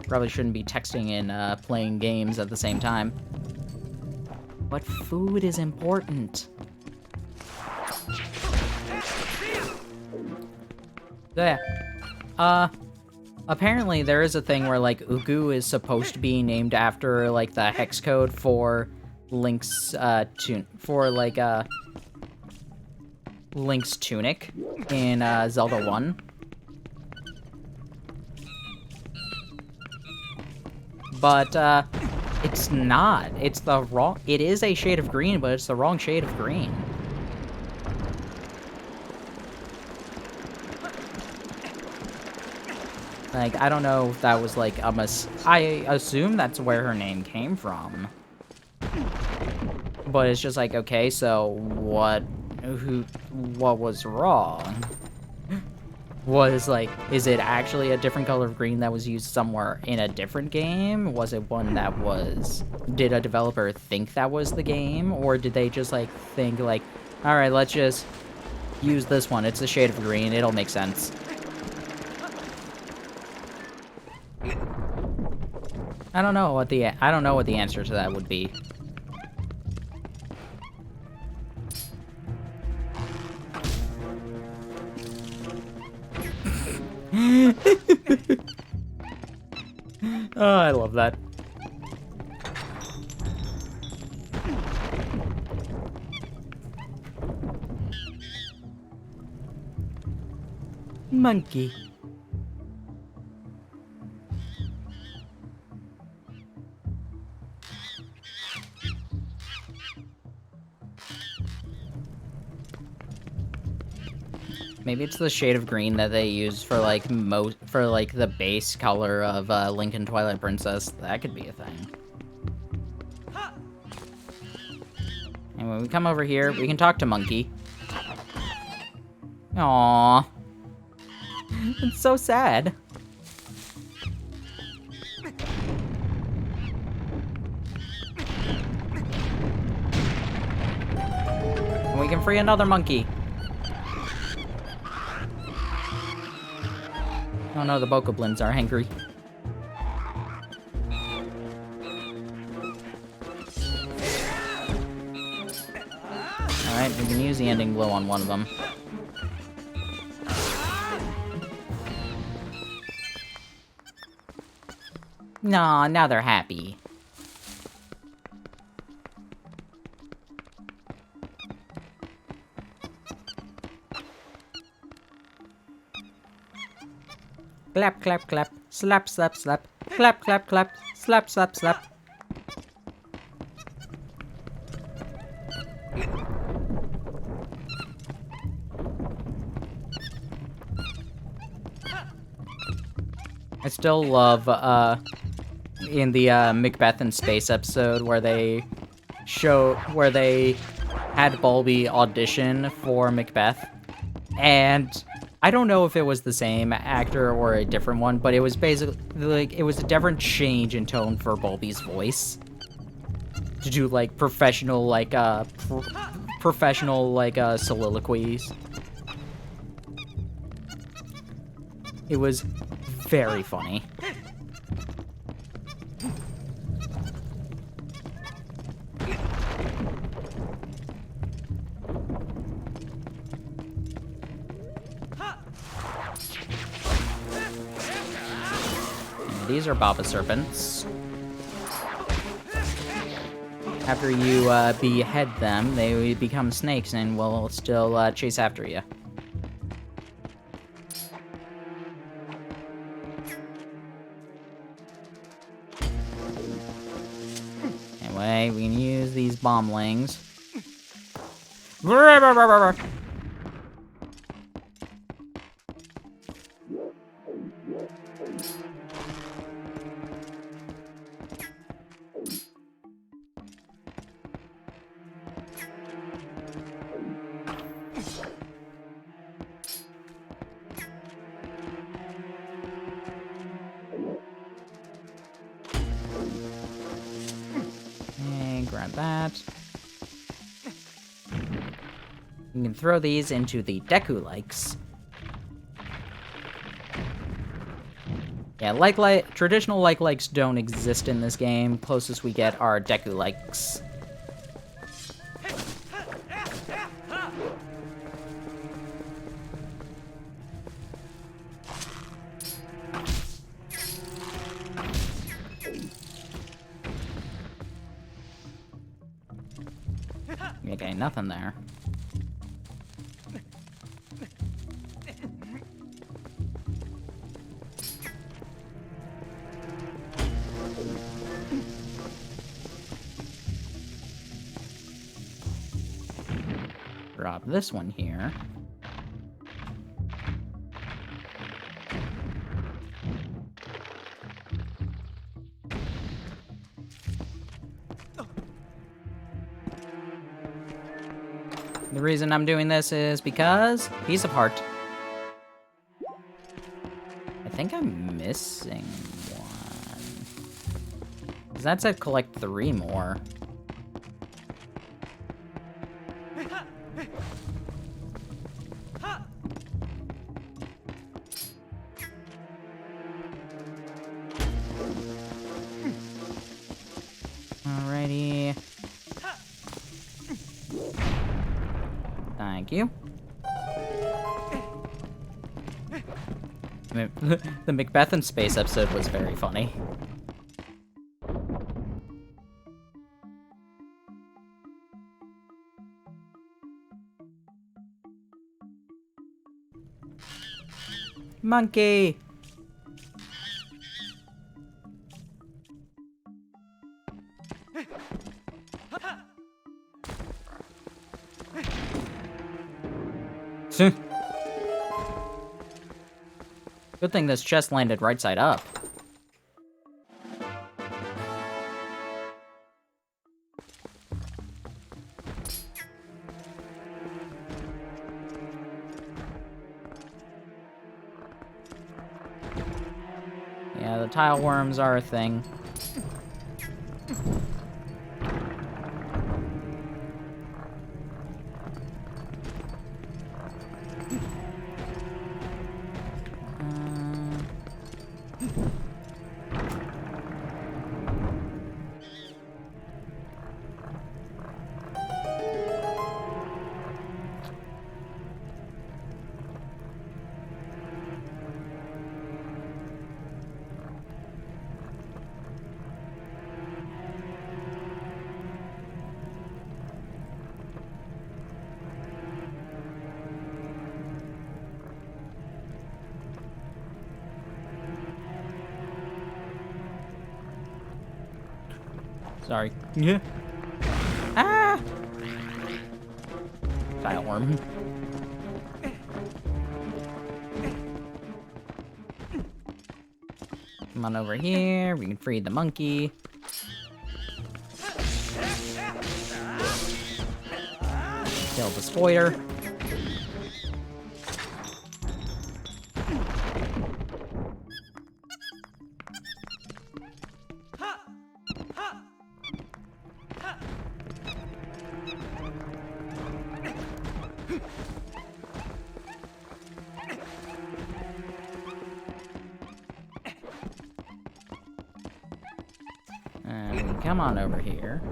Probably shouldn't be texting and playing games at the same time. But food is important. Yeah. Apparently there is a thing where, like, Ugu is supposed to be named after, like, the hex code for Link's, Link's tunic in, Zelda 1. But, it's not. It's the wrong... It is a shade of green, but it's the wrong shade of green. Like, I don't know if that was, like, I assume that's where her name came from. But it's just like, okay, so what was wrong? Was, like, is it actually a different color of green that was used somewhere in a different game? Was it one that was... Did a developer think that was the game? Or did they just, like, think, like, alright, let's just use this one. It's a shade of green. It'll make sense. I don't know what the answer to that would be. Oh, I love that. Monkey. Maybe it's the shade of green that they use for, like, the base color of Link and Twilight Princess. That could be a thing. And when we come over here, we can talk to Monkey. Aww. It's so sad. And we can free another monkey. Oh no, the bokoblins are angry. Alright, we can use the ending blow on one of them. Nah, now they're happy. Clap, clap, clap. Slap, slap, slap. Clap, clap, clap. Slap, slap, slap. I still love, in the, Macbeth in Space episode where they had Bulby audition for Macbeth, and I don't know if it was the same actor or a different one, but it was basically, like, it was a different change in tone for Bulby's voice. To do, like, professional, like, soliloquies. It was very funny. And these are Baba Serpents. After you behead them, they become snakes and will still chase after you. Anyway, we can use these bombings. Grab that. You can throw these into the Deku-likes. Yeah, traditional like-likes don't exist in this game. Closest we get are Deku-likes. Okay, nothing there. Drop this one here. The reason I'm doing this is because piece of heart. I think I'm missing one. 'Cause that said collect 3 more. Alrighty. Thank you. The Macbeth in Space episode was very funny. Monkey! Good thing this chest landed right side up. Yeah, the tile worms are a thing. Sorry. Yeah. Ah! Tile worm. Come on over here. We can free the monkey. Kill the spoiler. And come on over here.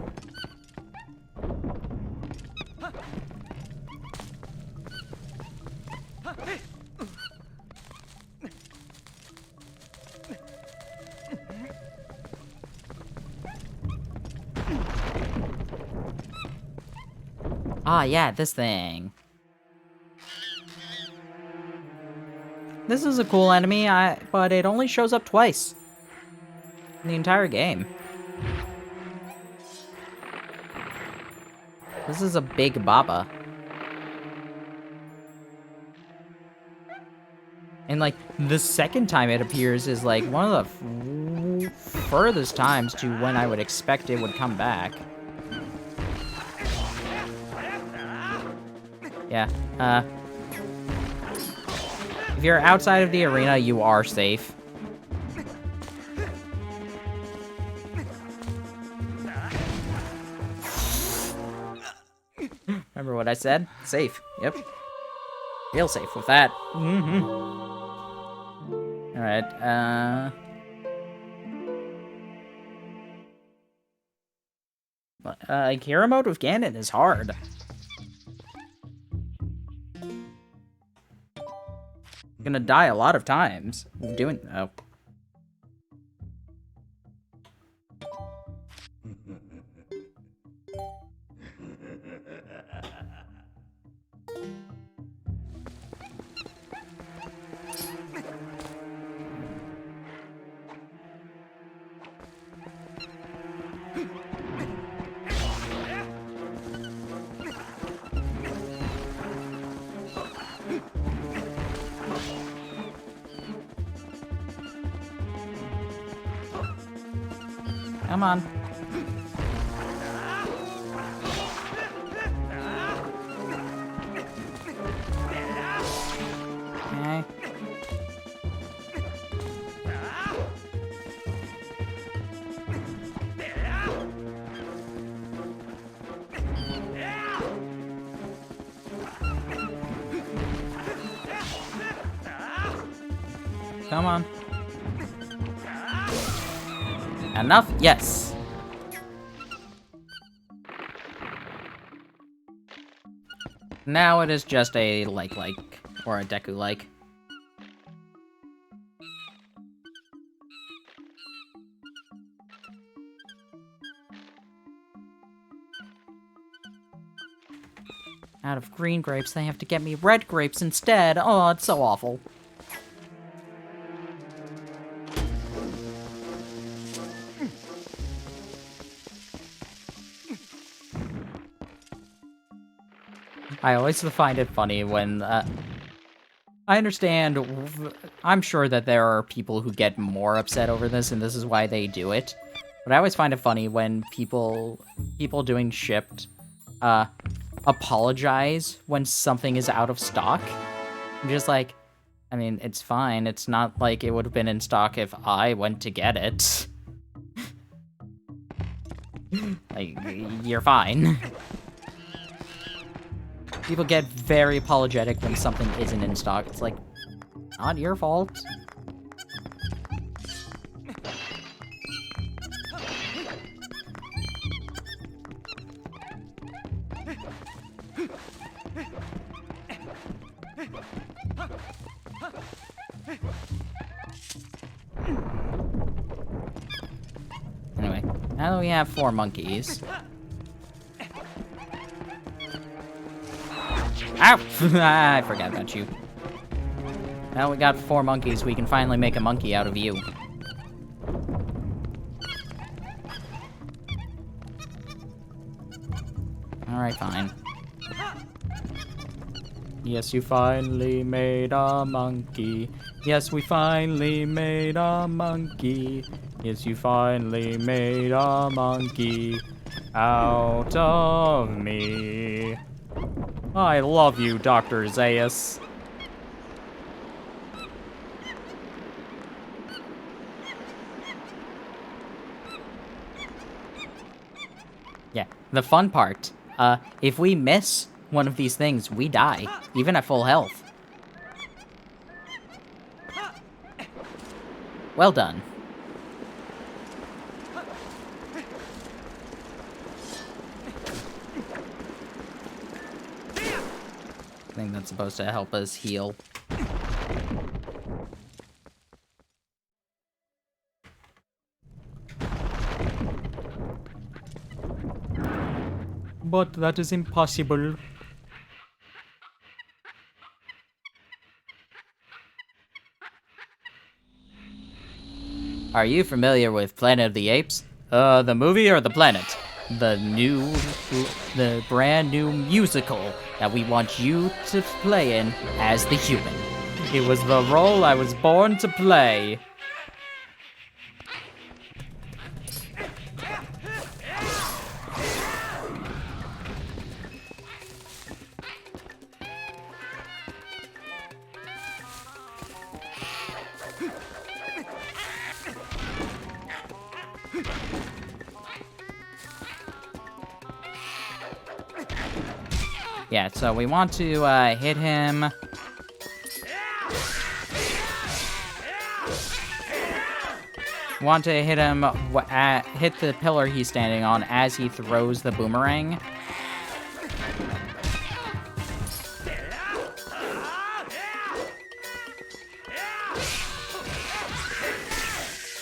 Ah, yeah, this thing. This is a cool enemy, but it only shows up twice in the entire game. This is a big Baba. And, like, the second time it appears is, like, one of the furthest times to when I would expect it would come back. Yeah, if you're outside of the arena, you are safe. Remember what I said? Safe. Yep. Real safe with that. Alright, hero mode with Ganon is hard. I'm gonna die a lot of times doing. Oh. Come on. Okay. Come on. Enough? Yes. Now it is just a like, or a Deku-like. Out of green grapes, they have to get me red grapes instead. Oh, it's so awful. I always find it funny when, I understand, I'm sure that there are people who get more upset over this, and this is why they do it. But I always find it funny when people doing shipped, apologize when something is out of stock. I'm just like, I mean, it's fine. It's not like it would have been in stock if I went to get it. Like, you're fine. People get very apologetic when something isn't in stock. It's like, not your fault. Anyway, now that we have 4 monkeys... Ow! I forgot about you. Now we got 4 monkeys, we can finally make a monkey out of you. Alright, fine. Yes, you finally made a monkey. Yes, we finally made a monkey. Yes, you finally made a monkey out of me. I love you, Dr. Zaius. Yeah, the fun part. If we miss one of these things, we die, even at full health. Well done. I think that's supposed to help us heal. But that is impossible. Are you familiar with Planet of the Apes? The movie or the planet? The brand new musical that we want you to play in as the human. It was the role I was born to play. Yeah, so we want to hit him. Want to hit him, hit the pillar he's standing on as he throws the boomerang.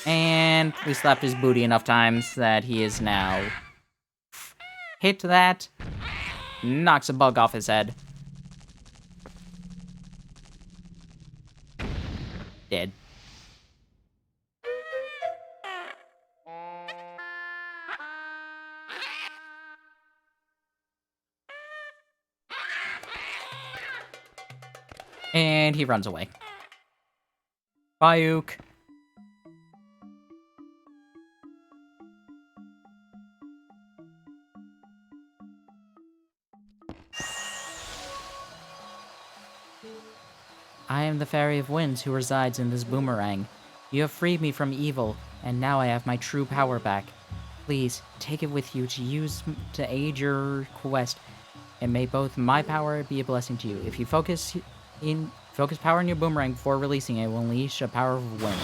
And we slapped his booty enough times that he is now hit that, knocks a bug off his head. Dead. And he runs away. Bye, Ook. I am the Fairy of Winds who resides in this boomerang. You have freed me from evil, and now I have my true power back. Please, take it with you to use to aid your quest, and may both my power be a blessing to you. If you focus power in your boomerang before releasing it, it will unleash a power of wind.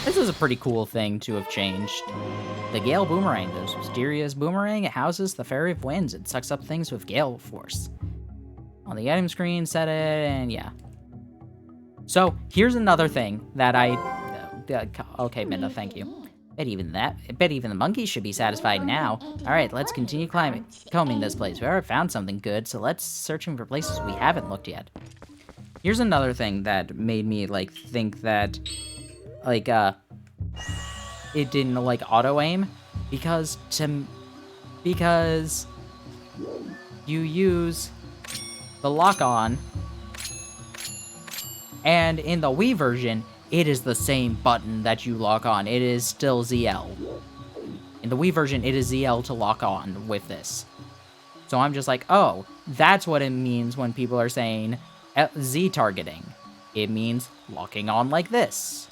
This is a pretty cool thing to have changed. The Gale Boomerang, this mysterious boomerang, it houses the Fairy of Winds. It sucks up things with gale force. On the item screen, set it, and yeah. So, here's another thing that okay, Minna, thank you. Bet even the monkeys should be satisfied now. Alright, let's continue combing this place. We already found something good, so let's searching for places we haven't looked yet. Here's another thing that made me, like, think that, like, it didn't, like, auto-aim. Because you use the lock-on, and in the Wii version, it is the same button that you lock on. It is still ZL. In the Wii version, it is ZL to lock on with this. So I'm just like, oh, that's what it means when people are saying Z targeting. It means locking on like this.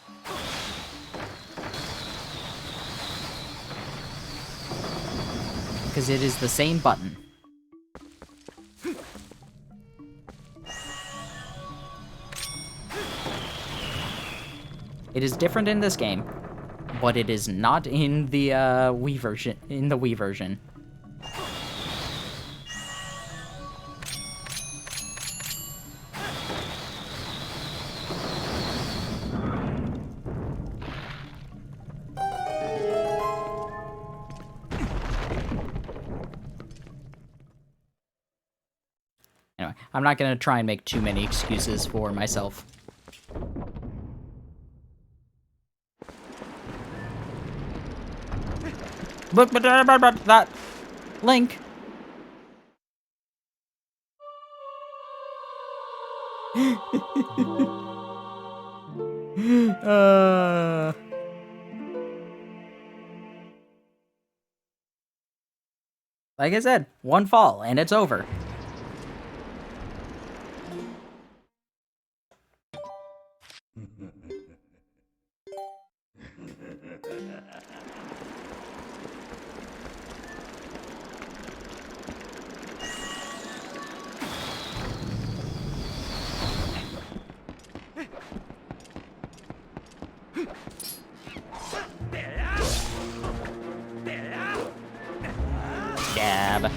Because it is the same button. It is different in this game, but it is not in the Wii version. Anyway, I'm not gonna try and make too many excuses for myself. But that Link. Like I said, one fall and it's over. Stab.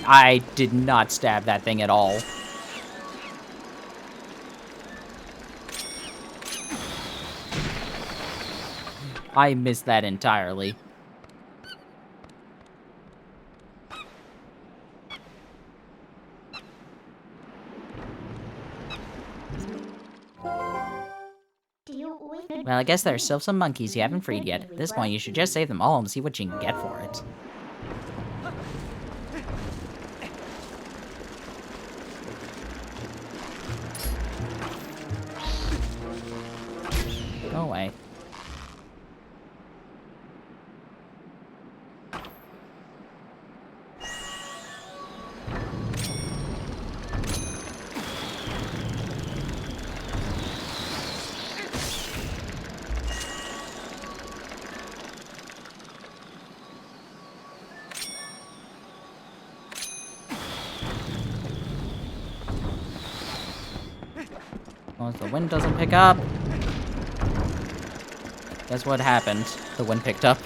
I did not stab that thing at all. I missed that entirely. Well, I guess there's still some monkeys you haven't freed yet. At this point, you should just save them all and see what you can get for it. Go away. long as the wind doesn't pick up. Guess what happened? The wind picked up.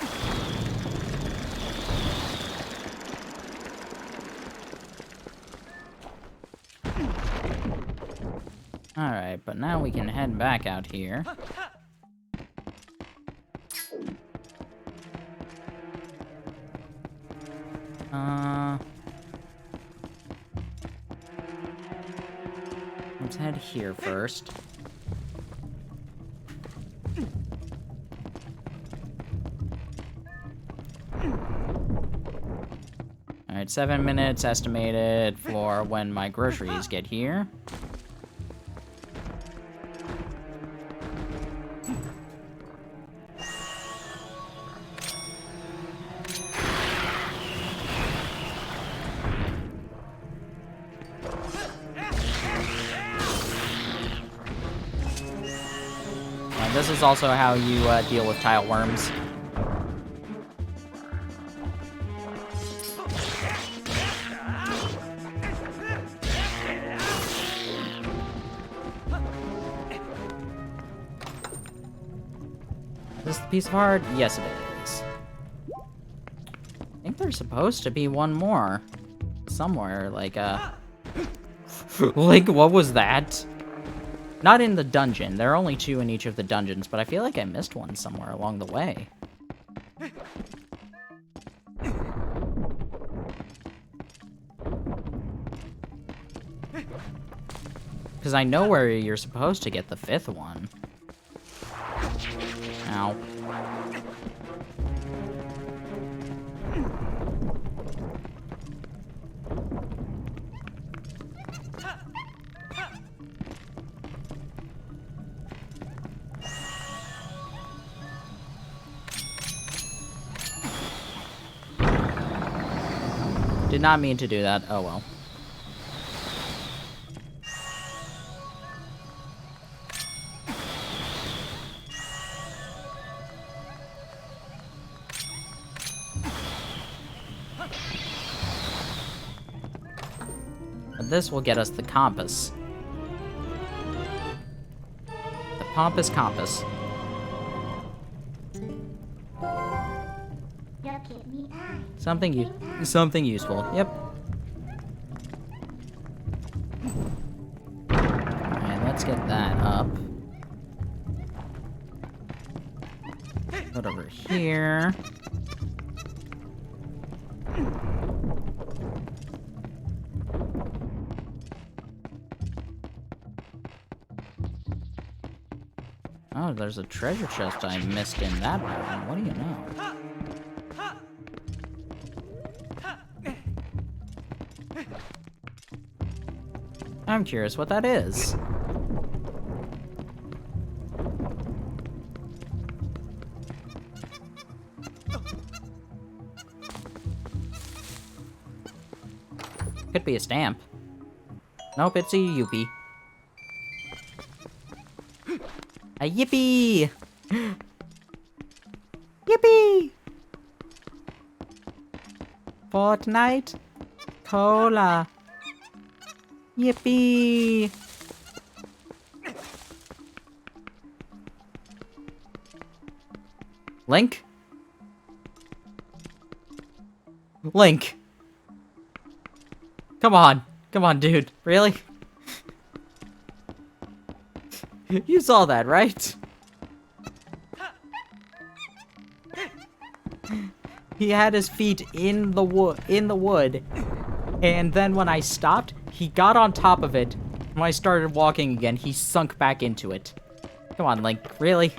Alright, but now we can head back out here. Let's head here first. Alright, 7 minutes estimated for when my groceries get here. This is also how you deal with tile worms. Is this the piece of heart? Yes, it is. I think there's supposed to be one more. Somewhere, like, like, what was that? Not in the dungeon. There are only 2 in each of the dungeons, but I feel like I missed one somewhere along the way. Because I know where you're supposed to get the 5th one. Ow. Did not mean to do that. Oh well. But this will get us the compass. The pompous compass. Something useful. Yep. Alright, let's get that up. Put over here. Oh, there's a treasure chest I missed in that room. What do you know? I'm curious what that is. Could be a stamp. Nope, it's a Yuppie. A Yippee! Yippee! Fortnite? Cola. Yippee! Link? Link! Come on. Come on, dude. Really? You saw that, right? He had his feet in the wood, and then when I stopped, he got on top of it. When I started walking again, he sunk back into it. Come on, Link. Really?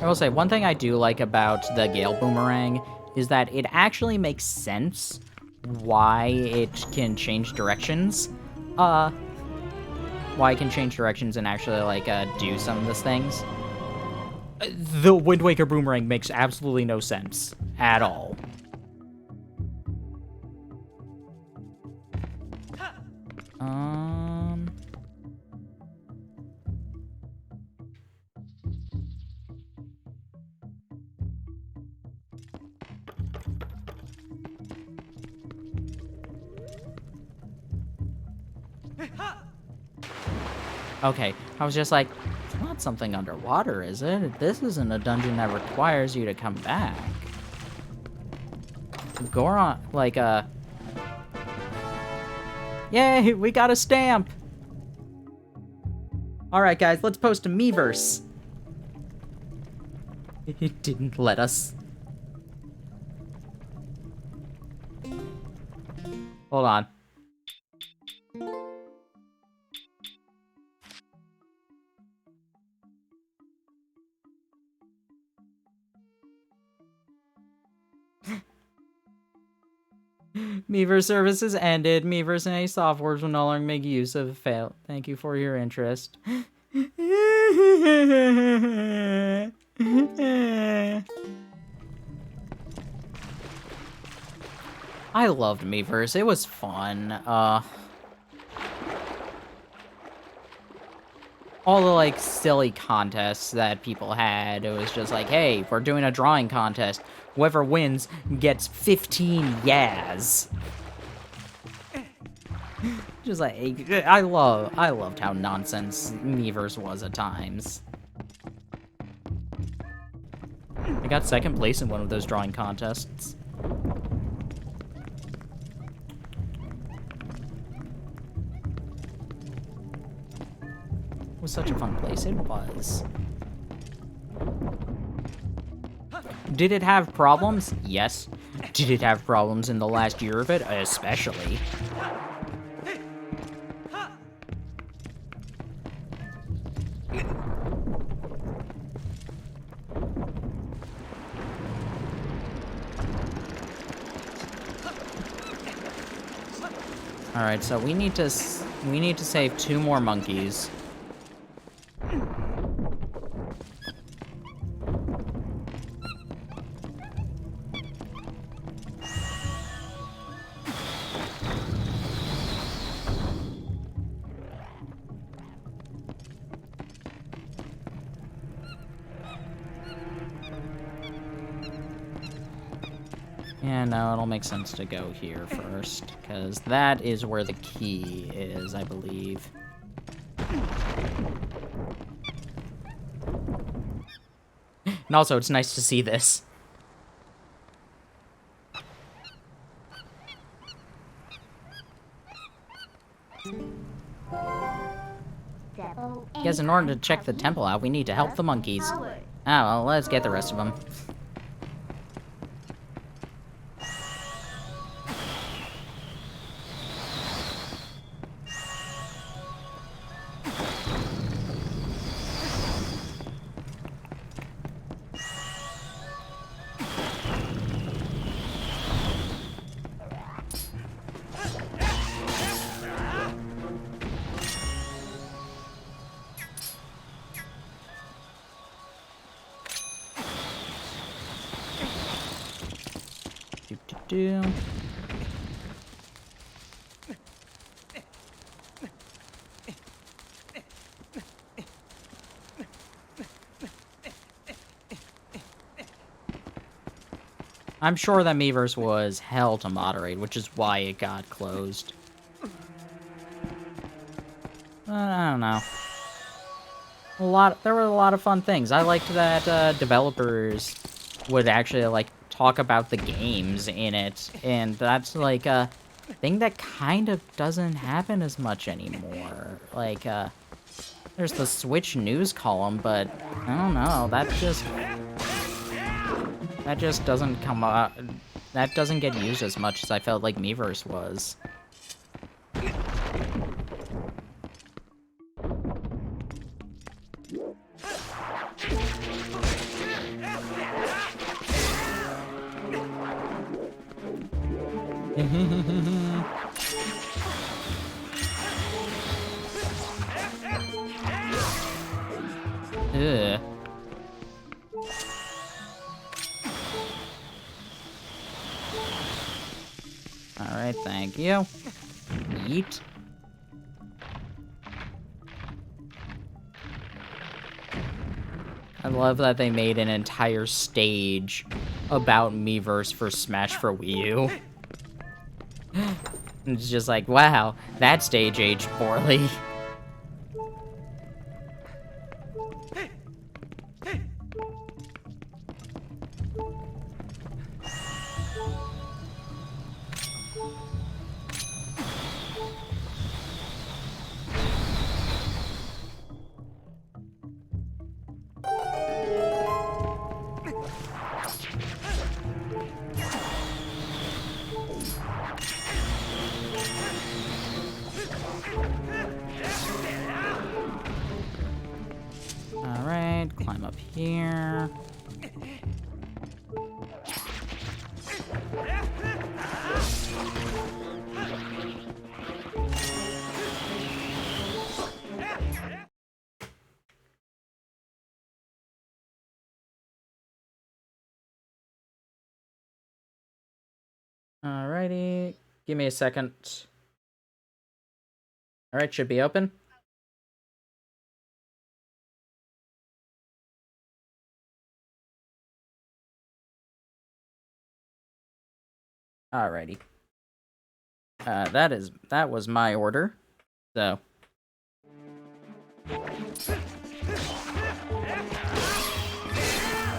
I will say, one thing I do like about the Gale Boomerang is that it actually makes sense why it can change directions. Why it can change directions and actually, like, do some of those things. The Wind Waker Boomerang makes absolutely no sense at all. Okay, I was just like, it's not something underwater, is it? This isn't a dungeon that requires you to come back. Goron, like, yay, we got a stamp! Alright, guys, let's post a Miiverse. It didn't let us. Hold on. Miiverse services ended. Miiverse and any softwares will no longer make use of fail. Thank you for your interest. I loved Miiverse. It was fun. All the, like, silly contests that people had. It was just like, hey, we're doing a drawing contest. Whoever wins gets 15 yas. Just like, I loved how nonsense Miiverse was at times. I got second place in one of those drawing contests. It was such a fun place, it was. Did it have problems? Yes. Did it have problems in the last year of it? Especially. All right, so we need to save 2 more monkeys. Yeah, no, it'll make sense to go here first, because that is where the key is, I believe. And also, it's nice to see this. Because in order to check the temple out, we need to help the monkeys. Oh, well, let's get the rest of them. I'm sure that Miiverse was hell to moderate, which is why it got closed. I don't know. There were a lot of fun things. I liked that developers would actually, like, talk about the games in it, and that's, like, a thing that kind of doesn't happen as much anymore. Like, there's the Switch news column, but I don't know, that just doesn't come up. That doesn't get used as much as I felt like Miiverse was. Ugh. Alright, thank you. Yeet. I love that they made an entire stage about Miiverse for Smash for Wii U. And it's just like, wow, that stage aged poorly. Alright, climb up here. Alrighty, give me a second. Alright, should be open. Alrighty. That was my order. So.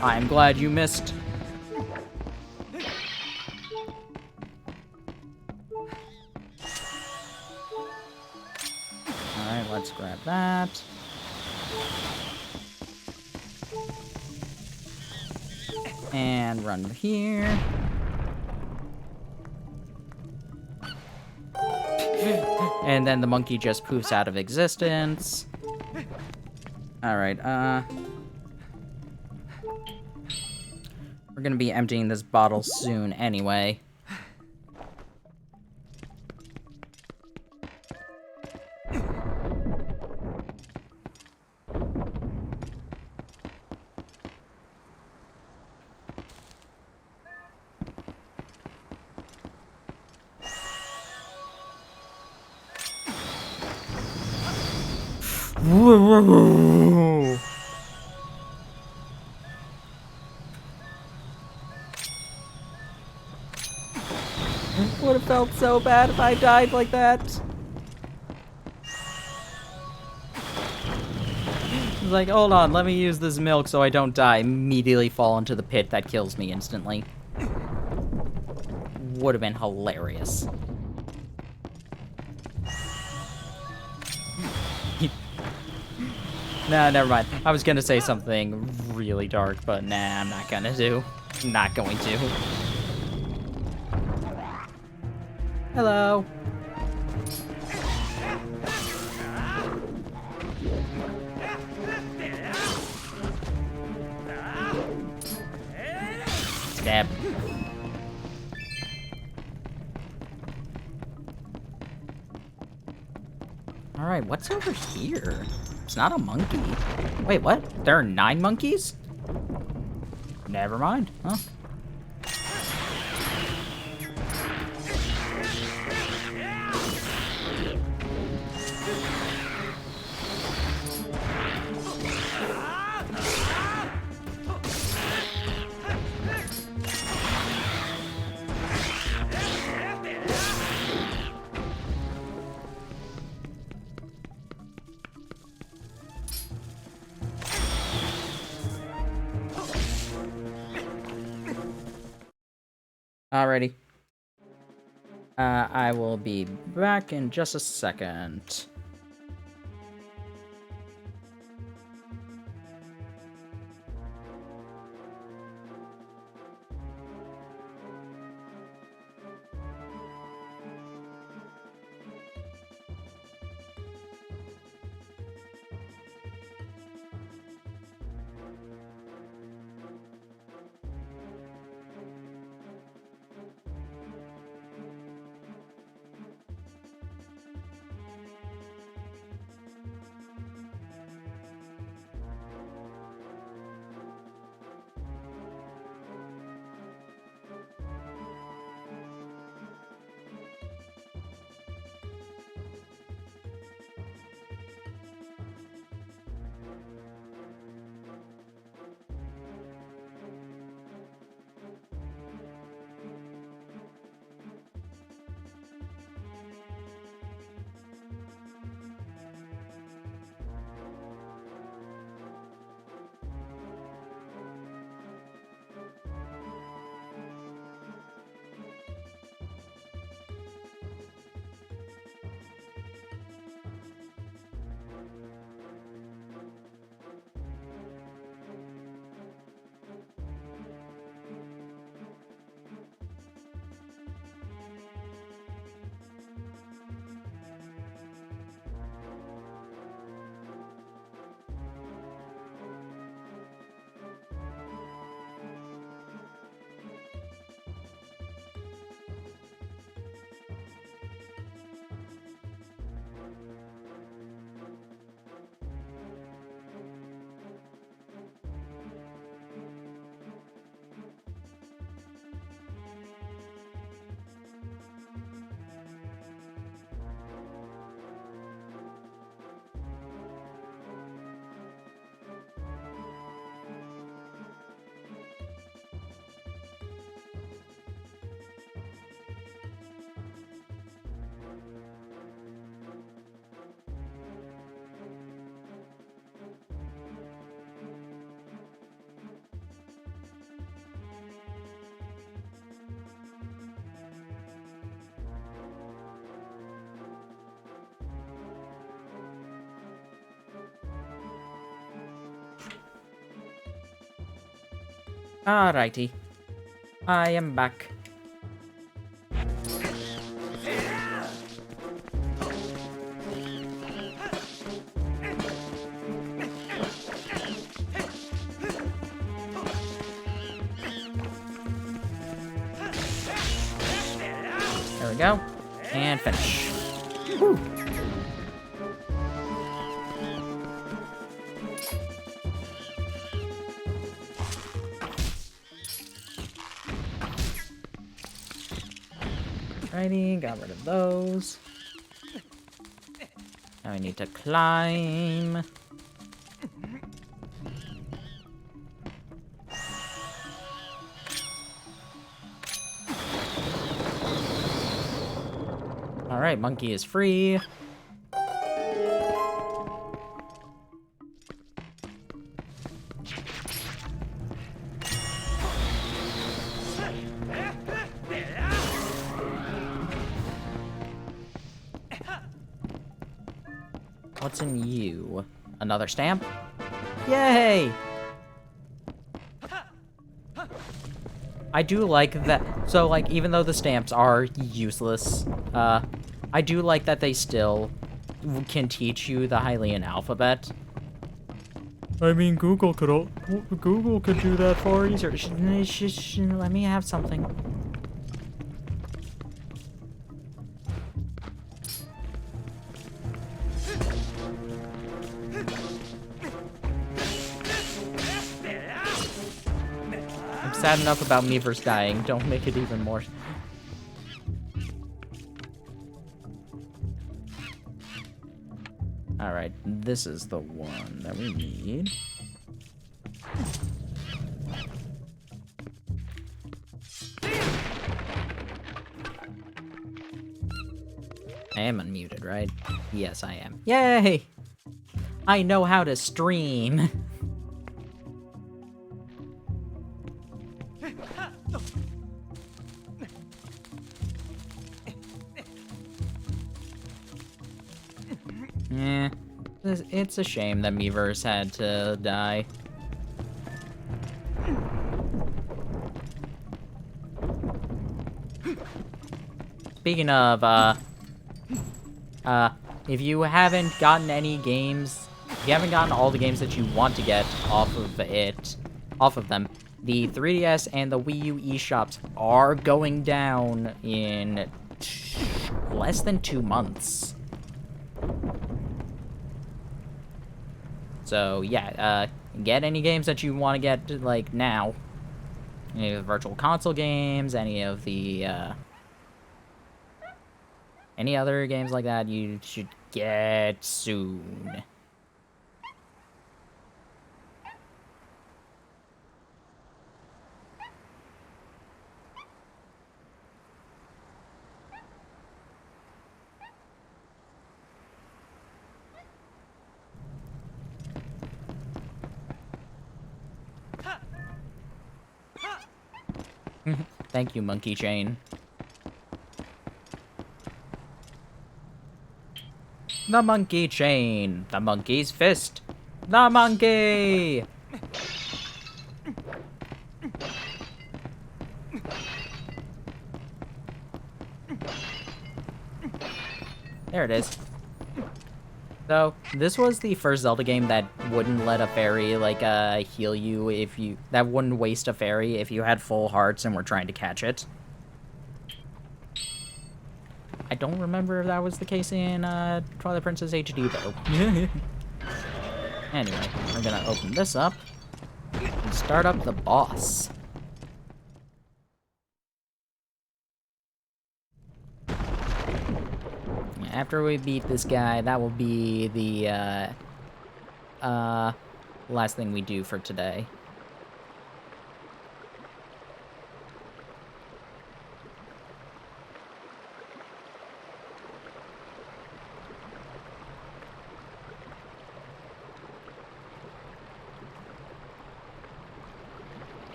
I'm glad you missed. Alright, let's grab that. And run here. And then the monkey just poofs out of existence. Alright, we're gonna be emptying this bottle soon anyway. Would have felt so bad if I died like that. It's like, hold on, let me use this milk so I don't die. Immediately fall into the pit that kills me instantly. Would have been hilarious. Nah, never mind. I was gonna say something really dark, but nah, I'm not gonna do. I'm not going to. Hello. Stab. Alright, what's over here? It's not a monkey. Wait, what? There are 9 monkeys? Never mind. Huh? Alrighty. I will be back in just a second. Alrighty. I am back. There we go. And finish. Whew. Alrighty, got rid of those. Now I need to climb. Alright, monkey is free. What's in you? Another stamp? Yay! I do like that. So, like, even though the stamps are useless, I do like that they still can teach you the Hylian alphabet. I mean, Google could do that for you. Let me have something. I'm sad enough about Mever's dying. Don't make it even more. Alright, this is the one that we need. I am unmuted, right? Yes, I am. Yay! I know how to stream. Yeah, it's a shame that Meverse had to die. Speaking of, if you haven't gotten any games, if you haven't gotten all the games that you want to get off of them, the 3DS and the Wii U eShops are going down in less than 2 months. So, yeah, get any games that you want to get, like, now. Any of the Virtual Console games, any of the, any other games like that, you should get soon. Thank you, Monkey Chain. The Monkey Chain. The Monkey's Fist. The Monkey! There it is. So, this was the first Zelda game that wouldn't let a fairy, like, heal you if you... That wouldn't waste a fairy if you had full hearts and were trying to catch it. I don't remember if that was the case in, Twilight Princess HD, though. Anyway, we're gonna open this up and start up the boss. After we beat this guy, that will be the, last thing we do for today.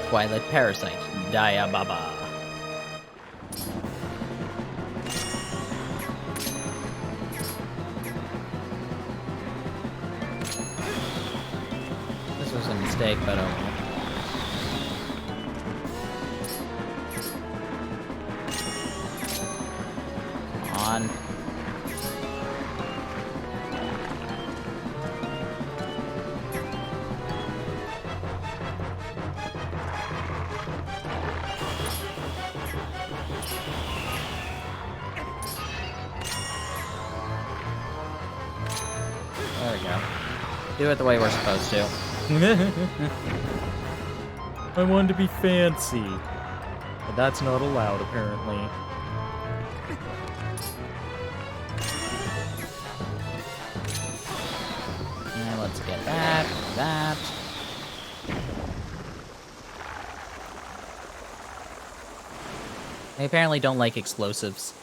Twilight Parasite, Diababa. was a mistake, but oh well. Come on. There we go. Do it the way we're supposed to. I wanted to be fancy. But that's not allowed, apparently. And let's get that, that. They apparently don't like explosives.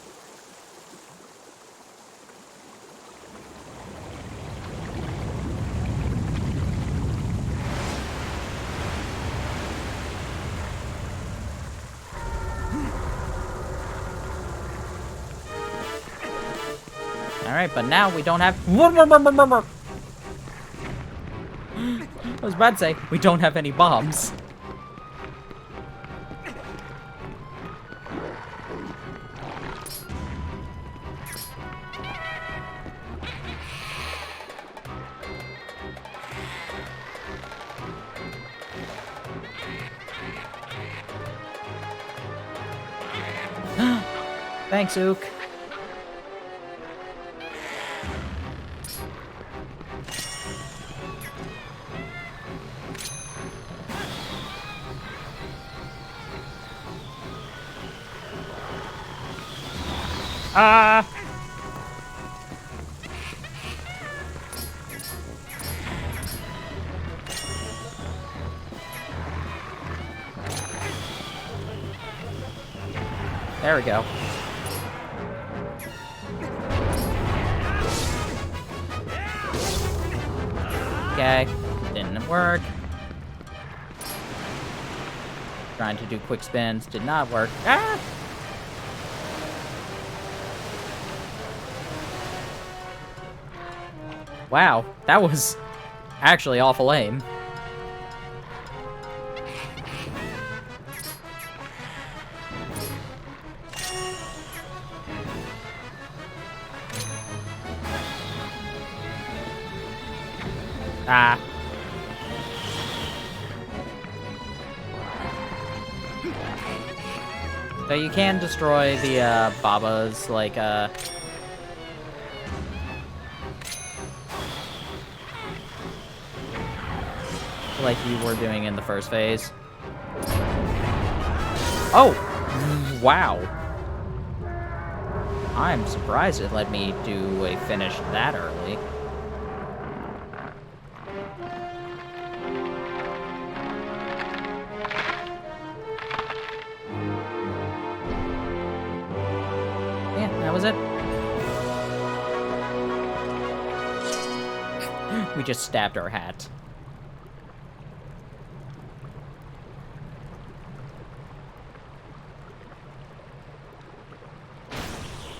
Alright, but now we don't have... I was about to say, we don't have any bombs. Thanks, Ook. Ah! There we go. Okay, didn't work. Trying to do quick spins, did not work. Ah! Wow, that was actually awful aim. Ah. So you can destroy the, Babas, like, like you were doing in the first phase. Oh! Wow. I'm surprised it let me do a finish that early. Yeah, that was it. We just stabbed our hat.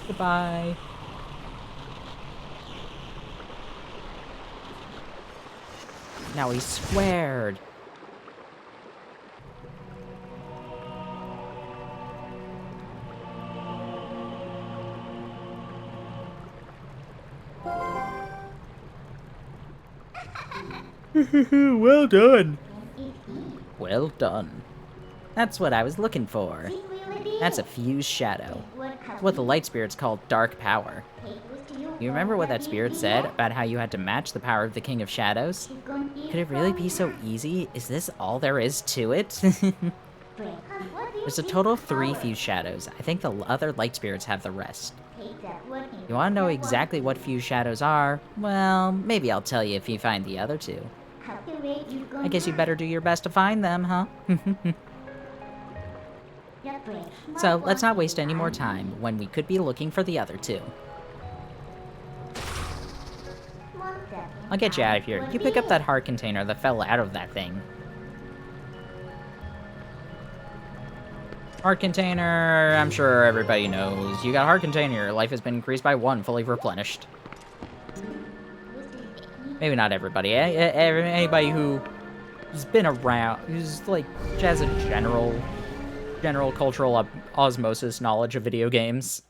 Goodbye. Now he's squared. Well done. Well done. That's what I was looking for. That's a fused shadow. It's what the light spirits call dark power. You remember what that spirit said about how you had to match the power of the King of Shadows? Could it really be so easy? Is this all there is to it? There's a total of 3 fused shadows. I think the other light spirits have the rest. You want to know exactly what fused shadows are? Well, maybe I'll tell you if you find the other 2. I guess you better do your best to find them, huh? So, let's not waste any more time when we could be looking for the other 2. I'll get you out of here. You pick up that heart container that fell out of that thing. Heart container, I'm sure everybody knows. You got a heart container, your life has been increased by 1, fully replenished. Maybe not everybody. Anybody who he's been around. He's like has a general cultural osmosis knowledge of video games.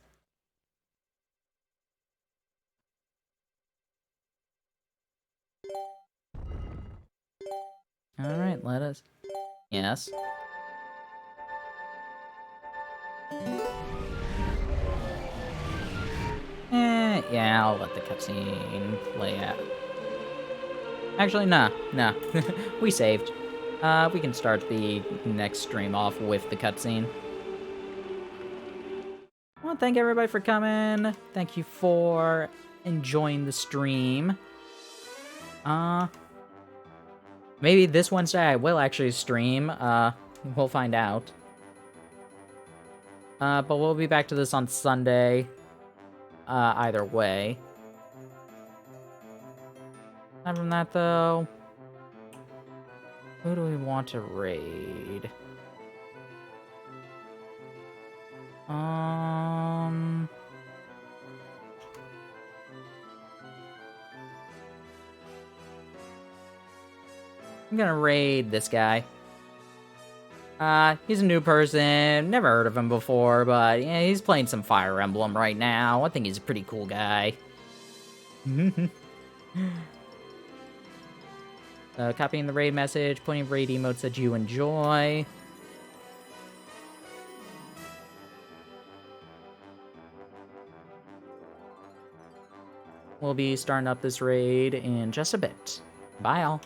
All right, let us. Yes. Yeah, I'll let the cutscene play out. Actually, nah. We saved. We can start the next stream off with the cutscene. Well, thank everybody for coming. Thank you for enjoying the stream. Maybe this Wednesday I will actually stream. We'll find out. But we'll be back to this on Sunday. Either way. Other than that, though, who do we want to raid? I'm gonna raid this guy. He's a new person, never heard of him before, but yeah, he's playing some Fire Emblem right now. I think he's a pretty cool guy. Copying the raid message, putting raid emotes that you enjoy. We'll be starting up this raid in just a bit. Bye, all.